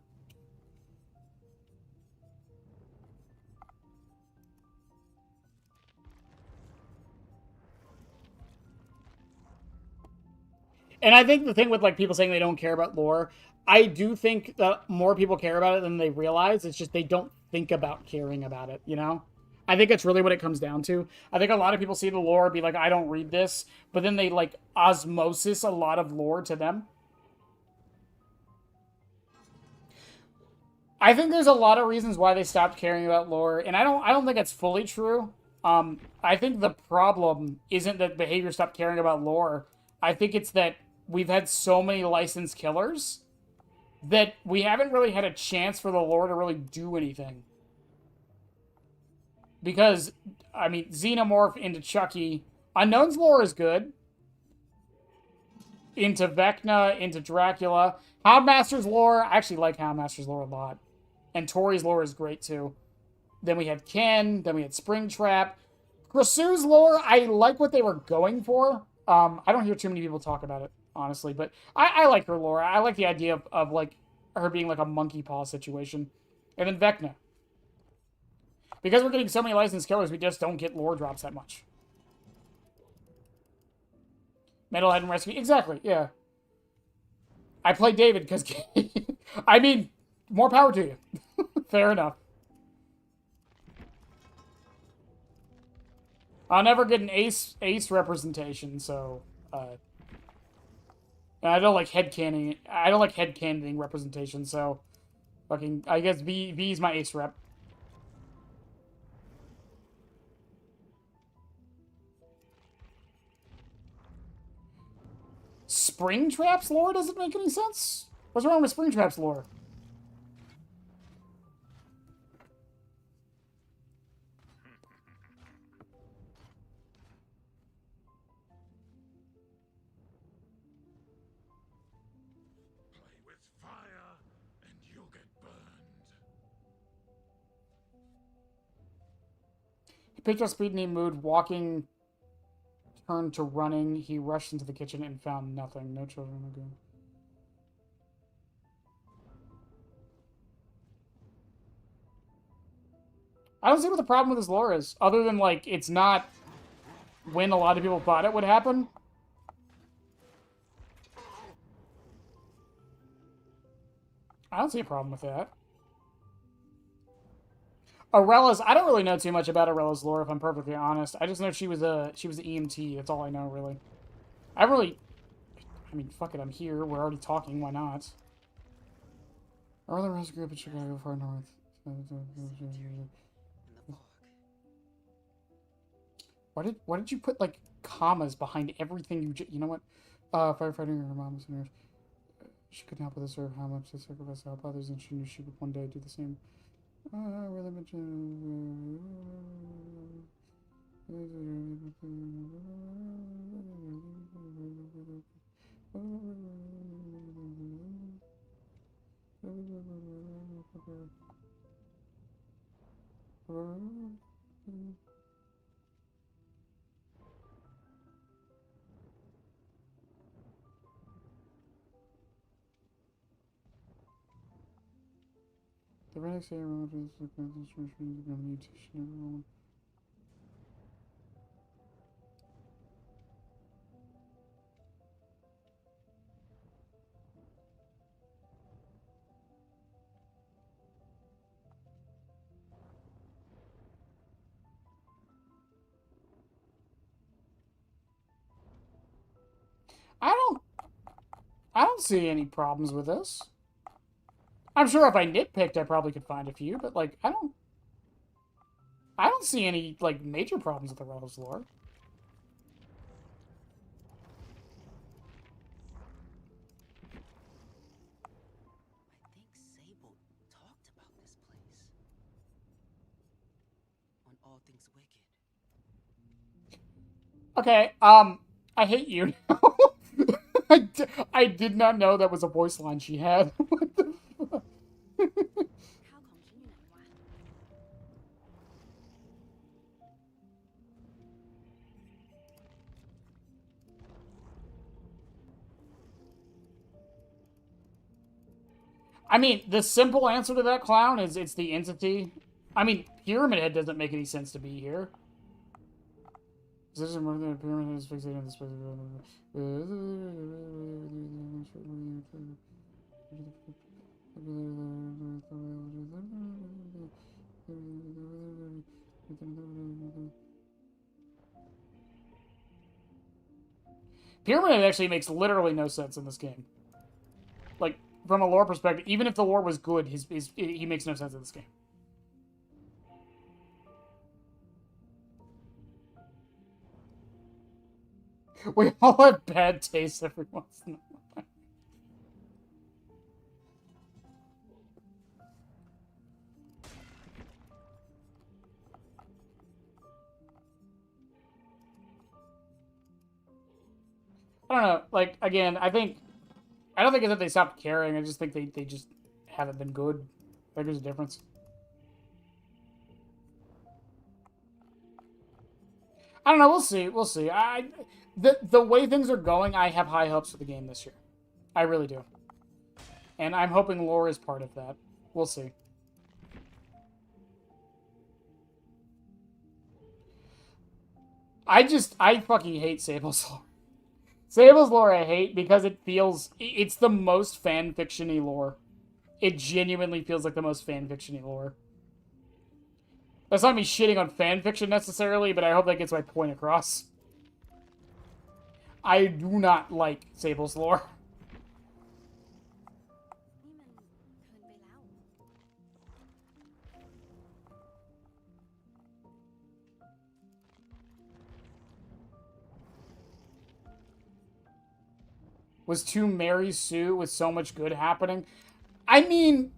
S1: And I think the thing with like people saying they don't care about lore, I do think that more people care about it than they realize. It's just they don't think about caring about it, you know? I think it's really what it comes down to. I think a lot of people see the lore, be like, I don't read this, but then they like osmosis a lot of lore to them. I think there's a lot of reasons why they stopped caring about lore, and I don't think it's fully true. I think the problem isn't that behavior stopped caring about lore. I think it's that we've had so many licensed killers that we haven't really had a chance for the lore to really do anything. Because, I mean, Xenomorph into Chucky. Unknown's lore is good. Into Vecna, into Dracula. Houndmaster's lore, I actually like Houndmaster's lore a lot. And Tori's lore is great, too. Then we had Ken, then we had Springtrap. Krasu's lore, I like what they were going for. I don't hear too many people talk about it, honestly, but I like her lore. I like the idea of like, her being like a monkey paw situation. And then Vecna. Because we're getting so many licensed killers, we just don't get lore drops that much. Metalhead and Rescue. Exactly, yeah. I play David because... I mean, more power to you. Fair enough. I'll never get an ace representation, so... I don't like headcanon. I don't like headcanoning representation, so... Fucking... I guess V's my ace rep. Springtrap's lore doesn't make any sense? What's wrong with Springtrap's lore?
S2: Play with fire, and you'll get burned.
S1: He picked up speed in a mood, walking... Turned to running. He rushed into the kitchen and found nothing. No children again. I don't see what the problem with his lore is, other than, like, it's not when a lot of people thought it would happen. I don't see a problem with that. Aurella's... I don't really know too much about Aurella's lore, if I'm perfectly honest. I just know she was an EMT. That's all I know, really. I mean, fuck it, I'm here. We're already talking. Why not? Arla has a group in Chicago, far north. Why did you put, like, commas behind everything you know what? Firefighter and her mom was a nurse. She couldn't help but observe how much they sacrificed to help others, and she knew she would one day do the same. Really mentioned. The relics say around is the concentration of the mutation of everyone. I don't see any problems with this. I'm sure if I nitpicked, I probably could find a few, but, like, I don't see any, like, major problems with the Relics lore.
S3: I think Sable talked about this place. On All Things Wicked.
S1: Okay, I hate you now. I did not know that was a voice line she had. What the fuck? I mean, the simple answer to that, Clown, is it's the entity. I mean, Pyramid Head doesn't make any sense to be here. This is more than a pyramid head is fixated on the space. Pyramid Head actually makes literally no sense in this game. Like, from a lore perspective, even if the lore was good, he makes no sense in this game. We all have bad taste every once in a while. I don't know. Like, again, I don't think it's that they stopped caring. I just think they just haven't been good. I think there's a difference. I don't know. We'll see. We'll see. The way things are going, I have high hopes for the game this year. I really do. And I'm hoping lore is part of that. We'll see. I fucking hate Sable's lore. Sable's lore I hate because it's the most fanfiction-y lore. It genuinely feels like the most fanfiction-y lore. That's not me shitting on fanfiction necessarily, but I hope that gets my point across. I do not like Sable's lore. Was to marry Sue with so much good happening. I mean,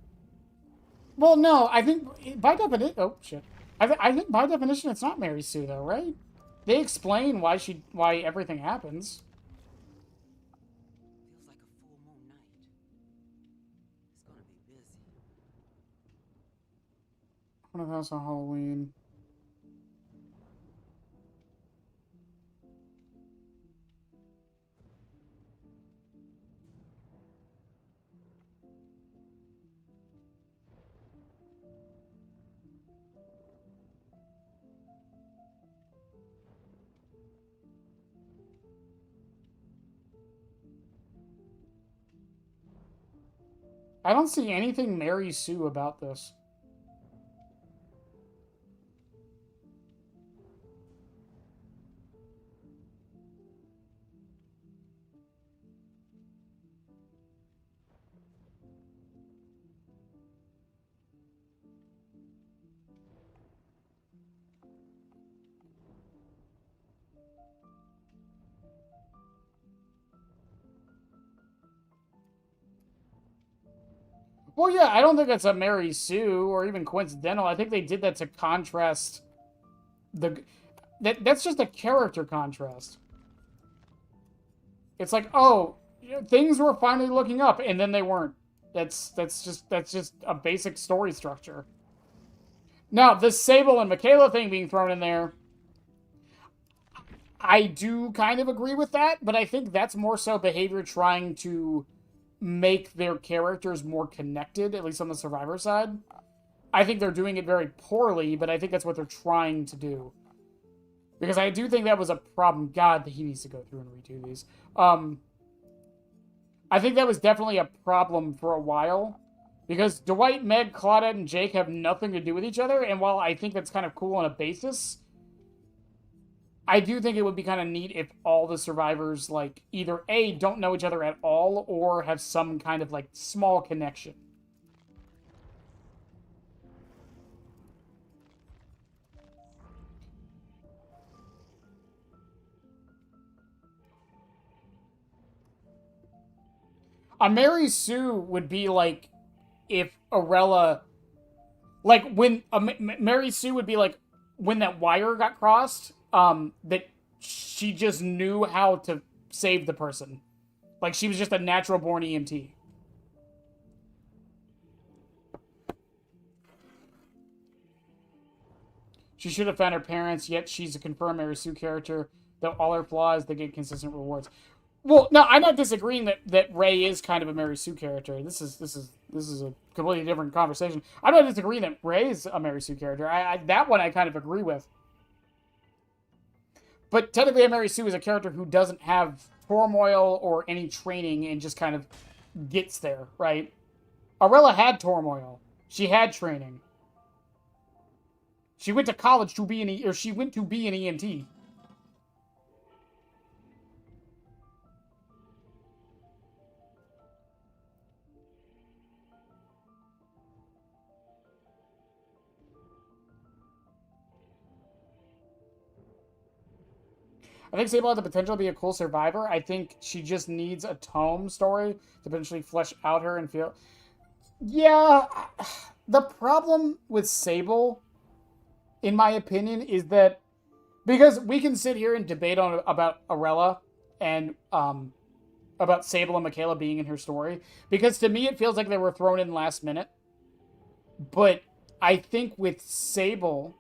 S1: well, no, I think by definition. Oh shit. I think by definition it's not Mary Sue though, right? They explain why everything happens.
S3: Feels like a full moon night. It's gonna be busy.
S1: What if that's on Halloween? I don't see anything Mary Sue about this. Well, yeah, I don't think that's a Mary Sue or even coincidental. I think they did that to contrast the that's just a character contrast. It's like, oh, things were finally looking up, and then they weren't. That's just a basic story structure. Now, the Sable and Michaela thing being thrown in there, I do kind of agree with that, but I think that's more so behavior trying to make their characters more connected, at least on the Survivor side. I think they're doing it very poorly, but I think that's what they're trying to do. Because I do think that was a problem. God, he needs to go through and redo these. I think that was definitely a problem for a while. Because Dwight, Meg, Claudette, and Jake have nothing to do with each other, and while I think that's kind of cool on a basis, I do think it would be kind of neat if all the survivors, like, either A, don't know each other at all, or have some kind of, like, small connection. A Mary Sue would be like if Arella, like when Mary Sue would be like when that wire got crossed, that she just knew how to save the person, like she was just a natural born EMT. She should have found her parents, yet she's a confirmed Mary Sue character. Though all her flaws, they get consistent rewards. Well, no, I'm not disagreeing that Ray is kind of a Mary Sue character. This is a completely different conversation. I'm not disagreeing that Ray is a Mary Sue character. That one I kind of agree with. But technically, a Mary Sue is a character who doesn't have turmoil or any training and just kind of gets there, right? Arella had turmoil. She had training. She went to college to be or she went to be an EMT. I think Sable has the potential to be a cool survivor. I think she just needs a tome story to potentially flesh out her and feel... Yeah, the problem with Sable, in my opinion, is that... Because we can sit here and debate on about Arella and about Sable and Michaela being in her story. Because to me, it feels like they were thrown in last minute. But I think with Sable,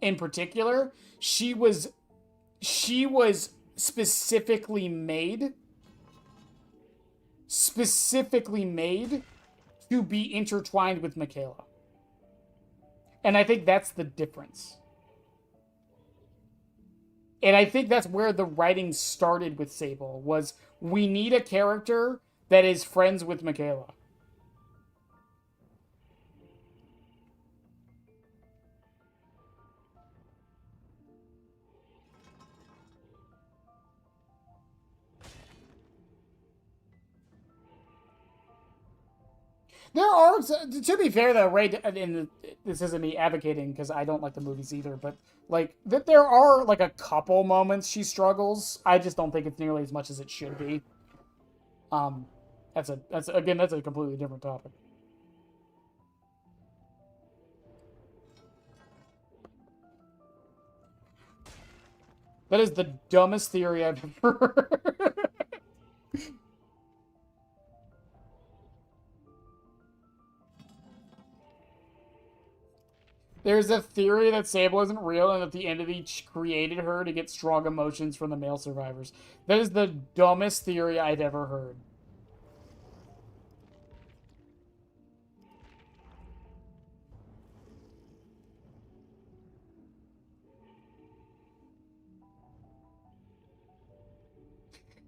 S1: in particular, she was specifically made to be intertwined with Michaela. And I think that's the difference. And I think that's where the writing started with Sable, was we need a character that is friends with Michaela. There are, to be fair though, Ray, this isn't me advocating because I don't like the movies either, but like that there are like a couple moments she struggles. I just don't think it's nearly as much as it should be. That's a completely different topic. That is the dumbest theory I've ever heard. There's a theory that Sable isn't real and that the entity created her to get strong emotions from the male survivors. That is the dumbest theory I've ever heard.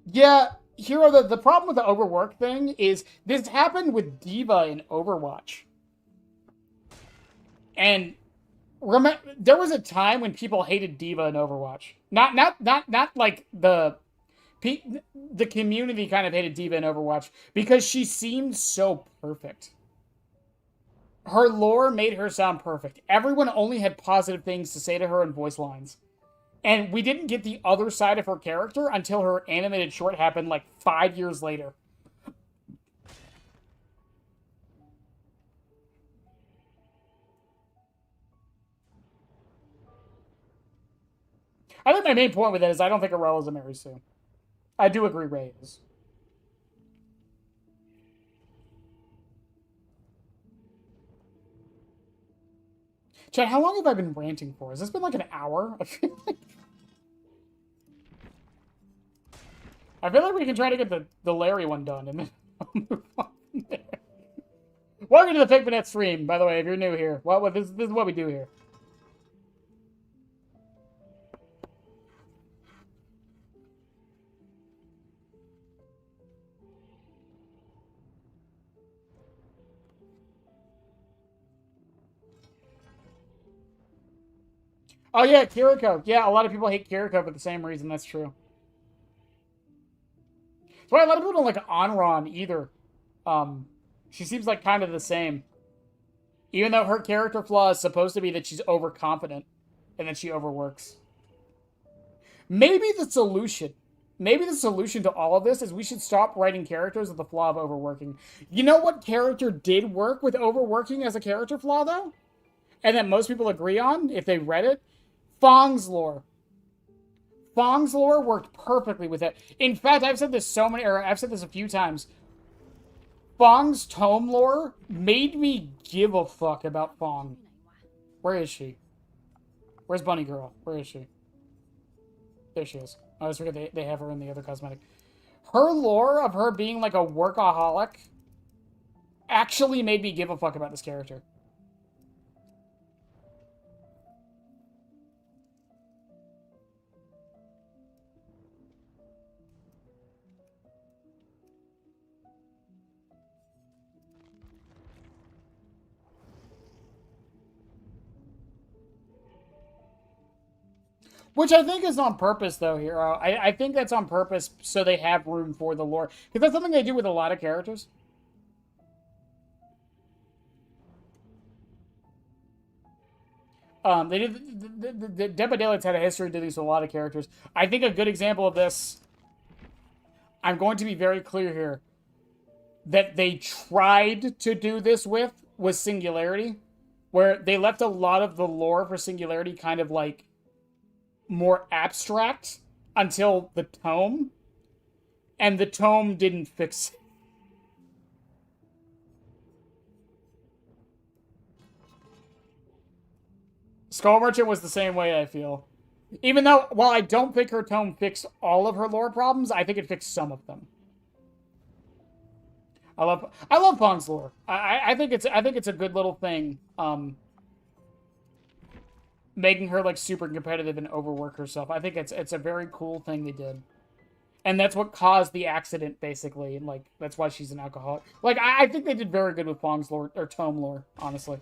S1: Yeah, Hero, the problem with the overwork thing is this happened with Diva in Overwatch. And there was a time when people hated Diva in Overwatch. Not like the community kind of hated Diva in Overwatch because she seemed so perfect. Her lore made her sound perfect. Everyone only had positive things to say to her in voice lines. And we didn't get the other side of her character until her animated short happened like 5 years later. I think my main point with it is I don't think Arella's a Mary Sue. I do agree Ray is. Chad, how long have I been ranting for? Has this been like an hour? I feel like we can try to get the Larry one done and then I'll move on from there. Welcome to the Figmanet stream, by the way, if you're new here. Well, this is what we do here. Oh yeah, Kiriko. Yeah, a lot of people hate Kiriko for the same reason. That's true. That's why a lot of people don't like Anran either. She seems like kind of the same. Even though her character flaw is supposed to be that she's overconfident and that she overworks. Maybe the solution to all of this is we should stop writing characters with the flaw of overworking. You know what character did work with overworking as a character flaw, though? And that most people agree on, if they read it? Fong's lore. Fong's lore worked perfectly with it. In fact, I've said this a few times. Fong's tome lore made me give a fuck about Fong. Where is she? Where's Bunny Girl? Where is she? There she is. I always forget they have her in the other cosmetic. Her lore of her being like a workaholic actually made me give a fuck about this character. Which I think is on purpose, though, Hero. I think that's on purpose so they have room for the lore. Because that's something they do with a lot of characters. They did the Dead by Daylight's had a history of doing this with a lot of characters. I think a good example of this, I'm going to be very clear here, that they tried to do this with was Singularity, where they left a lot of the lore for Singularity kind of like more abstract until the tome, and the tome didn't fix it. Skull Merchant was the same way, I feel. Even though, while I don't think her tome fixed all of her lore problems, I think it fixed some of them. I love Pong's lore. I think it's a good little thing. Making her like super competitive and overwork herself. I think it's a very cool thing they did. And that's what caused the accident, basically. And like that's why she's an alcoholic. Like I think they did very good with Pong's lore or tome lore, honestly.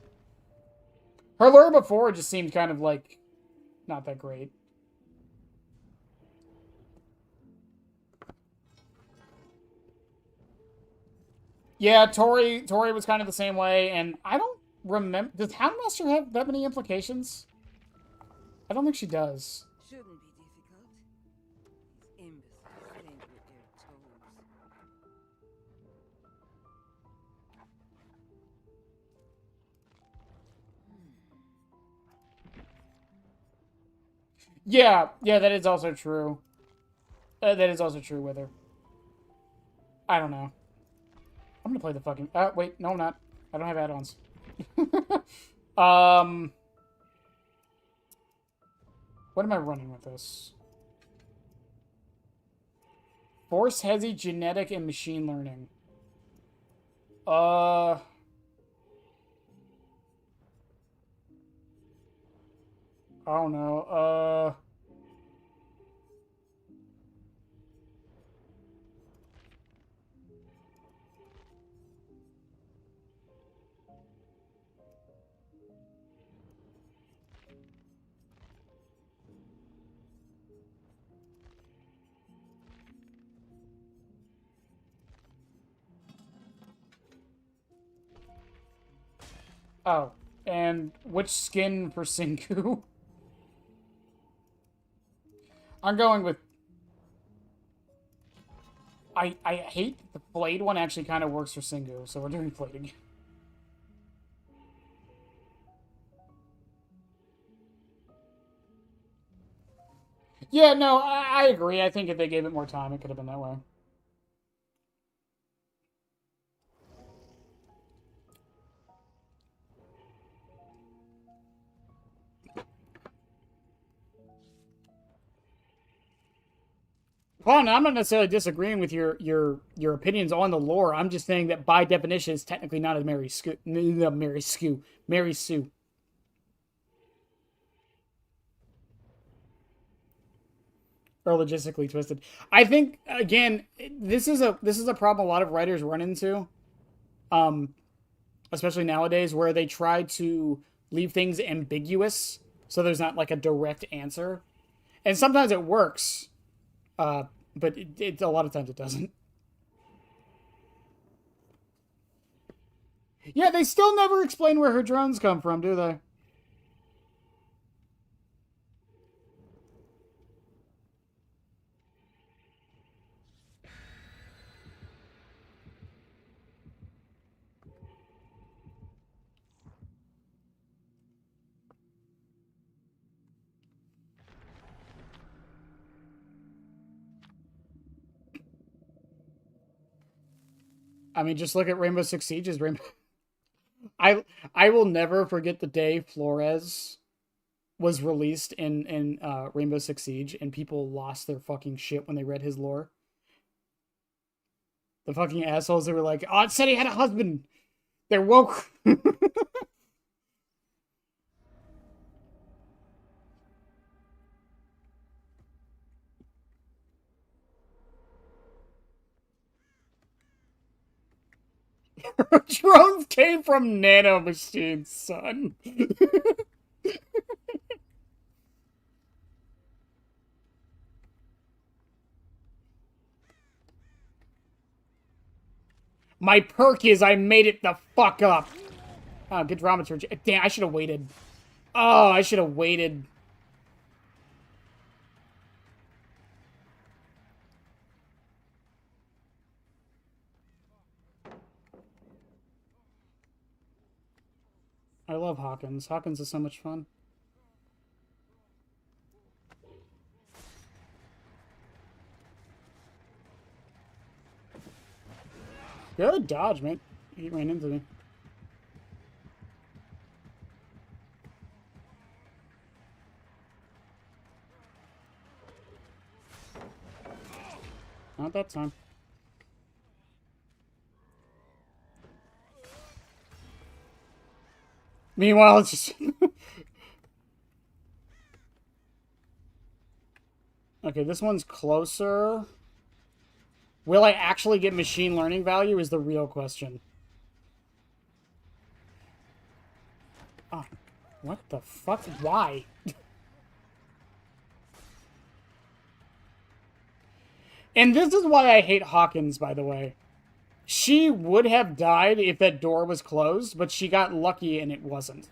S1: Her lore before just seemed kind of like not that great. Yeah, Tori was kind of the same way, and I don't remember. Does Houndmaster have that many implications? I don't think she does.
S3: Shouldn't be difficult. These imbeciles think with their toes.
S1: Yeah, that is also true. That is also true with her. I don't know. I'm gonna play the fucking... wait, no I'm not. I don't have add-ons. What am I running with this? Force Hezi, Genetic, and Machine Learning. I don't know. Oh, and which skin for Senku? I'm going with... I hate the Flayed one actually kind of works for Senku, so we're doing Flayed again. Yeah, no, I agree. I think if they gave it more time, it could have been that way. Well, no, I'm not necessarily disagreeing with your opinions on the lore. I'm just saying that by definition, it's technically not a Mary Sue. Or logistically twisted. I think again, this is a problem a lot of writers run into, especially nowadays, where they try to leave things ambiguous so there's not like a direct answer, and sometimes it works. But it a lot of times it doesn't. Yeah, they still never explain where her drones come from, do they? I mean, just look at Rainbow Six Siege's Rainbow. I will never forget the day Flores was released in Rainbow Six Siege, and people lost their fucking shit when they read his lore. The fucking assholes that were like, "Oh, it said he had a husband." They're woke. Drones came from nano machines, son. My perk is I made it the fuck up. Good dramaturgy. Damn, I should have waited. Oh, I should have waited. I love Hawkins. Hawkins is so much fun. Good dodge, mate. He ran into me. Not that time. Meanwhile, it's just... Okay, this one's closer. Will I actually get machine learning value is the real question. Oh, what the fuck? Why? And this is why I hate Hawkins, by the way. She would have died if that door was closed, but she got lucky and it wasn't.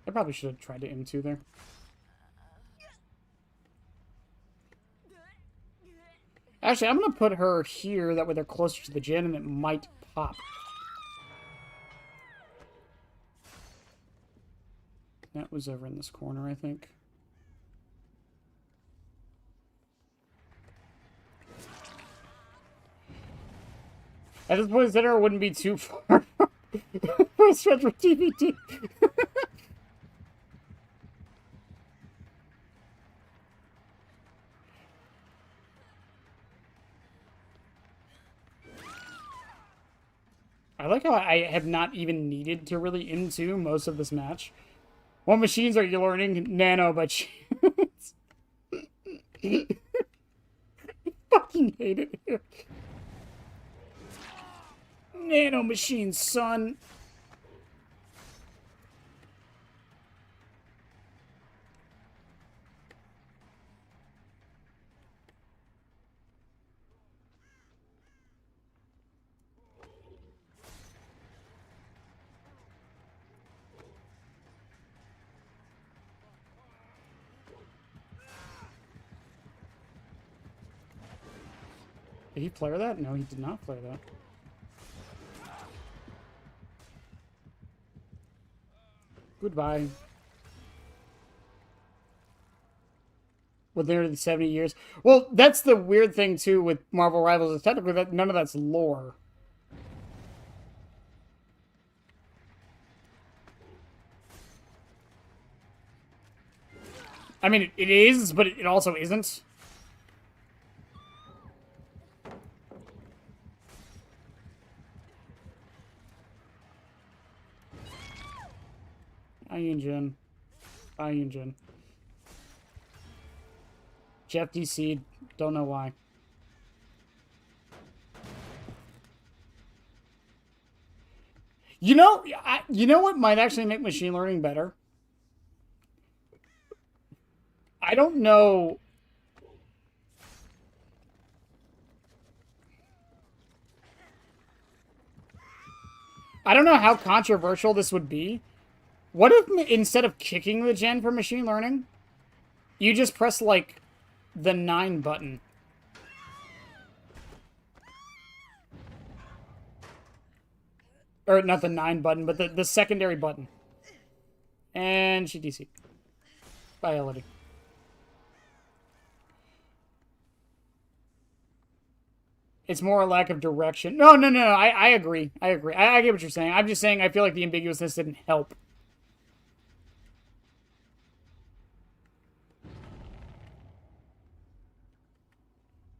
S1: I probably should have tried to M2 there. Actually, I'm going to put her here, that way they're closer to the gen and it might pop. That was over in this corner, I think. At this point, center wouldn't be too far. Stretch for TBT. I like how I have not even needed to really into most of this match. What machines are you learning? Nano, but fucking hate it here. Nano machines, son. Did he flare that? No, he did not flare that. Goodbye. With nearly 70 years. Well, that's the weird thing, too, with Marvel Rivals, is technically that none of that's lore. I mean, it is, but it also isn't. Hi, Yunjin. Hi, Yunjin. Jeff DC'd. Don't know why. You know, you know what might actually make machine learning better? I don't know. I don't know how controversial this would be. What if instead of kicking the gen for machine learning, you just press, like, the 9 button? Or not the 9 button, but the secondary button. And she DC. Bye, Elodie. It's more a lack of direction. No. I agree. I agree. I get what you're saying. I'm just saying I feel like the ambiguousness didn't help.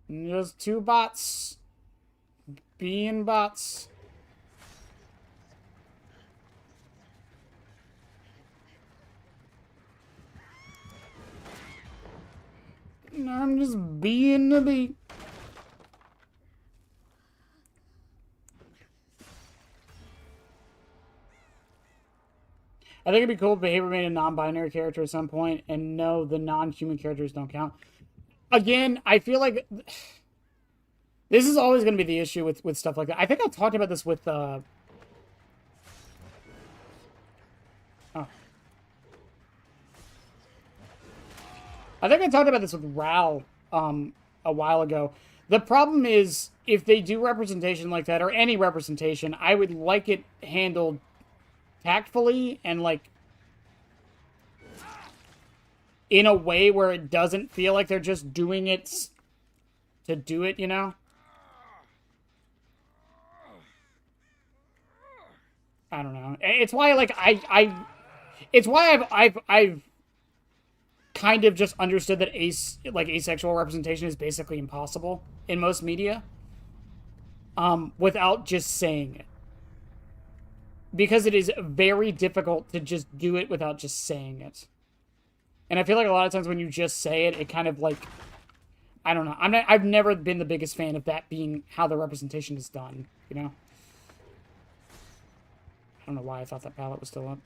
S1: Just 2 bots. Being bots. I'm just being a bee. I think it'd be cool if Behavior made a non-binary character at some point, and no, the non-human characters don't count. Again, I feel like this is always going to be the issue with stuff like that. I think I talked about this with oh. I think I talked about this with Ral a while ago. The problem is, if they do representation like that, or any representation, I would like it handled tactfully and, like, in a way where it doesn't feel like they're just doing it to do it, you know? I don't know. It's why, like, it's why I've kind of just understood that asexual representation is basically impossible in most media, without just saying it, because it is very difficult to just do it without just saying it. And I feel like a lot of times when you just say it, it kind of, like, I don't know. I've never been the biggest fan of that being how the representation is done, you know? I don't know why I thought that pallet was still up.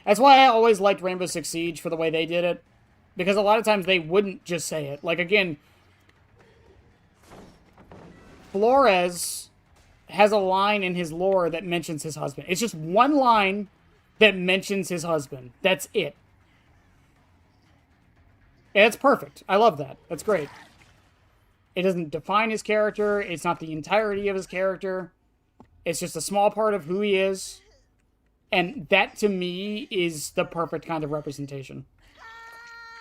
S1: That's why I always liked Rainbow Six Siege for the way they did it. Because a lot of times they wouldn't just say it. Like, again, Flores has a line in his lore that mentions his husband. It's just one line that mentions his husband. That's it. And it's perfect. I love that. That's great. It doesn't define his character. It's not the entirety of his character. It's just a small part of who he is. And that, to me, is the perfect kind of representation.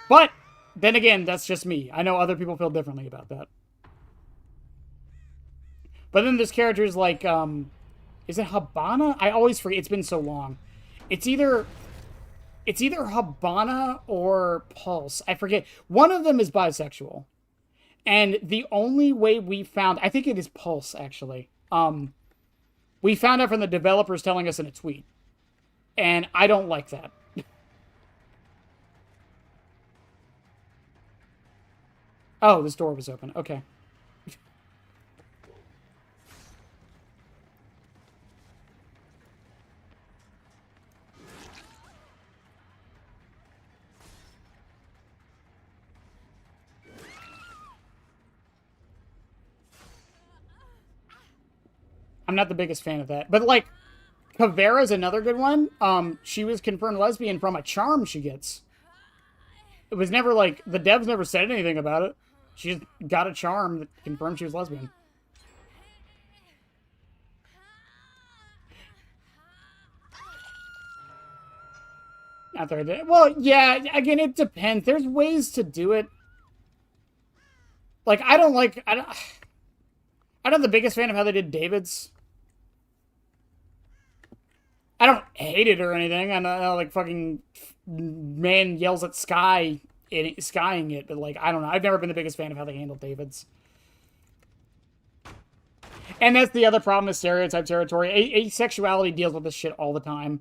S1: But, then again, that's just me. I know other people feel differently about that. But then there's characters like, is it Habana? I always forget. It's been so long. It's either Habana or Pulse. I forget. One of them is bisexual. And the only way we found... I think it is Pulse, actually. We found out from the developers telling us in a tweet. And I don't like that. Oh, this door was open. Okay. I'm not the biggest fan of that. But, like, Caveira's another good one. She was confirmed lesbian from a charm she gets. It was never, like, the devs never said anything about it. She just got a charm that confirmed she was lesbian. Not there. Well, yeah, again, it depends. There's ways to do it. Like, I'm not the biggest fan of how they did David's. I don't hate it or anything. I know, like, fucking man yells at skying it, but, like, I don't know. I've never been the biggest fan of how they handled David's. And that's the other problem with stereotype territory. Asexuality deals with this shit all the time.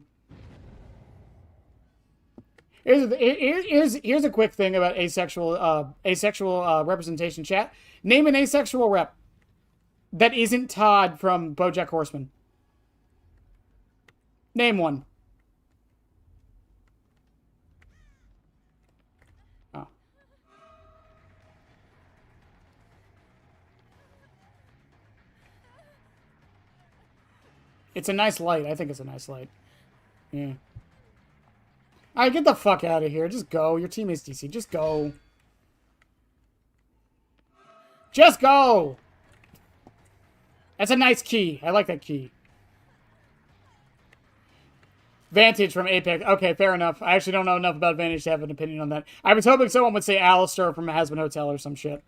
S1: Here's a quick thing about asexual representation, chat. Name an asexual rep that isn't Todd from BoJack Horseman. Name one. Oh. It's a nice light. I think it's a nice light. Yeah. Alright, get the fuck out of here. Just go. Your teammate's DC. Just go. Just go! That's a nice key. I like that key. Vantage from Apex. Okay, fair enough. I actually don't know enough about Vantage to have an opinion on that. I was hoping someone would say Alistair from Hazbin Hotel or some shit.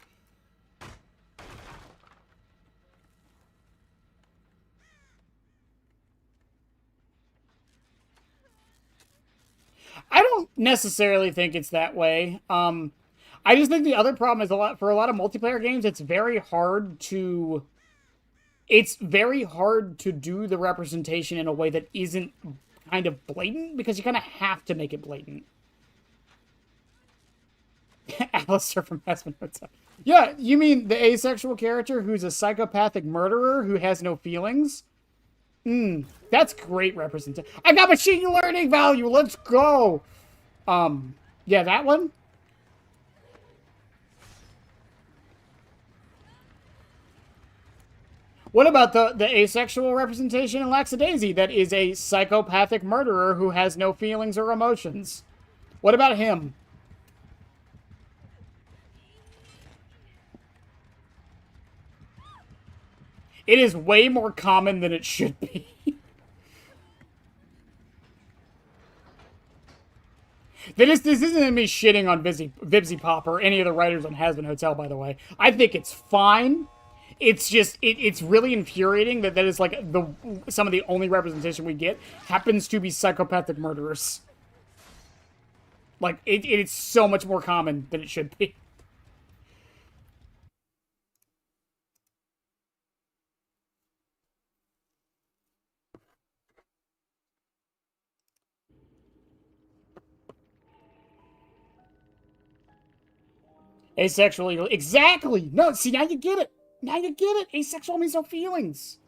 S1: I don't necessarily think it's that way. I just think the other problem is for a lot of multiplayer games, it's very hard to do the representation in a way that isn't kind of blatant, because you kind of have to make it blatant. Alistair from Aspen Hotel. Yeah, you mean the asexual character who's a psychopathic murderer who has no feelings? That's great representation. I got machine learning value. Let's go. Yeah, that one. What about the asexual representation in Laxadaisy that is a psychopathic murderer who has no feelings or emotions? What about him? It is way more common than it should be. This isn't me shitting on Vibsy Pop or any of the writers on Hazbin Hotel, by the way. I think it's fine. It's just it's really infuriating that is like some of the only representation we get happens to be psychopathic murderers. Like it's so much more common than it should be. Asexual, exactly. No, see, now you get it. Now you get it. Asexual means no feelings.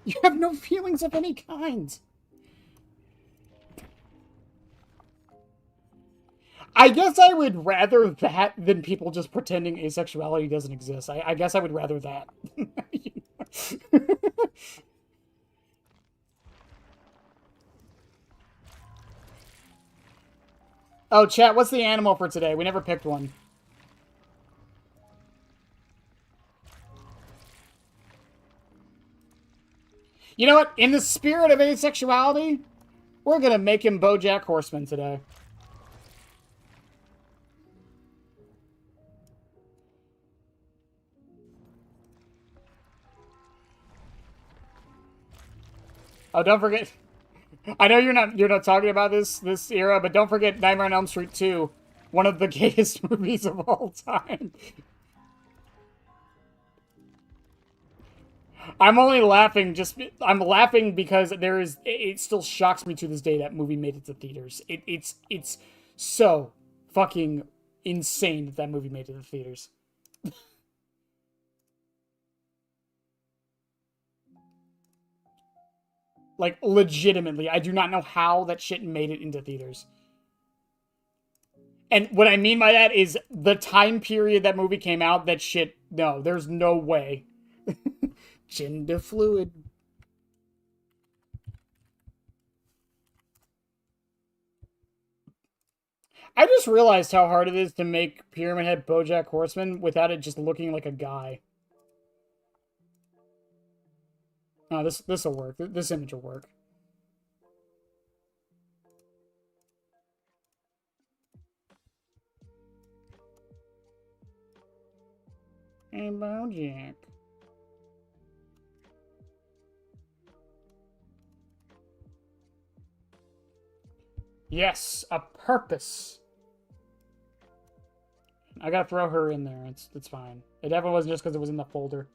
S1: You have no feelings of any kind. I guess I would rather that than people just pretending asexuality doesn't exist. I guess I would rather that. Oh, chat, what's the animal for today? We never picked one. You know what? In the spirit of asexuality, we're gonna make him BoJack Horseman today. Oh, don't forget. I know you're not talking about this era, but don't forget Nightmare on Elm Street 2, one of the gayest movies of all time. I'm only laughing I'm laughing because it still shocks me to this day that movie made it to theaters. It's so fucking insane that movie made it to theaters. Like, legitimately, I do not know how that shit made it into theaters. And what I mean by that is the time period that movie came out, that shit, no, there's no way. Gender fluid. I just realized how hard it is to make Pyramid Head BoJack Horseman without it just looking like a guy. Oh, this will work. This image will work. Hey, BoJack. Yes, a purpose. I gotta throw her in there. It's fine. It definitely wasn't just because it was in the folder.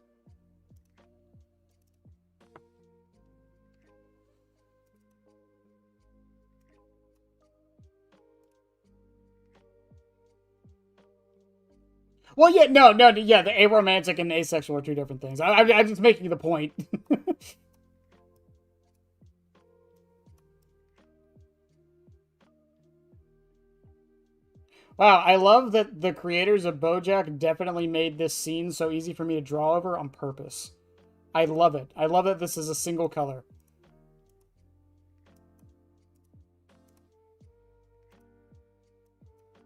S1: Well, yeah, no, yeah, the aromantic and the asexual are two different things. I'm just making the point. Wow, I love that the creators of BoJack definitely made this scene so easy for me to draw over on purpose. I love it. I love that this is a single color.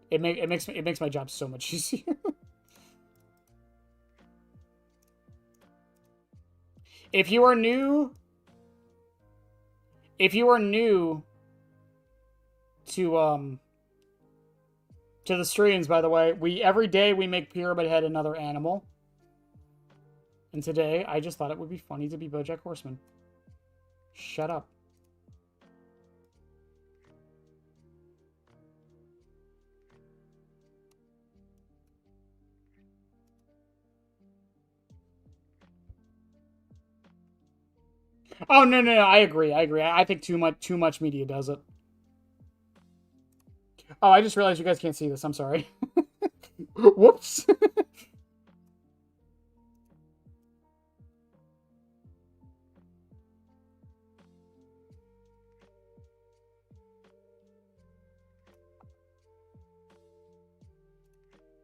S1: It makes my job so much easier. If you are new to the streams, by the way, every day we make Pyramid Head another animal. And today, I just thought it would be funny to be BoJack Horseman. Shut up. Oh, no, I agree. I think too much media does it. Oh, I just realized you guys can't see this. I'm sorry. Whoops.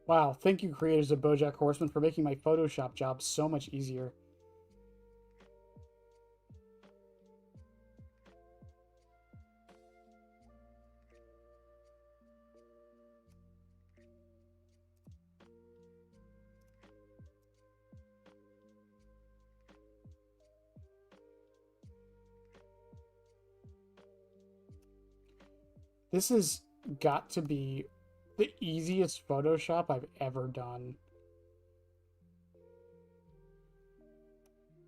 S1: Wow, thank you creators of BoJack Horseman for making my Photoshop job so much easier. This has got to be the easiest Photoshop I've ever done.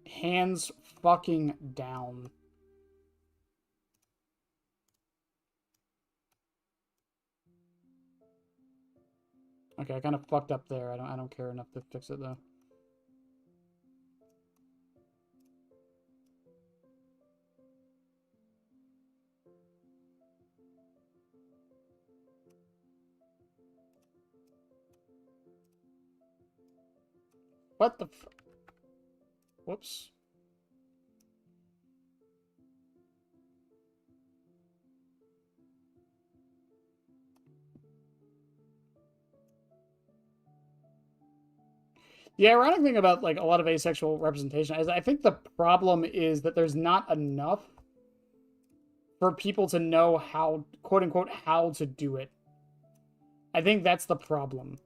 S1: Hands fucking down. Okay, I kind of fucked up there. I don't care enough to fix it though. What the f... Whoops. The ironic thing about like a lot of asexual representation is I think the problem is that there's not enough for people to know how, quote unquote, how to do it. I think that's the problem.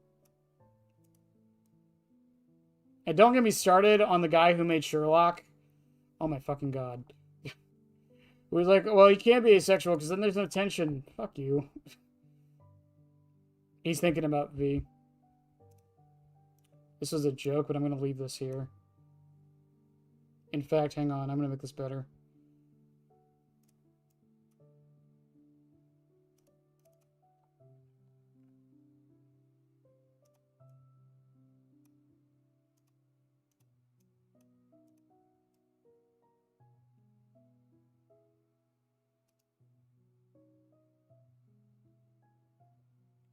S1: And don't get me started on the guy who made Sherlock. Oh my fucking god. Who was like, well, you can't be asexual because then there's no tension. Fuck you. He's thinking about V. This was a joke, but I'm going to leave this here. In fact, hang on. I'm going to make this better.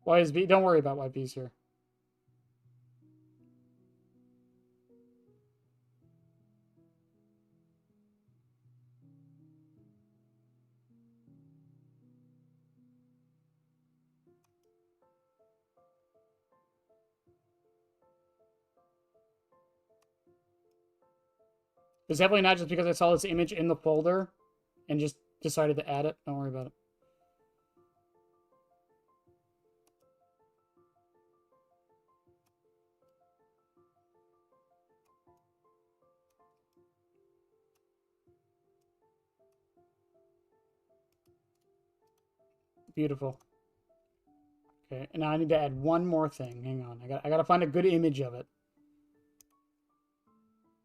S1: Why is V? Don't worry about why V's here. It's definitely not just because I saw this image in the folder and just decided to add it. Don't worry about it. Beautiful. Okay, and now I need to add one more thing. Hang on. I got to find a good image of it.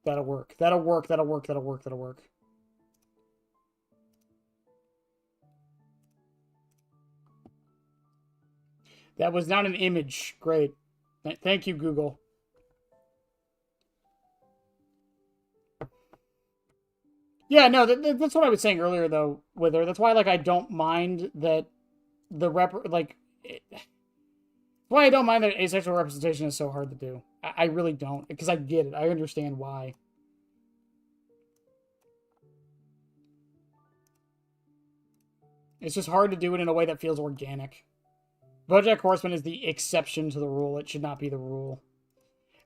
S1: That'll work. That'll work. That'll work. That'll work. That'll work. That was not an image. Great. Thank you, Google. Yeah, no, that's what I was saying earlier, though, with her. That's why, like, I don't mind that the why I don't mind that asexual representation is so hard to do. I really don't, because I get it. I understand why. It's just hard to do it in a way that feels organic. BoJack Horseman is the exception to the rule. It should not be the rule.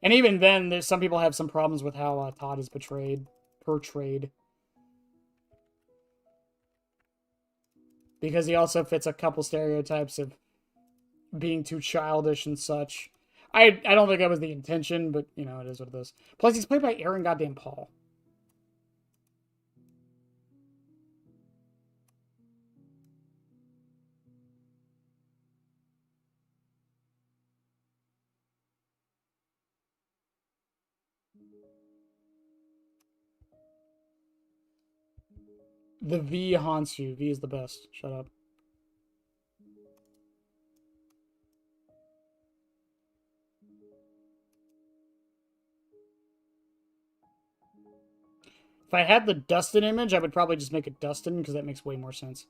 S1: And even then, some people have some problems with how Todd is portrayed. Because he also fits a couple stereotypes of being too childish and such. I don't think that was the intention, but, you know, it is what it is. Plus, he's played by Aaron goddamn Paul. The V haunts you. V is the best. Shut up. If I had the Dustin image, I would probably just make it Dustin, because that makes way more sense.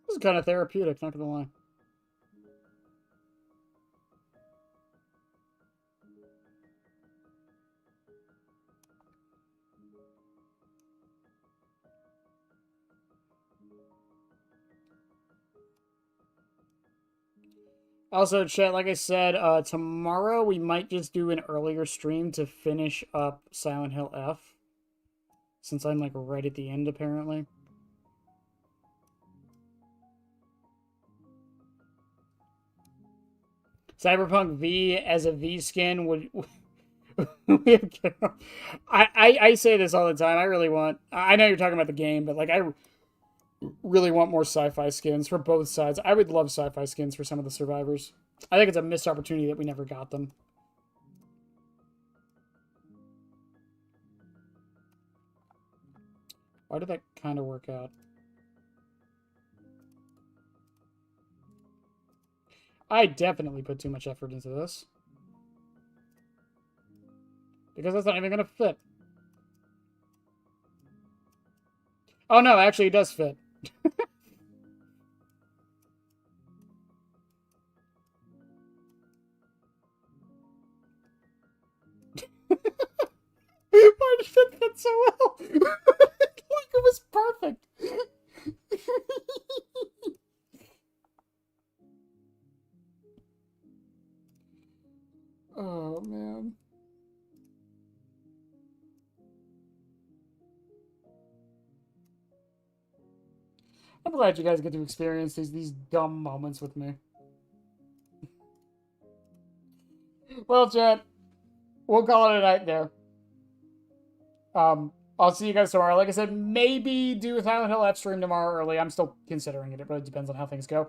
S1: This is kind of therapeutic, not gonna lie. Also, chat, like I said, tomorrow we might just do an earlier stream to finish up Silent Hill F. Since I'm, like, right at the end, apparently. Cyberpunk V as a V skin would... I say this all the time. I really want... I know you're talking about the game, but, like, I really want more sci-fi skins for both sides. I would love sci-fi skins for some of the survivors. I think it's a missed opportunity that we never got them. Why did that kind of work out? I definitely put too much effort into this. Because that's not even going to fit. Oh no, actually it does fit. Why did it fit so well? Like it was perfect. Oh man. I'm glad you guys get to experience these dumb moments with me. Well, chat, we'll call it a night there. I'll see you guys tomorrow. Like I said, maybe do a Silent Hill F stream tomorrow early. I'm still considering it. It really depends on how things go.